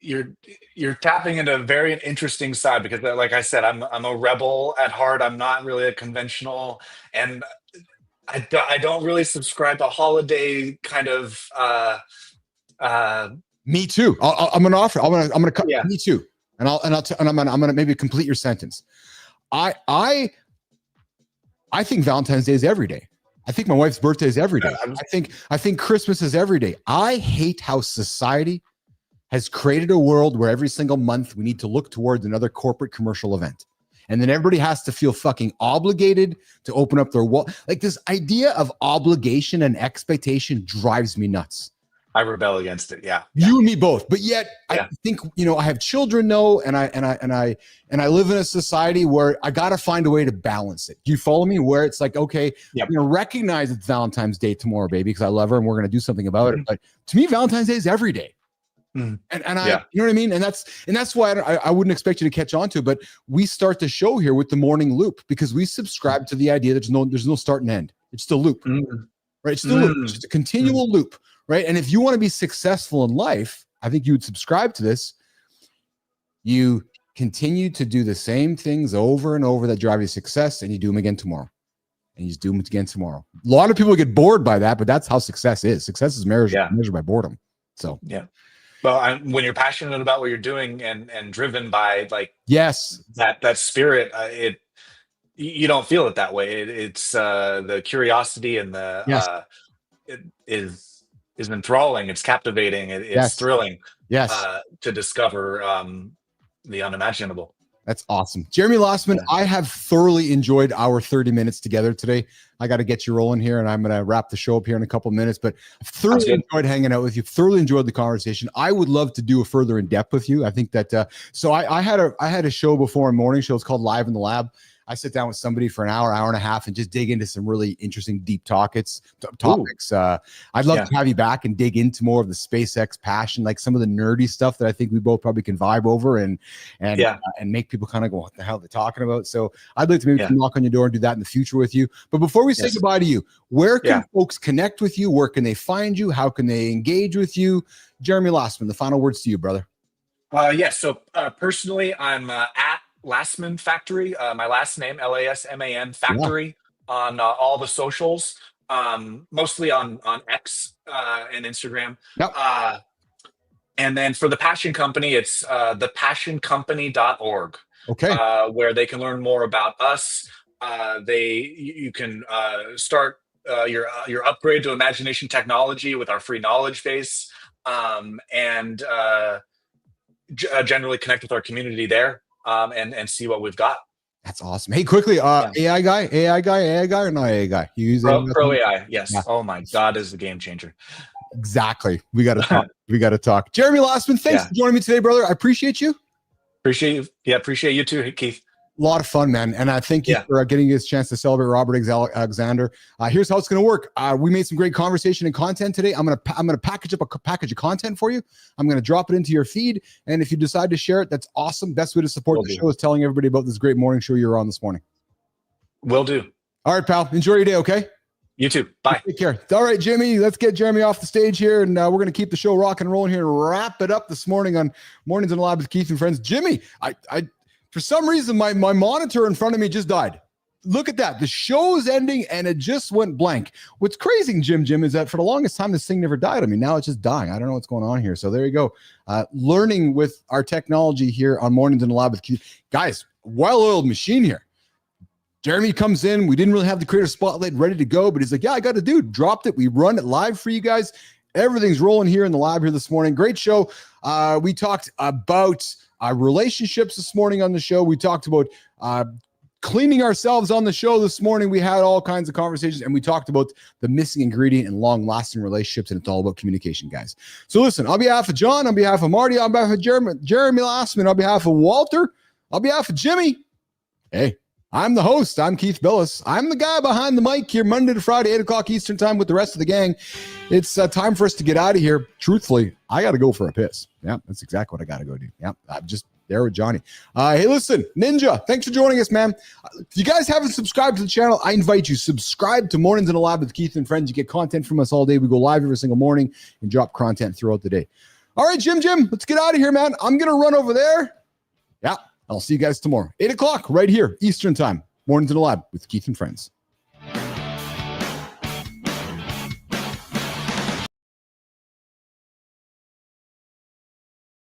you're you're tapping into a very interesting side because like I said, I'm a rebel at heart. I'm not really a conventional, and I don't really subscribe to holiday kind of Me too. I'm gonna offer. I'm gonna cut. Yeah. Me too. And I'm gonna maybe complete your sentence. I think Valentine's Day is every day. I think my wife's birthday is every day. I think Christmas is every day. I hate how society has created a world where every single month we need to look towards another corporate commercial event. And then everybody has to feel fucking obligated to open up their wall. Like this idea of obligation and expectation drives me nuts. I rebel against it. Yeah. You and me both. But yet Yeah. I think, I have children now, and I live in a society where I got to find a way to balance it. Do you follow me? Where it's like, okay, Yep. I'm going to recognize it's Valentine's Day tomorrow, baby, because I love her and we're going to do something about it. But to me, Valentine's Day is every day. Mhm. And I, Yeah. you know what I mean? And that's why I wouldn't expect you to catch on to it, but we start the show here with the morning loop because we subscribe to the idea that there's no start and end. It's the loop, right? It's the loop. It's just a continual loop, right? And if you want to be successful in life, I think you would subscribe to this. You continue to do the same things over and over that drive you success, and you do them again tomorrow. And you just do them again tomorrow. A lot of people get bored by that, but that's how success is. Success is measured by boredom. So Yeah. Well, when you're passionate about what you're doing and driven by like yes, that spirit, you don't feel it that way. It's the curiosity and the yes, it is enthralling. It's captivating. It's yes, thrilling. yes. To discover the unimaginable. That's awesome. Jeremy Lossman, I have thoroughly enjoyed our 30 minutes together today. I got to get you rolling here, and I'm going to wrap the show up here in a couple of minutes, but I've thoroughly enjoyed hanging out with you, thoroughly enjoyed the conversation. I would love to do a further in depth with you. I think that, so I had a show before, a morning show. It's called Live in the Lab. I sit down with somebody for an hour and a half and just dig into some really interesting deep topics. I'd love to have you back and dig into more of the SpaceX passion, like some of the nerdy stuff that I think we both probably can vibe over and make people kind of go, what the hell are they talking about? So I'd like to maybe knock on your door and do that in the future with you. But before we say goodbye to you, where can folks connect with you? Where can they find you? How can they engage with you? Jeremy Lossman, the final words to you, brother. So personally, I'm at Lassman Factory, my last name, Lasman Factory, on all the socials, mostly on X and Instagram. Yep. And then for the Passion Company, it's thepassioncompany.org. Okay. Where they can learn more about us. You can start your upgrade to imagination technology with our free knowledge base, and generally connect with our community there. And see what we've got. That's awesome. Hey, quickly, AI guy or not AI guy? You use Pro AI, yes. Yeah. Oh my God, is the game changer. Exactly. We got to talk. We got to talk. Jeremy Lossman, thanks for joining me today, brother. I appreciate you. Appreciate you. Yeah, appreciate you too, Keith. A lot of fun, man. And I thank you for getting us a chance to celebrate Robert Alexander. Here's how it's going to work. We made some great conversation and content today. I'm going to package up a package of content for you. I'm going to drop it into your feed. And if you decide to share it, that's awesome. Best way to support the show is telling everybody about this great morning show you're on this morning. Will do. All right, pal. Enjoy your day, okay? You too. Bye. Take care. All right, Jimmy, let's get Jeremy off the stage here. And we're going to keep the show rocking and rolling here and wrap it up this morning on Mornings in the Lab with Keith and Friends. Jimmy, for some reason, my monitor in front of me just died. Look at that. The show is ending and it just went blank. What's crazy, Jim, is that for the longest time, this thing never died. I mean, now it's just dying. I don't know what's going on here. So there you go. Learning with our technology here on Mornings in the Lab with Keith. Guys, well-oiled machine here. Jeremy comes in. We didn't really have the creator spotlight ready to go, but he's like, yeah, I got to do. Dropped it. We run it live for you guys. Everything's rolling here in the lab here this morning. Great show. We talked about relationships this morning on the show. We talked about cleaning ourselves on the show this morning. We had all kinds of conversations, and we talked about the missing ingredient in long-lasting relationships, and it's all about communication, guys. So listen, on behalf of John, on behalf of Marty, on behalf of Jeremy Lossman, on behalf of Walter, on behalf of Jimmy, hey, I'm the host. I'm Keith Billis. I'm the guy behind the mic here Monday to Friday, 8 o'clock Eastern time with the rest of the gang. It's time for us to get out of here. Truthfully, I got to go for a piss. Yeah, that's exactly what I got to go do. Yeah, I'm just There with Johnny. Hey, listen, Ninja, thanks for joining us, man. If you guys haven't subscribed to the channel, I invite you, subscribe to Mornings in the Lab with Keith and Friends. You get content from us all day. We go live every single morning and drop content throughout the day. All right, Jim, let's get out of here, man. I'm going to run over there. Yeah, I'll see you guys tomorrow. 8 o'clock right here, Eastern time. Mornings in the Lab with Keith and Friends.